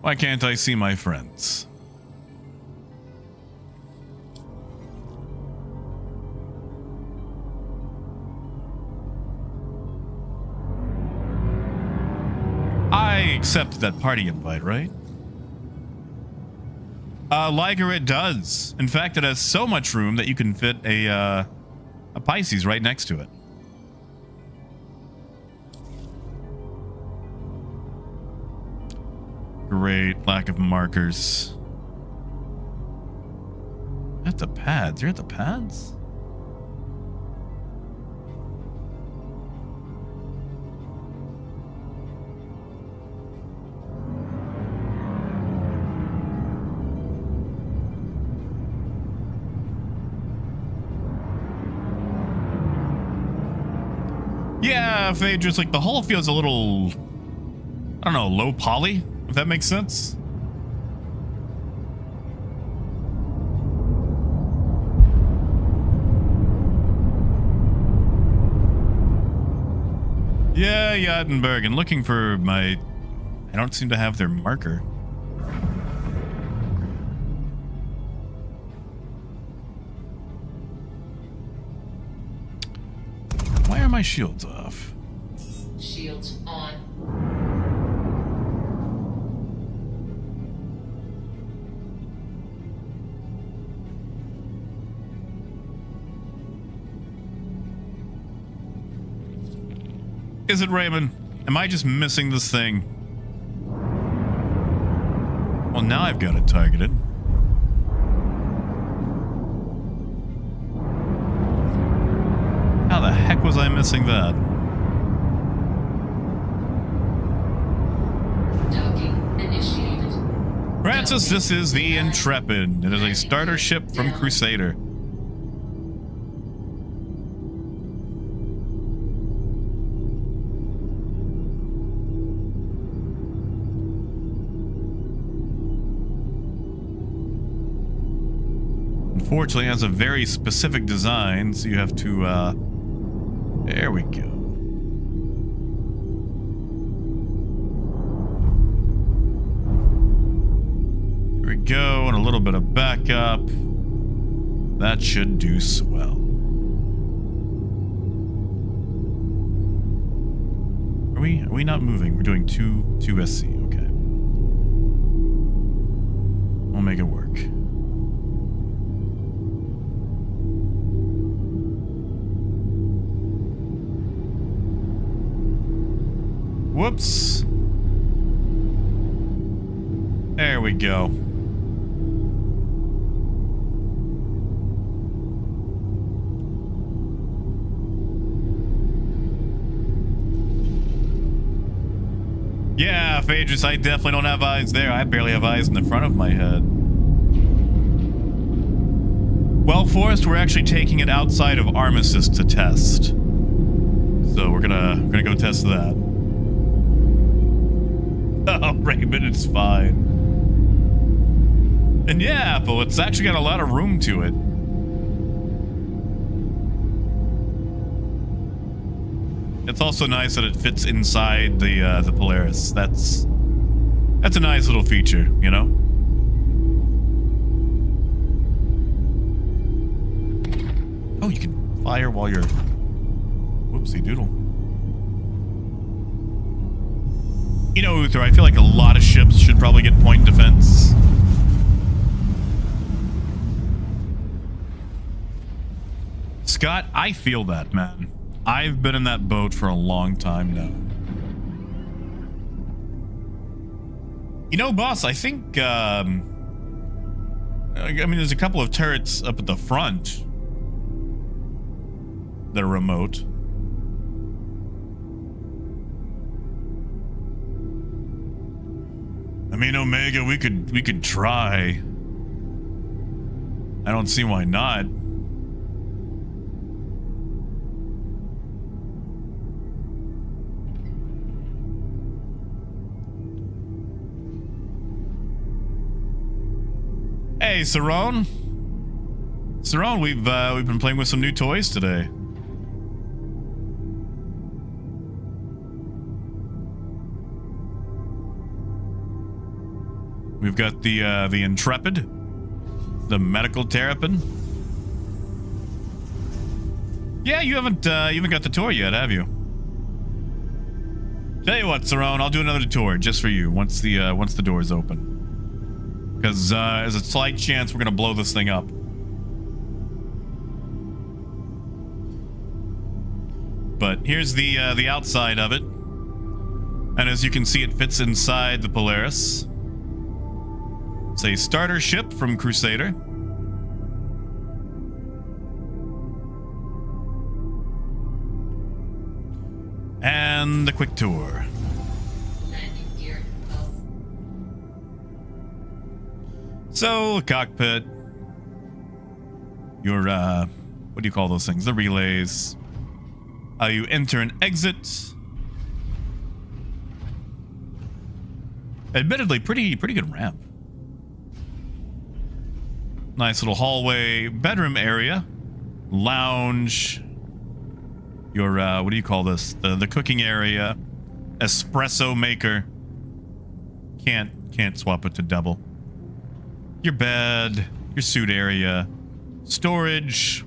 Why can't I see my friends? I accept that party invite, right? Liger, it does. In fact, it has so much room that you can fit a Pisces right next to it. Great lack of markers. At the pads. You're at the pads? Yeah, Phaedrus, like the hull feels a little, I don't know, low poly, if that makes sense. Yeah, Yattenberg, and looking for my, I don't seem to have their marker. Why are my shields off? Shields on. Is it Raymond? Am I just missing this thing? Well, now I've got it targeted. How the heck was I missing that? Docking initiated. Francis, this is the Intrepid. It is a starter ship from Crusader. Unfortunately, it has a very specific design, so you have to, there we go. Here we go, and a little bit of backup. That should do swell. Are we not moving? We're doing two SC, okay. We'll make it work. Whoops. There we go. Yeah, Phaedrus, I definitely don't have eyes there. I barely have eyes in the front of my head. Well, Forrest, we're actually taking it outside of Armistice to test. So we're gonna go test that. Oh, Raymond, it's fine. And yeah, but it's actually got a lot of room to it. It's also nice that it fits inside the Polaris. That's a nice little feature, you know? Oh, you can fire while you're... Whoopsie doodle. You know, Uther, I feel like a lot of ships should probably get point defense. Scott, I feel that, man. I've been in that boat for a long time now. You know, boss, I think, I mean, there's a couple of turrets up at the front that are remote. I mean, Omega, we could try. I don't see why not. Hey, Saron. Saron, we've been playing with some new toys today. We've got the Intrepid, the medical Terrapin. Yeah, you haven't got the tour yet, have you? Tell you what, Saron, I'll do another tour just for you once the doors open. Because there's a slight chance we're gonna blow this thing up. But here's the outside of it, and as you can see, it fits inside the Polaris. It's a starter ship from Crusader. And the quick tour. Landing gear off. So, cockpit. Your, what do you call those things? The relays. How you enter and exit. Admittedly, pretty good ramp. Nice little hallway, bedroom area, lounge. Your, what do you call this? The cooking area, espresso maker. Can't swap it to double. Your bed, your suit area, storage.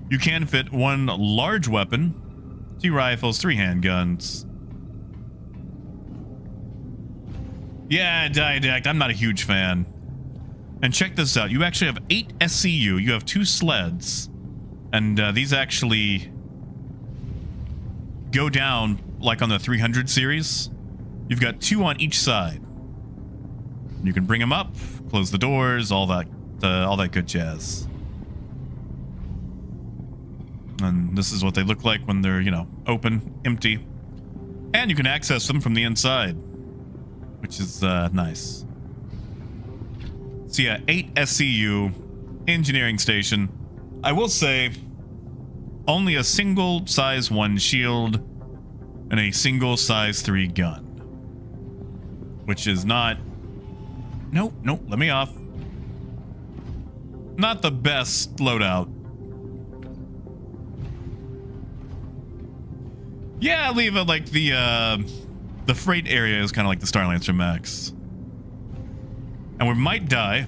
You can fit one large weapon, 2 rifles, 3 handguns. Yeah, Diadact, I'm not a huge fan. And check this out. You actually have 8 SCU. You have 2 sleds. And these actually go down like on the 300 series. You've got 2 on each side. You can bring them up, close the doors, all that good jazz. And this is what they look like when they're, you know, open, empty. And you can access them from the inside, which is nice. So yeah, 8 SCU, engineering station. I will say, only a single size 1 shield and a single size 3 gun. Which is not... Nope, let me off. Not the best loadout. Yeah, leave it like the freight area is kind of like the Starlancer Max. And we might die,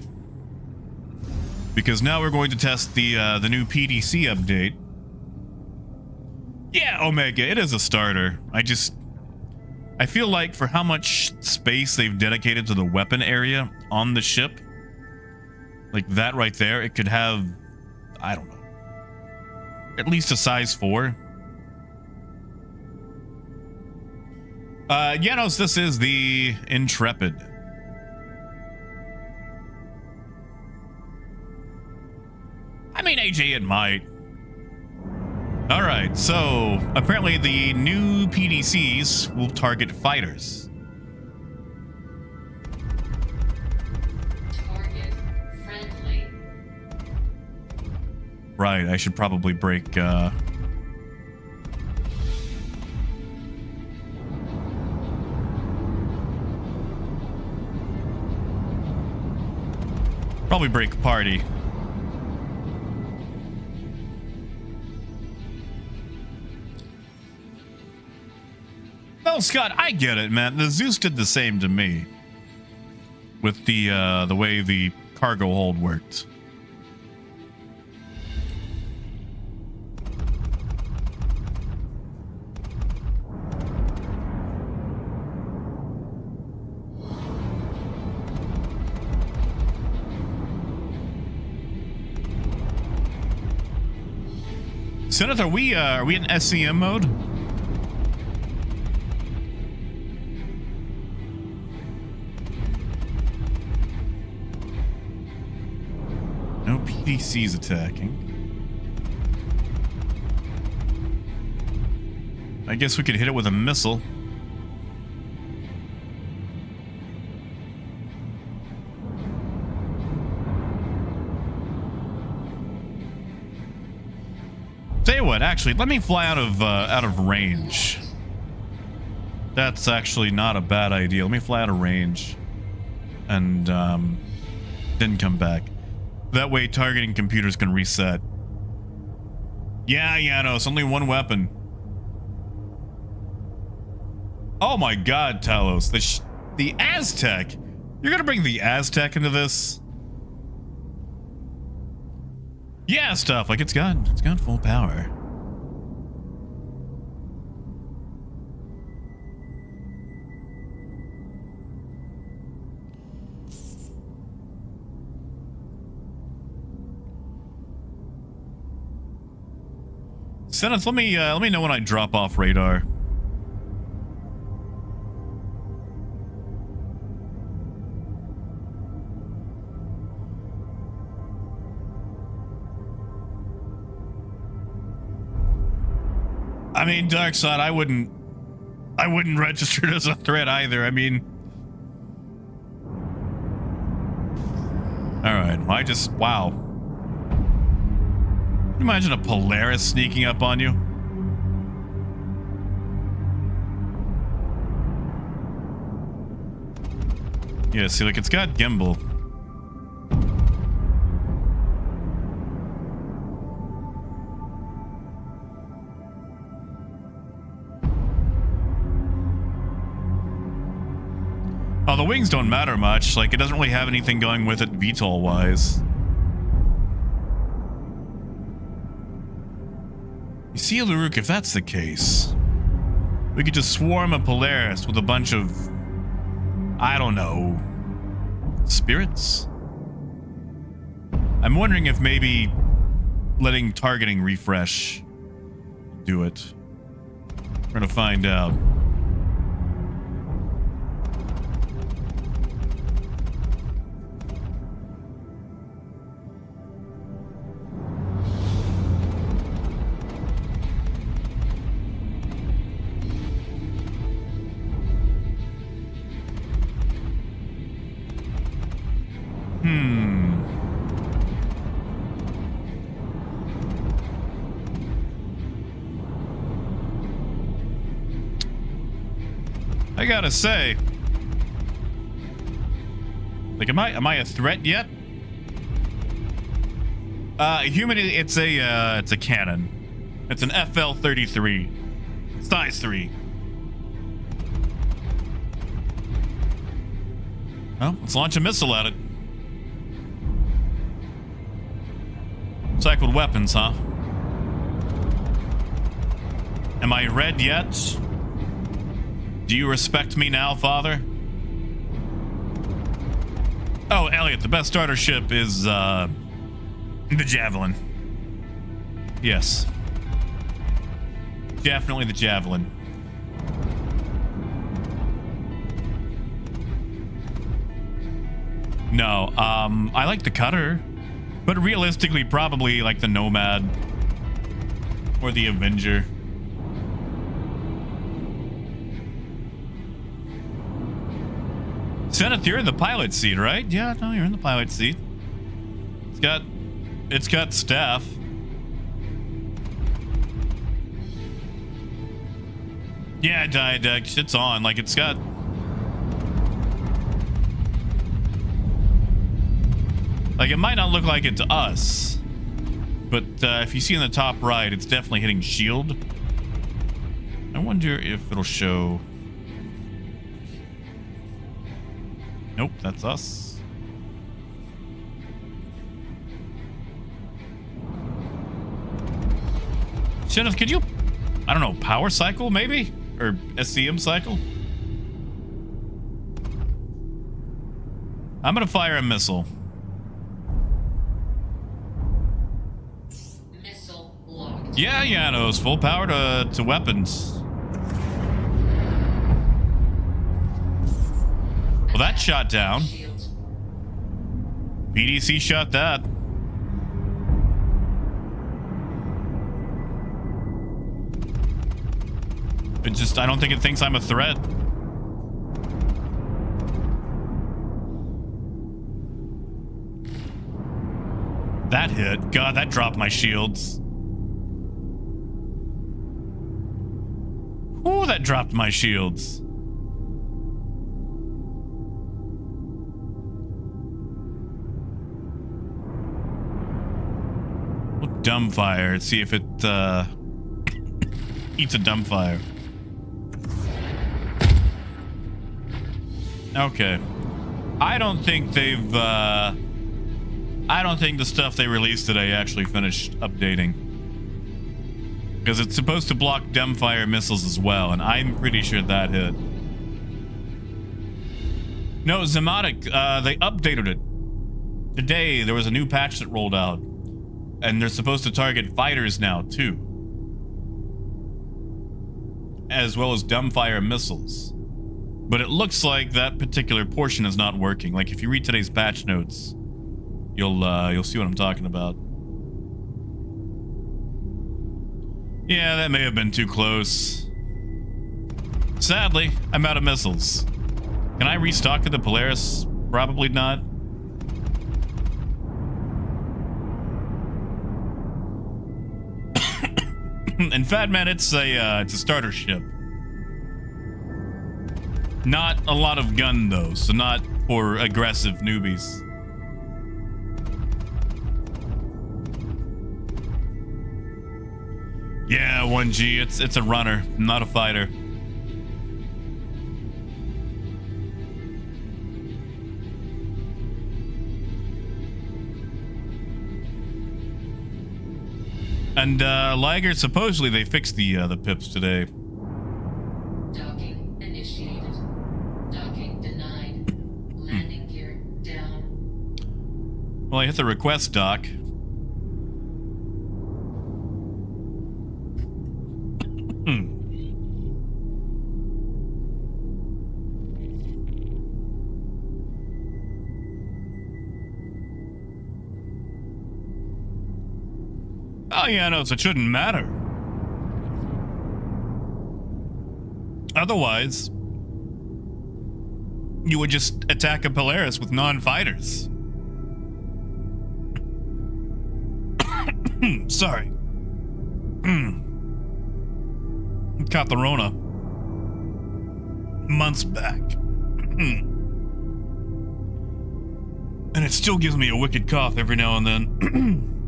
because now we're going to test the new PDC update. Yeah, Omega, it is a starter. I feel like for how much space they've dedicated to the weapon area on the ship, like that right there, it could have, I don't know, at least a size 4. Janos, this is the Intrepid. I mean, AJ, it might. All right, so apparently the new PDCs will target fighters. Target friendly. Right, I should probably break, Probably break party. No, Scott, I get it, man. The Zeus did the same to me with the way the cargo hold worked. Zenith, are we in SCM mode? No PDCs attacking. I guess we could hit it with a missile. Tell you what, actually, let me fly out of range. That's actually not a bad idea. Let me fly out of range, and then come back. That way, targeting computers can reset. Yeah, no, it's only one weapon. Oh my God, Talos, the Aztec. You're gonna bring the Aztec into this? Yeah, stuff like it's got full power. Zenith, let me know when I drop off radar. I mean, Darkside, I wouldn't register it as a threat either. I mean, all right. Well, wow. Can you imagine a Polaris sneaking up on you? Yeah, see, like, it's got gimbal. Oh, the wings don't matter much. Like, it doesn't really have anything going with it VTOL-wise. You see, Laruk, if that's the case, we could just swarm a Polaris with a bunch of, I don't know, spirits? I'm wondering if maybe letting targeting refresh do it. We're gonna find out. I gotta say, like, am I a threat yet? Humanity, it's a cannon. It's an FL-33, size 3. Well, let's launch a missile at it. Attack with weapons, huh? Am I red yet? Do you respect me now, Father? Oh, Elliot, the best starter ship is, the Javelin. Yes. Definitely the Javelin. No, I like the Cutter, but realistically, probably like the Nomad or the Avenger. Zenith, you're in the pilot seat, right? Yeah, no, you're in the pilot seat. It's got staff. Yeah, diadex, it's on. Like, it's got... Like, it might not look like it to us, but if you see in the top right, it's definitely hitting shield. I wonder if it'll show. Nope, that's us. Shenif, could you, I don't know, power cycle maybe? Or SCM cycle? I'm gonna fire a missile. Missile locked. Yeah, no, it's full power to weapons. Well, that shot down. Shields. PDC shot that. It just, I don't think it thinks I'm a threat. That hit. God, that dropped my shields. Ooh, that dropped my shields. We'll dumbfire. See if it eats a dumbfire. Okay. I don't think they've I don't think the stuff they released today actually finished updating. Because it's supposed to block dumbfire missiles as well, and I'm pretty sure that hit. No, Zemotic, they updated it. Today, there was a new patch that rolled out. And they're supposed to target fighters now, too. As well as dumbfire missiles. But it looks like that particular portion is not working. Like, if you read today's patch notes, you'll see what I'm talking about. Yeah, that may have been too close. Sadly, I'm out of missiles. Can I restock to the Polaris? Probably not. And Fat Man, it's a starter ship. Not a lot of gun though, so not for aggressive newbies. Yeah, 1G, it's a runner, not a fighter. And Liger, supposedly they fixed the pips today. Docking initiated. Docking denied. Landing gear down. Well, I hit the request dock. Oh yeah, no, so it shouldn't matter. Otherwise, you would just attack a Polaris with non-fighters. Sorry. Caught the Rona. Months back. And it still gives me a wicked cough every now and then.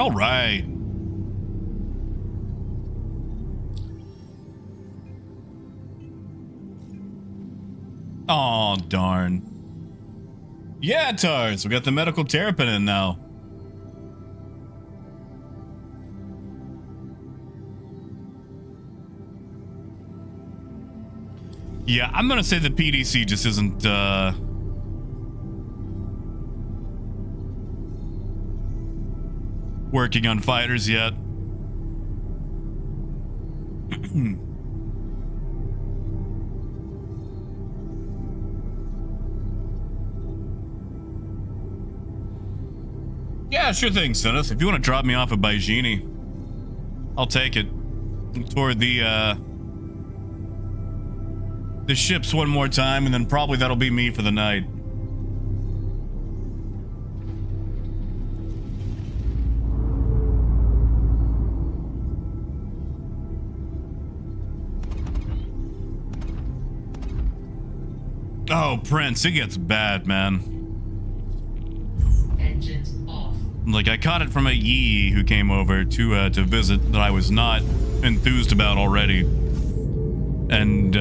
All right. Oh, darn. Yeah, Tars, we got the medical Terrapin in now. Yeah, I'm gonna say the PDC just isn't, working on fighters yet. Yeah, sure thing, Sinus. If you want to drop me off at Baijini, I'll take it. Toward the ships one more time, and then probably that'll be me for the night. Oh, Prince, it gets bad, man. Engines off. Like, I caught it from a Yee who came over to visit that I was not enthused about already. And,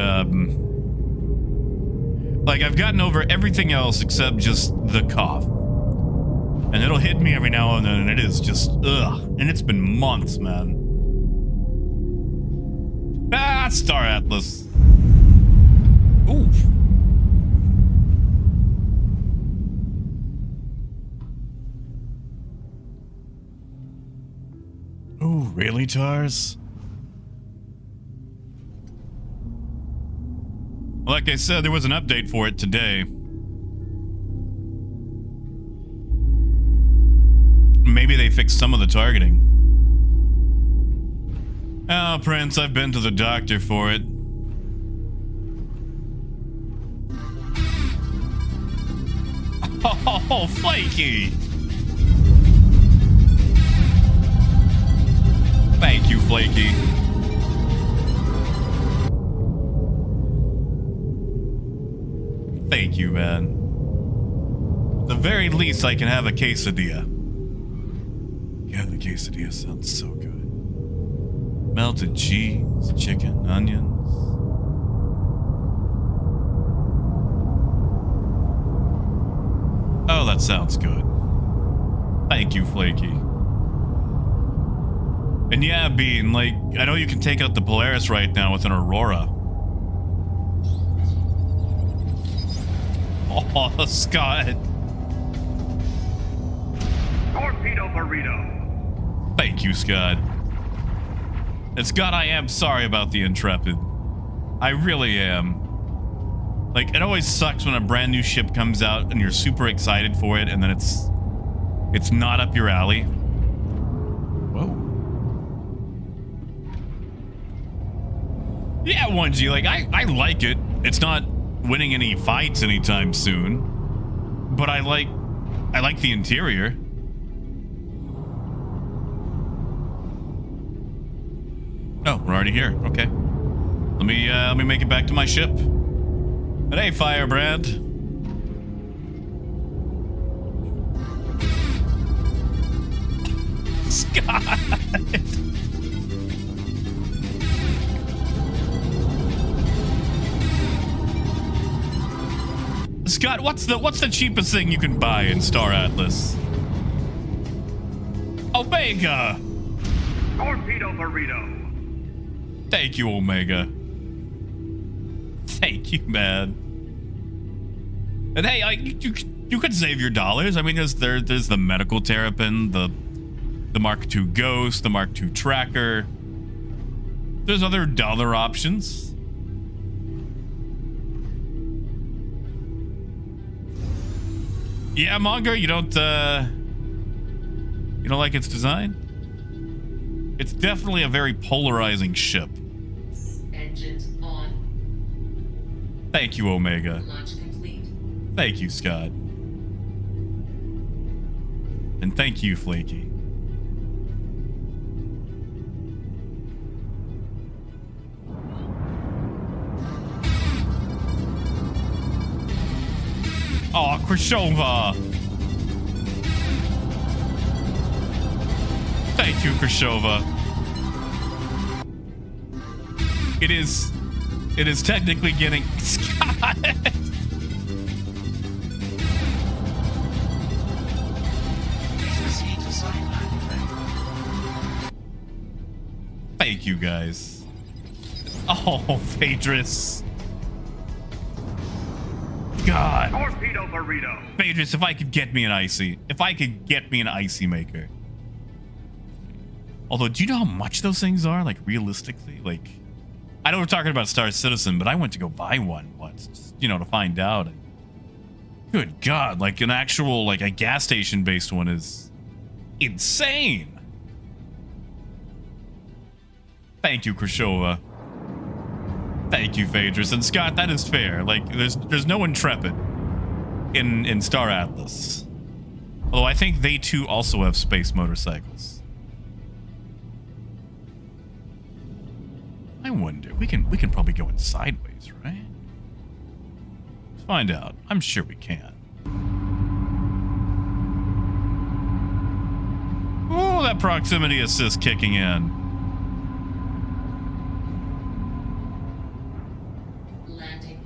like, I've gotten over everything else except just the cough. And it'll hit me every now and then, and it is just, ugh. And it's been months, man. Ah, Star Atlas. Oof. Ooh, really, Tars? Like I said, there was an update for it today. Maybe they fixed some of the targeting. Oh, Prince, I've been to the doctor for it. Oh, Flaky! Thank you, Flaky. Thank you, man. At the very least, I can have a quesadilla. Yeah, the quesadilla sounds so good. Melted cheese, chicken, onions. Oh, that sounds good. Thank you, Flaky. And yeah, Bean, like, I know you can take out the Polaris right now with an Aurora. Oh, Scott. Torpedo burrito. Thank you, Scott. And Scott, I am sorry about the Intrepid. I really am. Like, it always sucks when a brand new ship comes out and you're super excited for it, and then it's not up your alley. Whoa. Yeah, 1G, like, I like it. It's not winning any fights anytime soon, but I like the interior. Oh, we're already here. Okay. Let me make it back to my ship. But hey, Firebrand. Scott. Scott, what's the cheapest thing you can buy in Star Atlas? Omega. Torpedo burrito. Thank you, Omega. Thank you, man. And hey, you could save your dollars. I mean, there's the medical Terrapin, the Mark II Ghost, the Mark II Tracker. There's other dollar options. Yeah, Monger, you don't like its design? It's definitely a very polarizing ship. Engines on. Thank you, Omega. Launch complete. Thank you, Scott. And thank you, Flaky. Oh, Krishova. Thank you, Krishova. It is technically getting Scott. Please proceed to assigned landing bay. Thank you, guys. Oh, Phaedrus. God. Torpedo burrito. Phaedrus, if I could get me an icy. If I could get me an icy maker. Although, do you know how much those things are? Like, realistically? Like, I know we're talking about Star Citizen, but I went to go buy one once, just, to find out. And good God, like an actual, like a gas station based one is insane. Thank you, Krishova. Thank you, Phaedrus. And Scott, that is fair. Like, there's no Intrepid in Star Atlas. Although I think they too also have space motorcycles. I wonder, we can probably go in sideways, right? Let's find out. I'm sure we can. Oh, that proximity assist kicking in. Landing.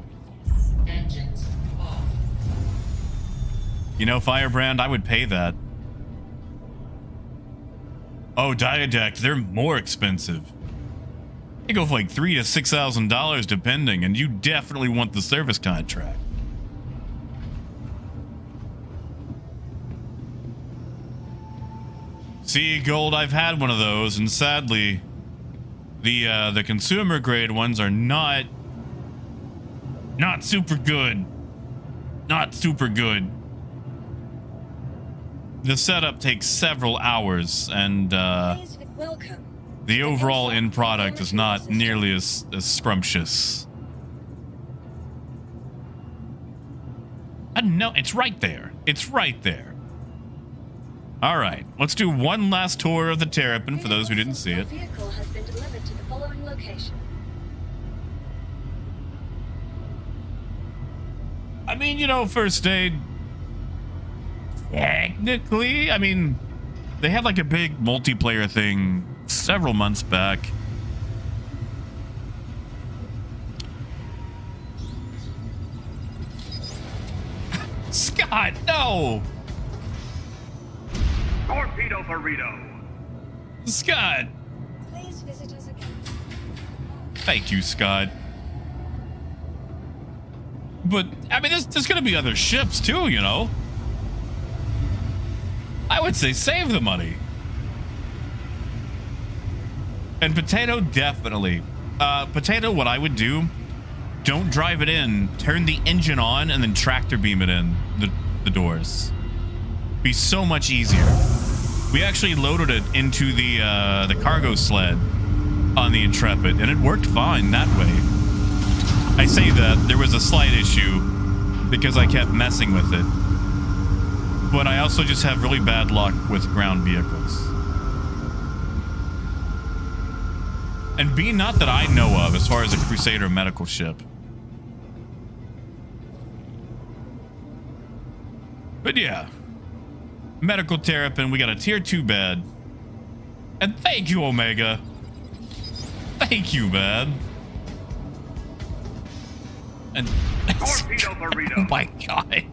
Engines off. You know, Firebrand, I would pay that. Oh, Diadact, they're more expensive. They go for like $3,000 to $6,000 depending, and you definitely want the service contract. See, Gold, I've had one of those, and sadly, the consumer grade ones are not super good. Not super good. The setup takes several hours, and Welcome. the overall end product is not nearly as scrumptious. I don't know. It's right there. It's right there. All right. Let's do one last tour of the Terrapin for those who didn't see it. Your vehicle has been delivered to the following location. I mean, you know, first aid. Technically, I mean, they had like a big multiplayer thing several months back. Scott, no! Torpedo burrito. Scott! Please visit us again. Thank you, Scott. But, I mean, there's gonna be other ships too, you know? I would say save the money. And Potato, definitely. Potato, what I would do, don't drive it in, turn the engine on, and then tractor beam it in the doors. Be so much easier. We actually loaded it into the cargo sled on the Intrepid, and it worked fine that way. I say that there was a slight issue because I kept messing with it. But I also just have really bad luck with ground vehicles. And B, not that I know of as far as a Crusader medical ship. But yeah. Medical Terrapin, we got a tier 2 bed. And thank you, Omega. Thank you, man. And Torpedo burrito. oh my god.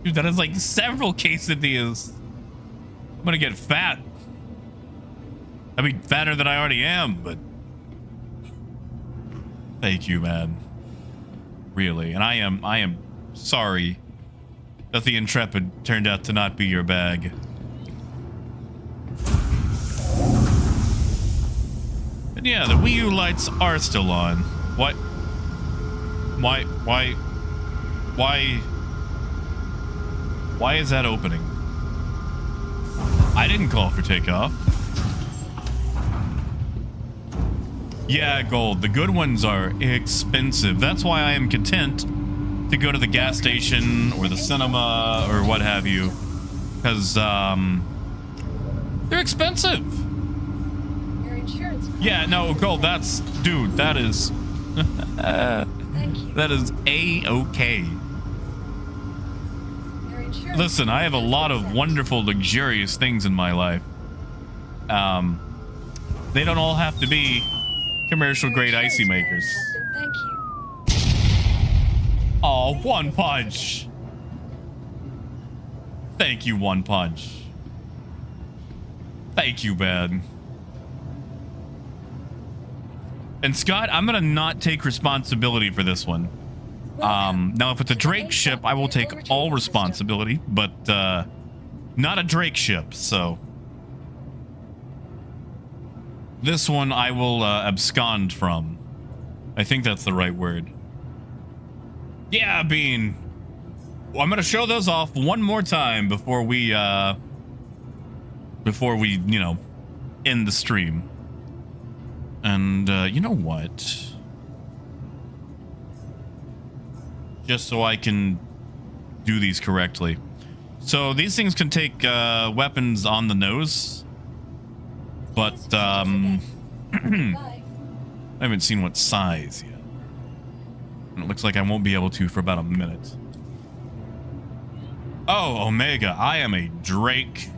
Dude, that is like several quesadillas. I'm gonna get fat. I mean, fatter than I already am, but thank you, man. Really. And I am sorry that the Intrepid turned out to not be your bag. And yeah, the Wii U lights are still on. What? Why is that opening? I didn't call for takeoff. Yeah, Gold. The good ones are expensive. That's why I am content to go to the gas station or the cinema or what have you. Because, they're expensive. Your insurance. Yeah, no, Gold, that's... Dude, that is... Thank you. that is A-okay. Your insurance. Listen, I have a lot of wonderful, luxurious things in my life. They don't all have to be commercial grade icy makers. Thank you. Oh, One Punch. Thank you, One Punch. Thank you, man. And Scott, I'm gonna not take responsibility for this one. Now if it's a Drake ship, I will take all responsibility, but not a Drake ship, so this one I will abscond from. I think that's the right word. Yeah, Bean. Well, I'm gonna show those off one more time before we you know, end the stream. And you know what? Just so I can do these correctly. So these things can take weapons on the nose. But I Bye. haven't seen what size yet. And it looks like I won't be able to for about a minute. Oh, Omega, I am a Drake.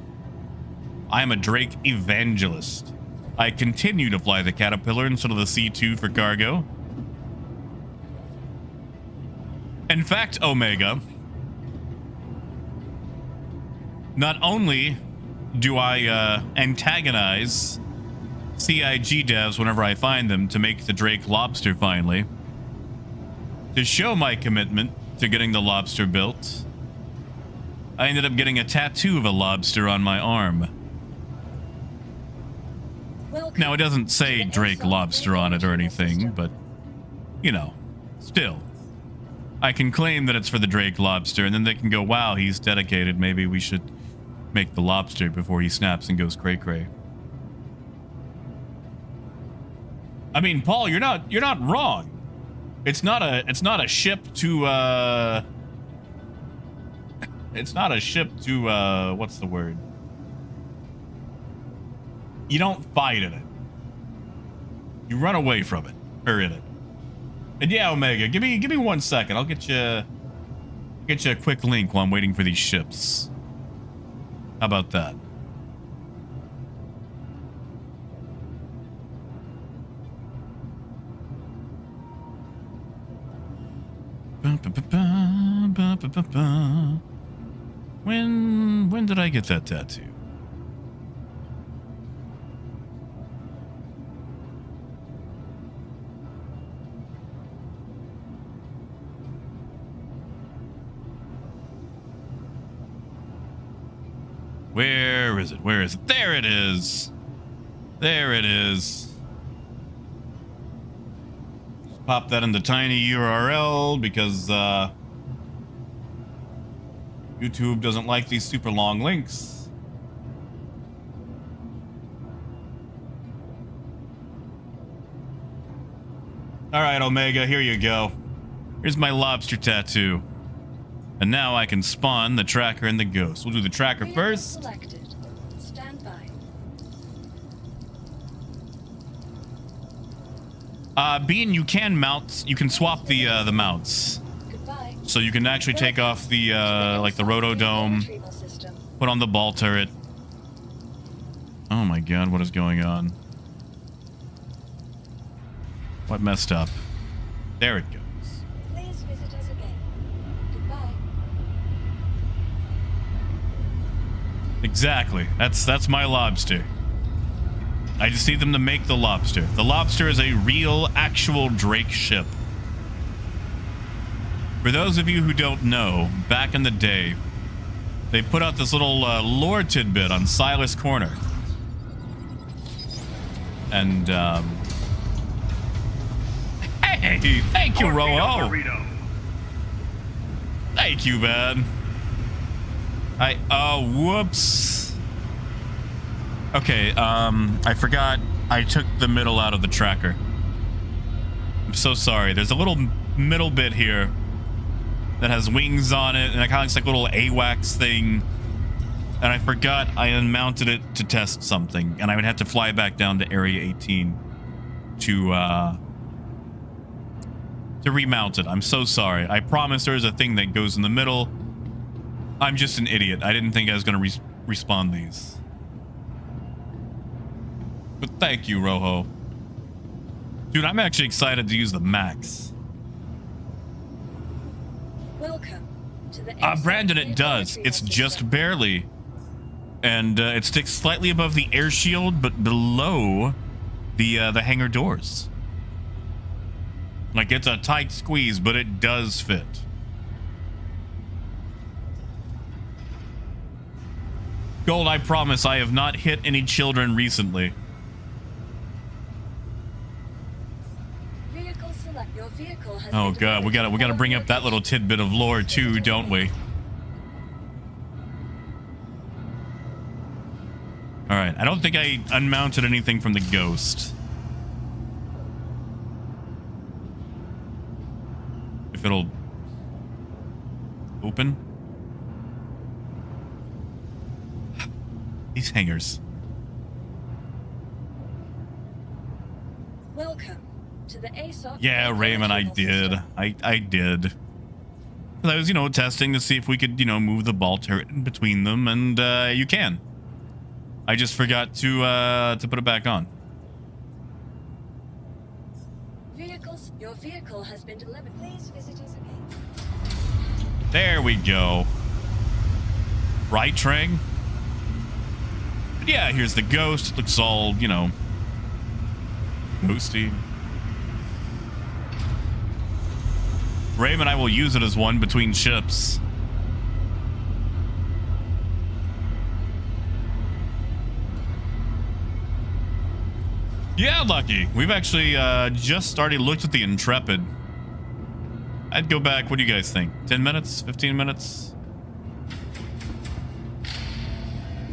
I am a Drake evangelist. I continue to fly the Caterpillar instead of the C2 for cargo. In fact, Omega, not only do I antagonize CIG devs whenever I find them to make the Drake Lobster finally, to show my commitment to getting the lobster built, I ended up getting a tattoo of a lobster on my arm. Welcome Now, it doesn't say to the Drake SC Lobster on it or PTU anything, system. but, you know, still. I can claim that it's for the Drake Lobster, and then they can go, wow, he's dedicated. Maybe we should make the lobster before he snaps and goes cray-cray. I mean, Paul, you're not wrong. It's not a ship to it's not a ship to what's the word? You don't fight in it. You run away from it, or in it. And yeah, Omega, give me 1 second. I'll get you a quick link while I'm waiting for these ships. How about that? When did I get that tattoo? Where is it? Where is it? There it is. There it is. Just pop that into tiny URL because YouTube doesn't like these super long links. All right, Omega, here you go. Here's my lobster tattoo. And now I can spawn the tracker and the ghost. We'll do the tracker Vehicle first. selected. Stand by. Bean, you can mount. You can swap the mounts, Goodbye. so you can actually take off the like the rotodome, Retrieval system. put on the ball turret. Oh my god, what is going on? What messed up? There it goes. Please visit us again. Goodbye. Exactly. That's my lobster. I just need them to make the lobster. The lobster is a real, actual Drake ship. For those of you who don't know, back in the day, they put out this little lore tidbit on Silas Corner. And, hey, thank you, Torpedo Roho. burrito. Thank you, man. Whoops. Okay, I forgot I took the middle out of the tracker. I'm so sorry. There's a little middle bit here that has wings on it, and it kind of looks like a little AWACS thing. And I forgot I unmounted it to test something, and I would have to fly back down to Area 18 to remount it. I'm so sorry. I promise there's a thing that goes in the middle. I'm just an idiot. I didn't think I was going to respawn these. But thank you, Roho. Dude, I'm actually excited to use the Max. Welcome to the Brandon, it does. It's just barely. And it sticks slightly above the air shield, but below the hangar doors. Like, it's a tight squeeze, but it does fit. Gold, I promise I have not hit any children recently. Vehicle select. Your vehicle has Oh been god, we gotta bring up that little tidbit of lore too, don't we? Alright, I don't think I unmounted anything from the ghost. If it'll open. These hangars. Welcome to to the ASOC. Yeah, Raymond, I did. I did. I was, testing to see if we could, move the ball turret in between them, and you can. I just forgot to put it back on. Vehicles, your vehicle has been delivered. Please visit us again. There we go. Right, Trang? But yeah, here's the ghost. It looks all, ghosty. Raymond, I will use it as one between ships. Yeah, Lucky. We've actually just started looked at the Intrepid. I'd go back. What do you guys think? 10 minutes? 15 minutes?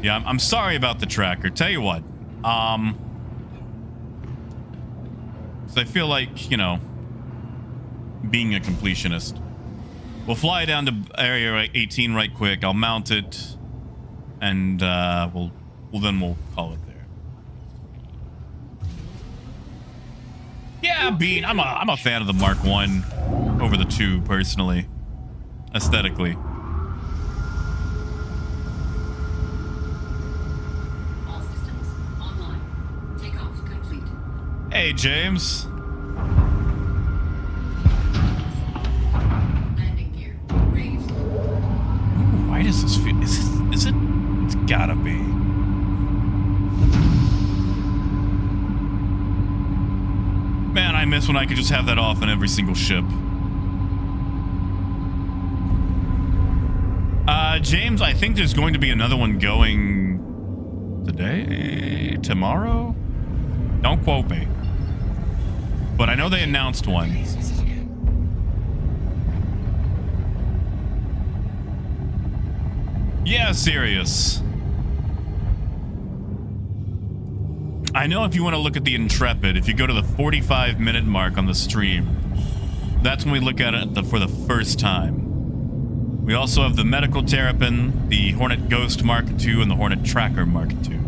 Yeah, I'm sorry about the tracker. Tell you what. 'Cause I feel like, being a completionist. We'll fly down to area 18 right quick. I'll mount it, and we'll call it there. Yeah, Bean. I'm a fan of the Mark I over the 2 personally, aesthetically. All systems online. Takeoff complete. Hey, James. Landing gear raised. Ooh, why does this feel? Is it? It's gotta be. Man, I miss when I could just have that off on every single ship. James, I think there's going to be another one going today, tomorrow. Don't quote me, but I know they announced one. Yeah, serious. I know if you want to look at the Intrepid, if you go to the 45-minute mark on the stream, that's when we look at it for the first time. We also have the medical Terrapin, the Hornet Ghost Mark II, and the Hornet Tracker Mark II.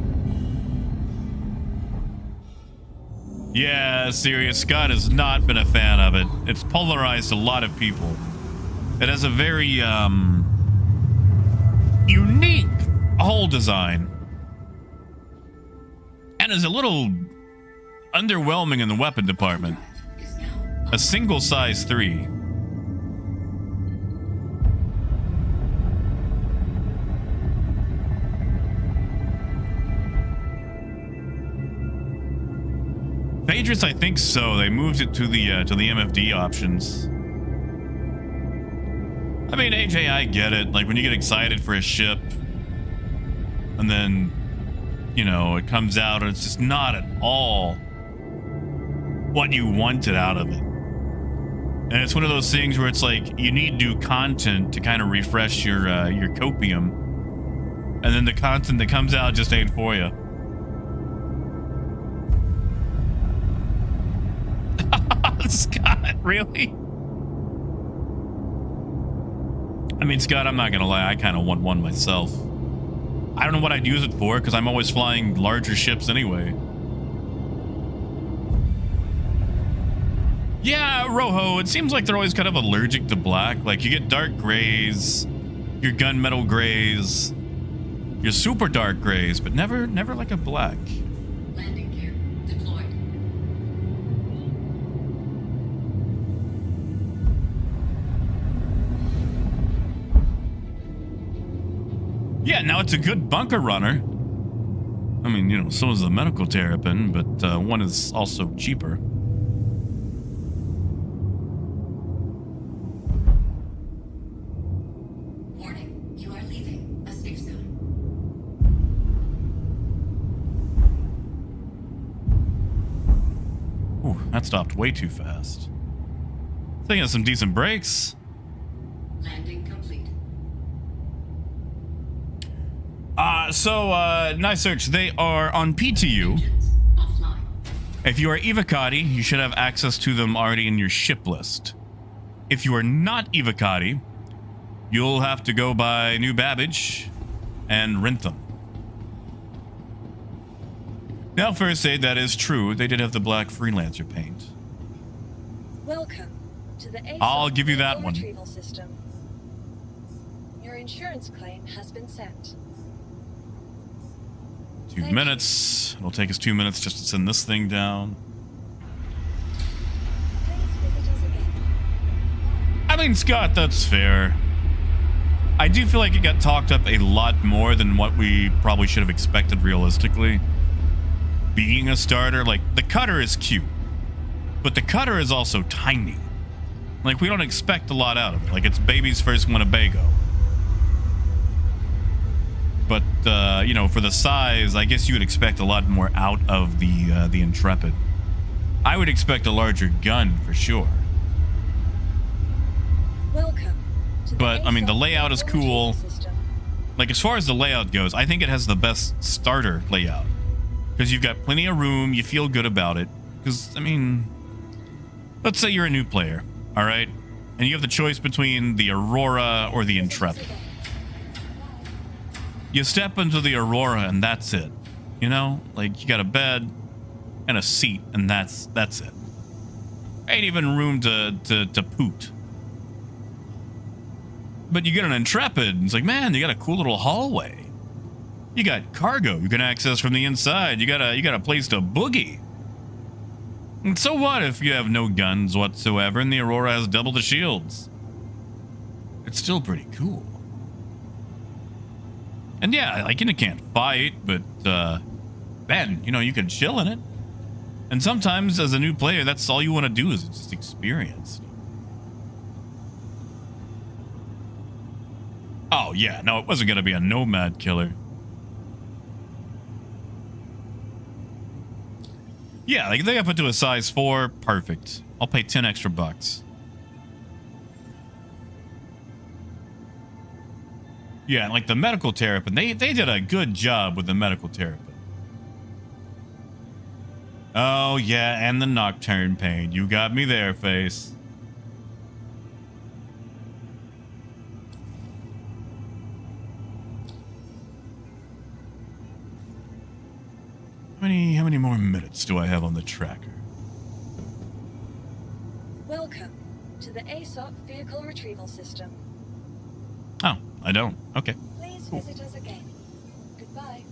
Yeah, serious. Scott has not been a fan of it. It's polarized a lot of people. It has a very unique hull design, and is a little underwhelming in the weapon department. A single size 3. Phaedrus, I think so. They moved it to the MFD options. I mean, AJ, I get it. Like when you get excited for a ship, and then, it comes out and it's just not at all what you wanted out of it. And it's one of those things where it's like you need new content to kind of refresh your copium, and then the content that comes out just ain't for you. Scott, really? I mean, Scott, I'm not gonna lie, I kind of want one myself. I don't know what I'd use it for, because I'm always flying larger ships anyway. Yeah, Rojo, it seems like they're always kind of allergic to black. Like, you get dark grays, your gunmetal grays, your super dark grays, but never like a black. Landing gear deployed. Yeah, now it's a good bunker runner. I mean, so is the medical Terrapin, but one is also cheaper. Warning, you are leaving a safe zone. Ooh, that stopped way too fast. I think it has some decent brakes. Landing complete. Nice search. They are on PTU. Engines offline. If you are Evocati, you should have access to them already in your ship list. If you are not Evocati, you'll have to go buy new Babbage and rent them. Now, first aid, that is true. They did have the black Freelancer paint. Welcome to the ASOP I'll give you that vehicle one. retrieval system. Your insurance claim has been sent. 2 minutes. It'll take us 2 minutes just to send this thing down. Please visit us again. I mean, Scott, that's fair. I do feel like it got talked up a lot more than what we probably should have expected realistically. Being a starter, like, the cutter is cute, but the cutter is also tiny. Like, we don't expect a lot out of it. Like, it's baby's first Winnebago. But, you know, for the size, I guess you would expect a lot more out of the Intrepid. I would expect a larger gun for sure. Welcome to the But, I mean, the ASOP layout is vehicle cool. retrieval system. Like, as far as the layout goes, I think it has the best starter layout. Because you've got plenty of room, you feel good about it. Because, I mean, let's say you're a new player, all right? And you have the choice between the Aurora or the Intrepid. You step into the Aurora and that's it. You know? Like, you got a bed and a seat and that's it. Ain't even room to poot. But you get an Intrepid, and it's like, man, you got a cool little hallway. You got cargo you can access from the inside. You got a place to boogie. And so what if you have no guns whatsoever and the Aurora has double the shields? It's still pretty cool. And yeah, like, you can't fight, but man, you know, you can chill in it. And sometimes as a new player, that's all you want to do is just experience. Oh yeah, no, it wasn't gonna be a nomad killer. Yeah, like, if they got put to a size 4, perfect. I'll pay 10 extra bucks. Yeah, and like the medical Terrapin, they did a good job with the medical Terrapin. Oh yeah, and the Nocturne Pain. You got me there, face. How many more minutes do I have on the tracker? Welcome to the ASOP vehicle retrieval system. Oh, I don't. Okay. Please visit us again. Goodbye.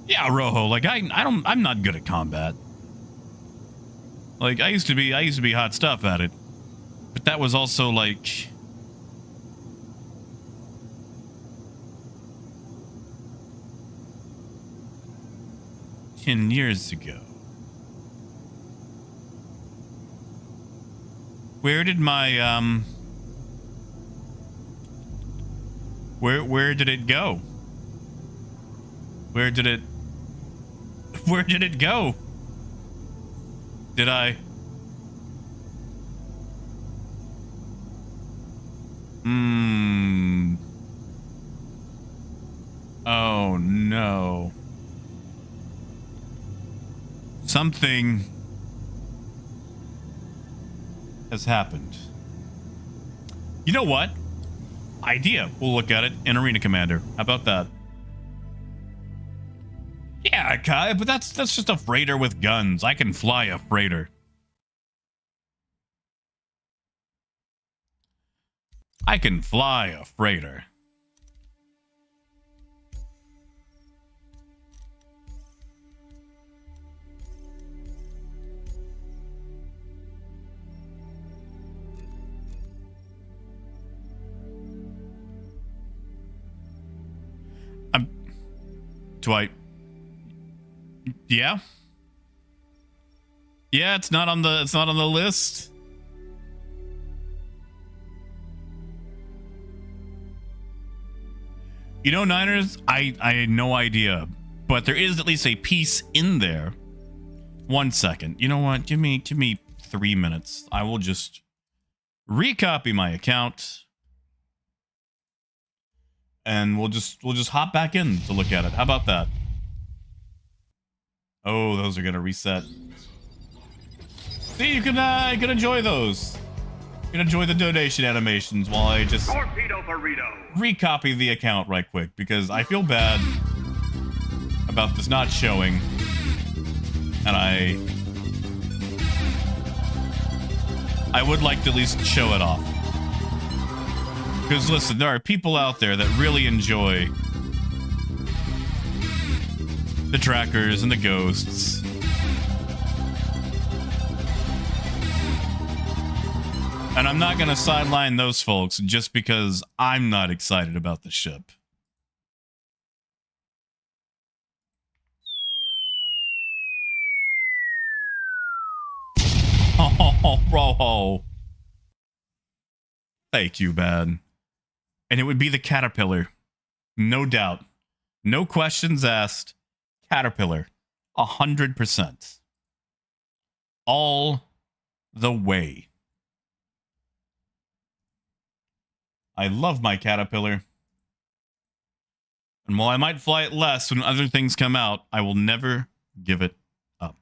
Yeah, Rojo, like, I'm not good at combat. Like, I used to be hot stuff at it. But that was also like 10 years ago. Where did my where did it go? Where did it go? Did I? Oh no. Something has happened. You know what? Idea. We'll look at it in Arena Commander. How about that? Yeah, Kai, but that's just a freighter with guns. I can fly a freighter. I can fly a freighter. Yeah? Yeah, it's not on the list. You know, Niners, I had no idea, but there is at least a piece in there. 1 second. You know what? Give me 3 minutes. I will just recopy my account, and we'll just hop back in to look at it. How about that? Oh, those are gonna reset. See, you can enjoy those. You can enjoy the donation animations while I just Torpedo burrito. recopy the account right quick, because I feel bad. about this not showing, and I would like to at least show it off. Because listen, there are people out there that really enjoy the trackers and the ghosts. And I'm not going to sideline those folks just because I'm not excited about the ship. Oh, bro. Thank you, bad. And it would be the Caterpillar. No doubt. No questions asked. Caterpillar. 100%. All the way. I love my Caterpillar. And while I might fly it less when other things come out, I will never give it up.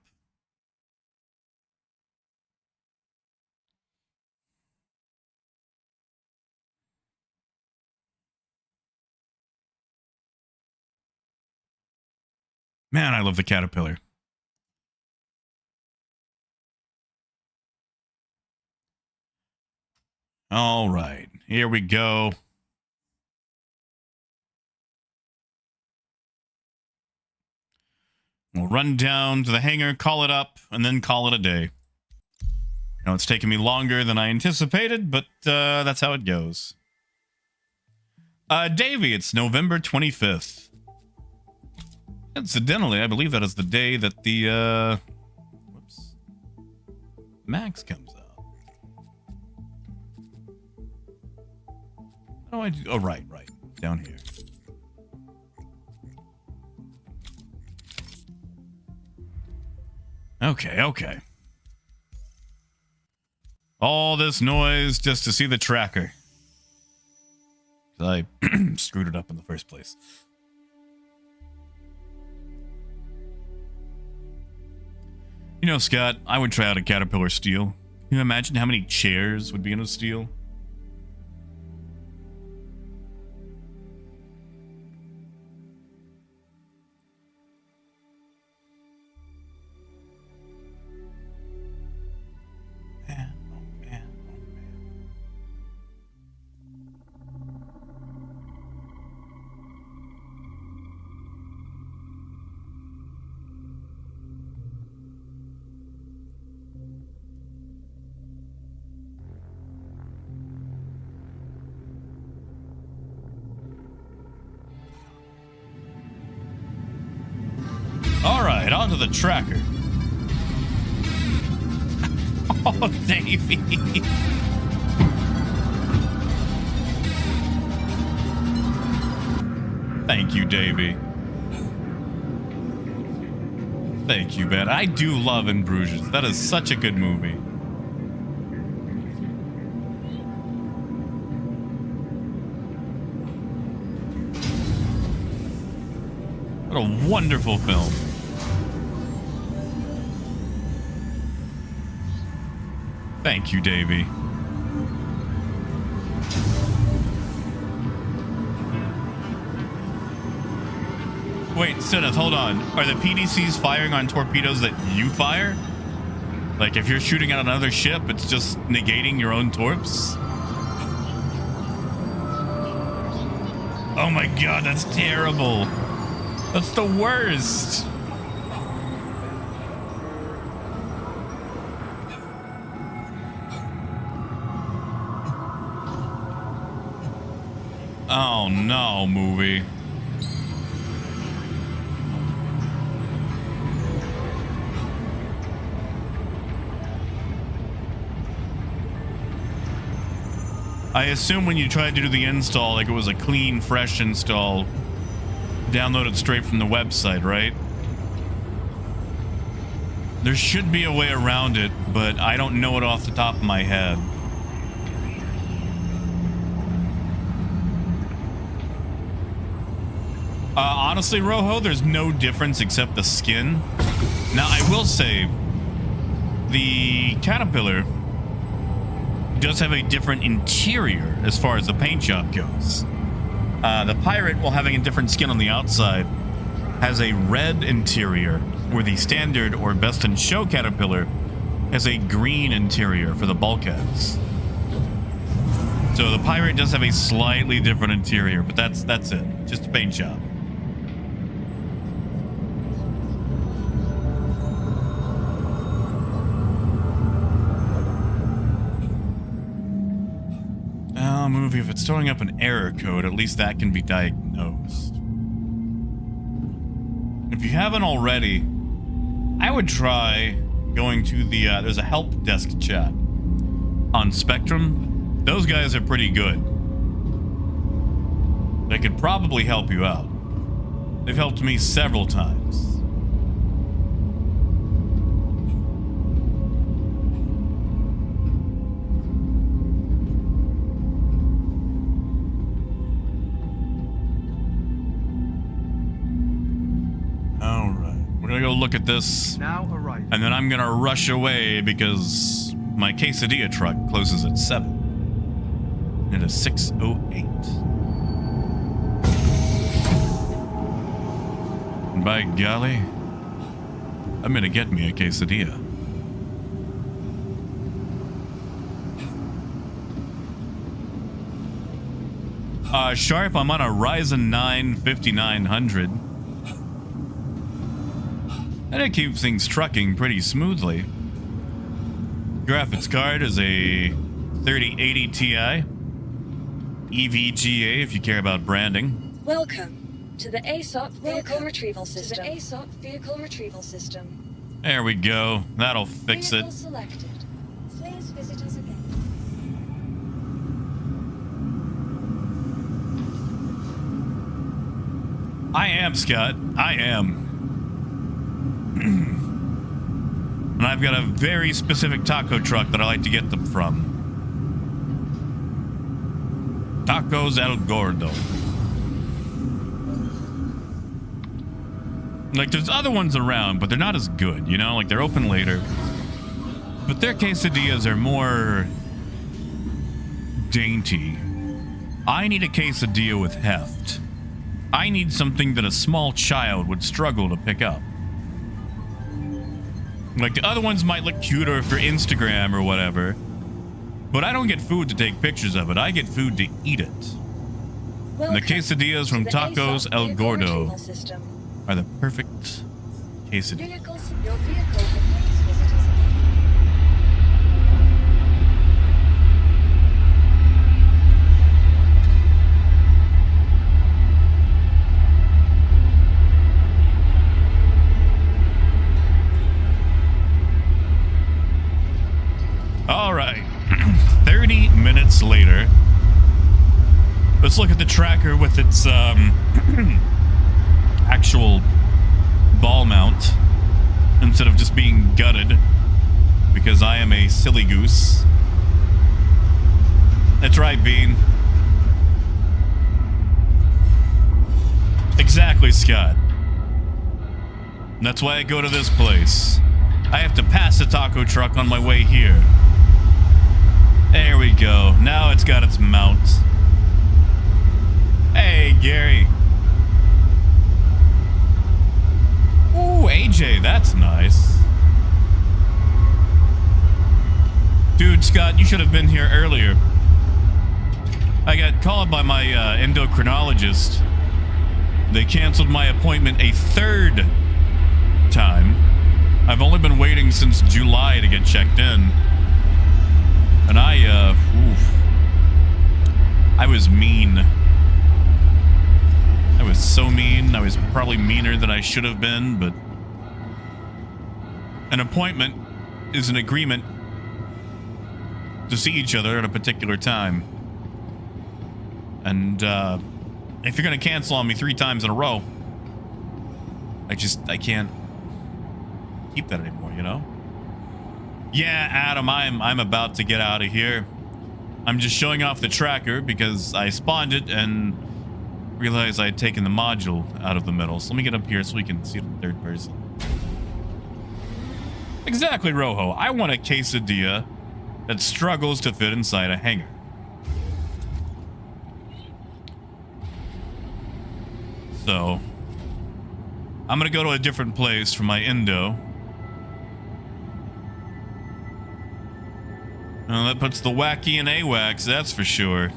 Man, I love the Caterpillar. All right, here we go. We'll run down to the hangar, call it up, and then call it a day. Now, it's taken me longer than I anticipated, but that's how it goes. Davey, it's November 25th. Incidentally, I believe that is the day that the Max comes out. How do I do? Oh, right. Down here. Okay. All this noise just to see the tracker. I screwed it up in the first place. You know, Scott, I would try out a Caterpillar Steel. Can you imagine how many chairs would be in a Steel? Onto the tracker. Oh, Davey. Thank you, Davey. Thank you, Ben. I do love In Bruges. That is such a good movie. What a wonderful film. Thank you, Davey. Wait, Sinneth, hold on. Are the PDCs firing on torpedoes that you fire? Like, if you're shooting at another ship, it's just negating your own torps? Oh my god, that's terrible. That's the worst. Oh no, movie. I assume when you tried to do the install, like it was a clean, fresh install, downloaded straight from the website, right? There should be a way around it, but I don't know it off the top of my head. Honestly, Rojo, there's no difference except the skin. Now, I will say, the Caterpillar does have a different interior as far as the paint job goes. The Pirate, while having a different skin on the outside, has a red interior, where the standard or best in show Caterpillar has a green interior for the bulkheads. So the Pirate does have a slightly different interior, but that's it. Just a paint job. Movie, if it's throwing up an error code, at least that can be diagnosed. If you haven't already, I would try going to the, there's a help desk chat on Spectrum. Those guys are pretty good. They could probably help you out. They've helped me several times. Go look at this, now arriving. And then I'm gonna rush away because my quesadilla truck closes at 7. It is 6:08. And by golly, I'm gonna get me a quesadilla. Sharp, I'm on a Ryzen 9 5900. And it keeps things trucking pretty smoothly. Graphics card is a 3080 Ti. EVGA if you care about branding. Welcome to the ASOP Vehicle Retrieval System. There we go. That'll fix Vehicle it. selected. Please visit us again. I am, Scott. I am. And I've got a very specific taco truck that I like to get them from. Tacos El Gordo. Like, there's other ones around, but they're not as good, you know? Like, they're open later. But their quesadillas are more dainty. I need a quesadilla with heft. I need something that a small child would struggle to pick up. Like, the other ones might look cuter for Instagram or whatever, but I don't get food to take pictures of it. I get food to eat it. And the quesadillas from Tacos El Gordo are the perfect quesadilla. Your vehicle will please visit us again. All right, 30 minutes later. Let's look at the tracker with its actual ball mount instead of just being gutted because I am a silly goose. That's right, Bean. Exactly, Scott. And that's why I go to this place. I have to pass the taco truck on my way here. There we go. Now it's got its mount. Hey, Gary. Ooh, AJ, that's nice. Dude, Scott, you should have been here earlier. I got called by my endocrinologist. They canceled my appointment a third time. I've only been waiting since July to get checked in. And I was mean. I was so mean. I was probably meaner than I should have been, but an appointment is an agreement to see each other at a particular time. And if you're going to cancel on me 3 times in a row, I can't keep that anymore, you know? Yeah, Adam, I'm about to get out of here. I'm just showing off the tracker because I spawned it and realized I had taken the module out of the middle. So let me get up here so we can see it in third person. Exactly, Rojo. I want a quesadilla that struggles to fit inside a hangar. So I'm gonna go to a different place for my endo. Well, that puts the wacky in AWACS, that's for sure.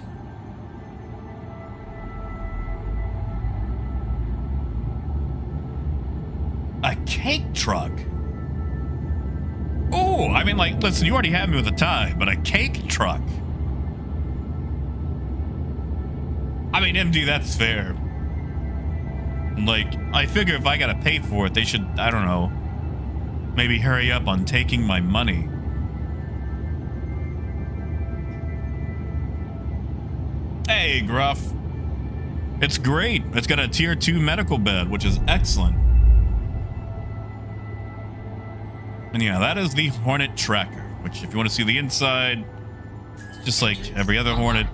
A cake truck? Oh, I mean, like, listen, you already had me with a tie, but a cake truck? I mean, MD, that's fair. Like, I figure if I gotta pay for it, they should, I don't know, maybe hurry up on taking my money. Hey, Gruff. It's great. It's got a tier 2 medical bed, which is excellent. And yeah, that is the Hornet tracker, which if you want to see the inside, it's just like every other Hornet.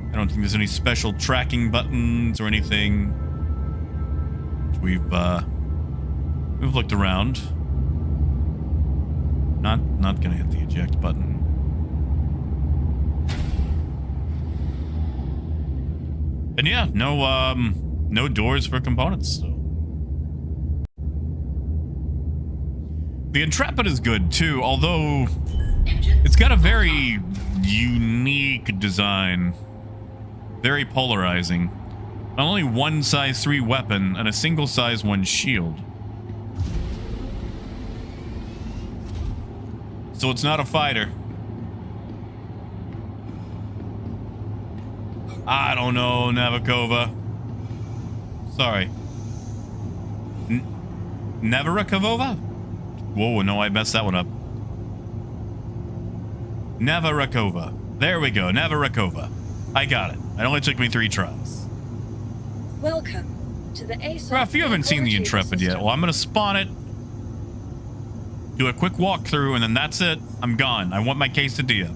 I don't think there's any special tracking buttons or anything. We've looked around. Not gonna hit the eject button. And yeah, no doors for components, so. The Intrepid is good too, although it's got a very unique design. Very polarizing. Only one size 3 weapon and a single size 1 shield. So it's not a fighter. I don't know, Navikova. Sorry. Navarikova? Whoa, no, I messed that one up. Navarikova. There we go, Navarikova. I got it. It only took me 3 tries. Welcome to the ASOP. Ruff, you haven't seen the Intrepid yet. Well, I'm going to spawn it, do a quick walkthrough, and then that's it. I'm gone. I want my quesadilla.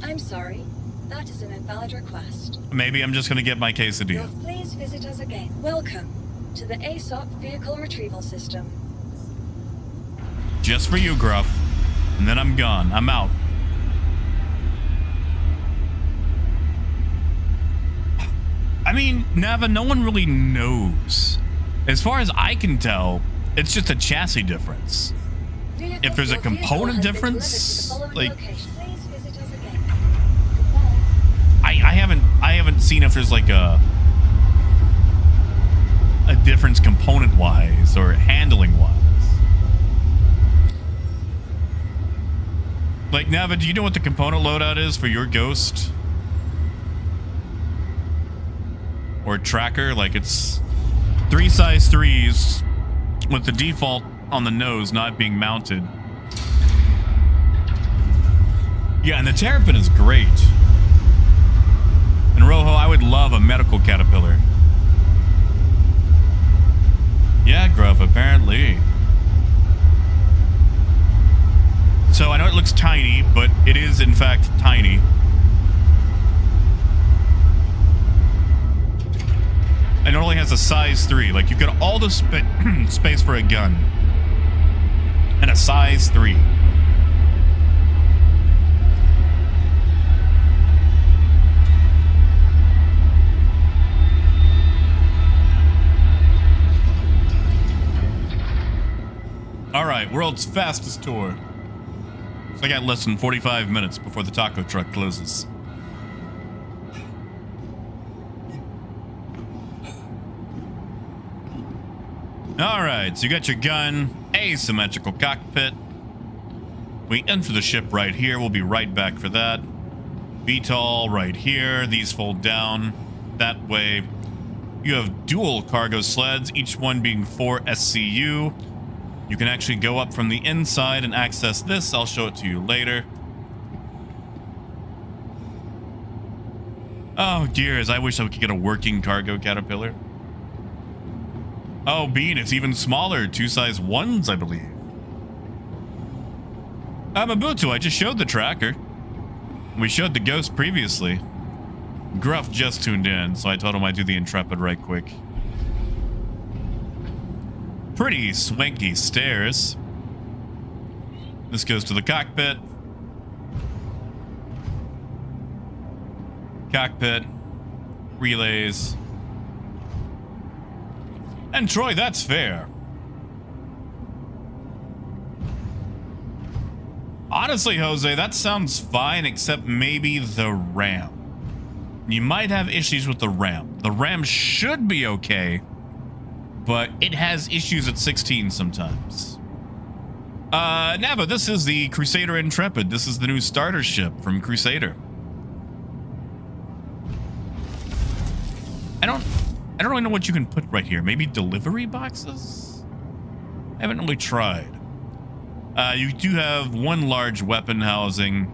I'm sorry. That is an invalid request. Maybe I'm just going to get my quesadilla. Please visit us again. Welcome to the ASOP Vehicle Retrieval System. Just for you, Gruff. And then I'm gone. I'm out. I mean, Nava, no one really knows. As far as I can tell, it's just a chassis difference. If there's a component difference, like, I haven't seen if there's like a difference component-wise or handling-wise. Like, Nava, do you know what the component loadout is for your Ghost? Or tracker? Like, it's 3 size 3s with the default on the nose not being mounted. Yeah, and the Terrapin is great. And Rojo, I would love a medical caterpillar. Yeah, Gruff, apparently. So I know it looks tiny, but it is in fact tiny. And it only has a size 3. Like, you've got all the space for a gun. And a size 3. Alright, world's fastest tour. So I got less than 45 minutes before the taco truck closes. Alright, so you got your gun, asymmetrical cockpit. We enter the ship right here. We'll be right back for that. VTOL right here. These fold down that way. You have dual cargo sleds, each one being 4 SCU. You can actually go up from the inside and access this. I'll show it to you later. Oh, gears. I wish I could get a working cargo caterpillar. Oh, Bean, it's even smaller. 2 size 1s, I believe. Mabutu, I just showed the tracker. We showed the Ghost previously. Gruff just tuned in, so I told him I'd do the Intrepid right quick. Pretty swanky stairs. This goes to the cockpit. Cockpit. Relays. And Troy, that's fair. Honestly, Jose, that sounds fine, except maybe the RAM. You might have issues with the RAM. The RAM should be okay, but it has issues at 16 sometimes. Nava, this is the Crusader Intrepid. This is the new starter ship from Crusader. I don't really know what you can put right here. Maybe delivery boxes? I haven't really tried. You do have one large weapon housing,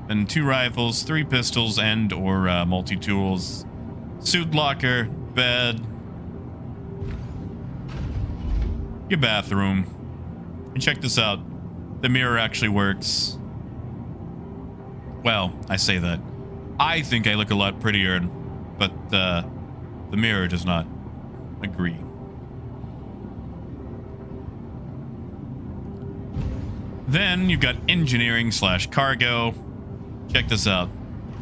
and 2 rifles, 3 pistols, and or multi-tools, suit locker, bed, your bathroom. And check this out. The mirror actually works. Well, I say that. I think I look a lot prettier, but the mirror does not agree. Then you've got engineering / cargo. Check this out.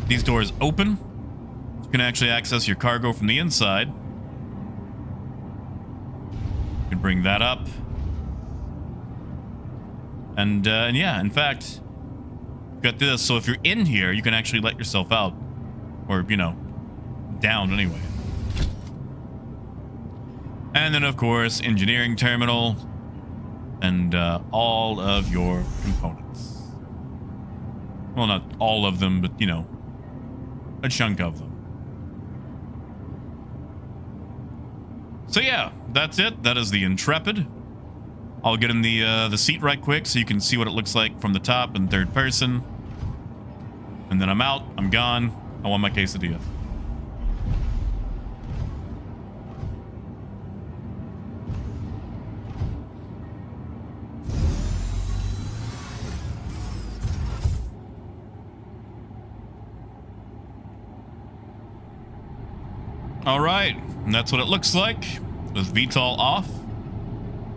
These doors open. You can actually access your cargo from the inside. You can bring that up. And yeah, in fact, you've got this. So if you're in here, you can actually let yourself out. Or, you know, down anyway. And then, of course, engineering terminal. And all of your components. Well, not all of them, but, you know, a chunk of them. So yeah, that's it. That is the Intrepid. I'll get in the seat right quick so you can see what it looks like from the top in third person. And then I'm out. I'm gone. I want my quesadilla. All right, and that's what it looks like with VTOL off.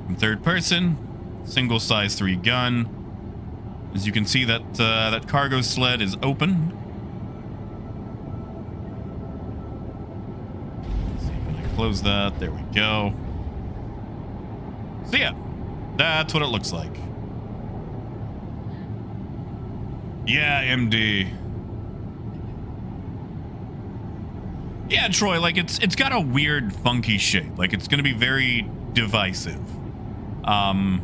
In third person, single size 3 gun. As you can see, that that cargo sled is open. Let's see, can I close that? There we go. So yeah, that's what it looks like. Yeah, MD. Yeah, Troy, like it's got a weird, funky shape. Like it's gonna be very divisive. You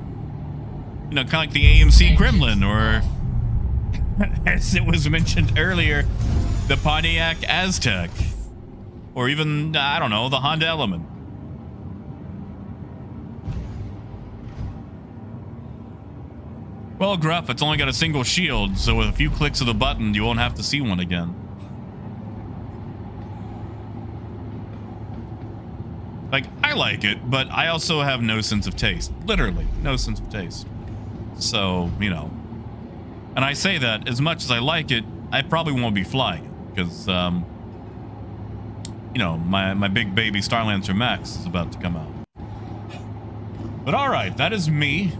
know, kind of like the AMC Gremlin, or as it was mentioned earlier, the Pontiac Aztec, or even I don't know, the Honda Element. Well, Gruff, it's only got a single shield, so with a few clicks of the button, you won't have to see one again. Like, I like it, but I also have no sense of taste. Literally, no sense of taste. So, you know. And I say that, as much as I like it, I probably won't be flying it. Because, you know, my big baby Starlancer Max is about to come out. But alright, that is me.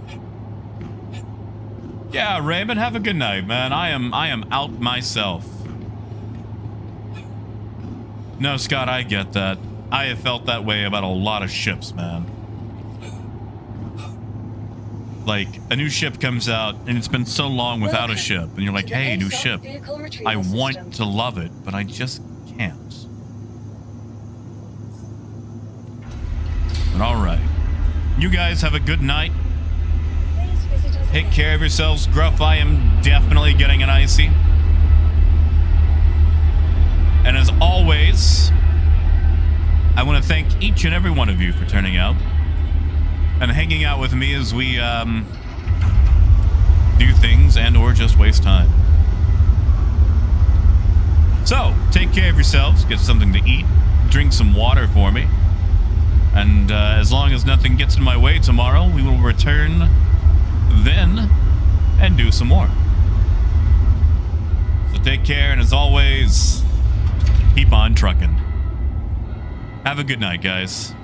Yeah, Raymond, have a good night, man. I am out myself. No, Scott, I get that. I have felt that way about a lot of ships, man. Like, a new ship comes out, and it's been so long without a ship, and you're like, hey, new ship. I want to love it, but I just can't. But alright. You guys have a good night. Take care of yourselves, Gruff. I am definitely getting an icy. And as always, I want to thank each and every one of you for turning out and hanging out with me as we do things and or just waste time. So, take care of yourselves, get something to eat, drink some water for me, and as long as nothing gets in my way tomorrow, we will return then and do some more. So take care, and as always, keep on trucking. Have a good night, guys.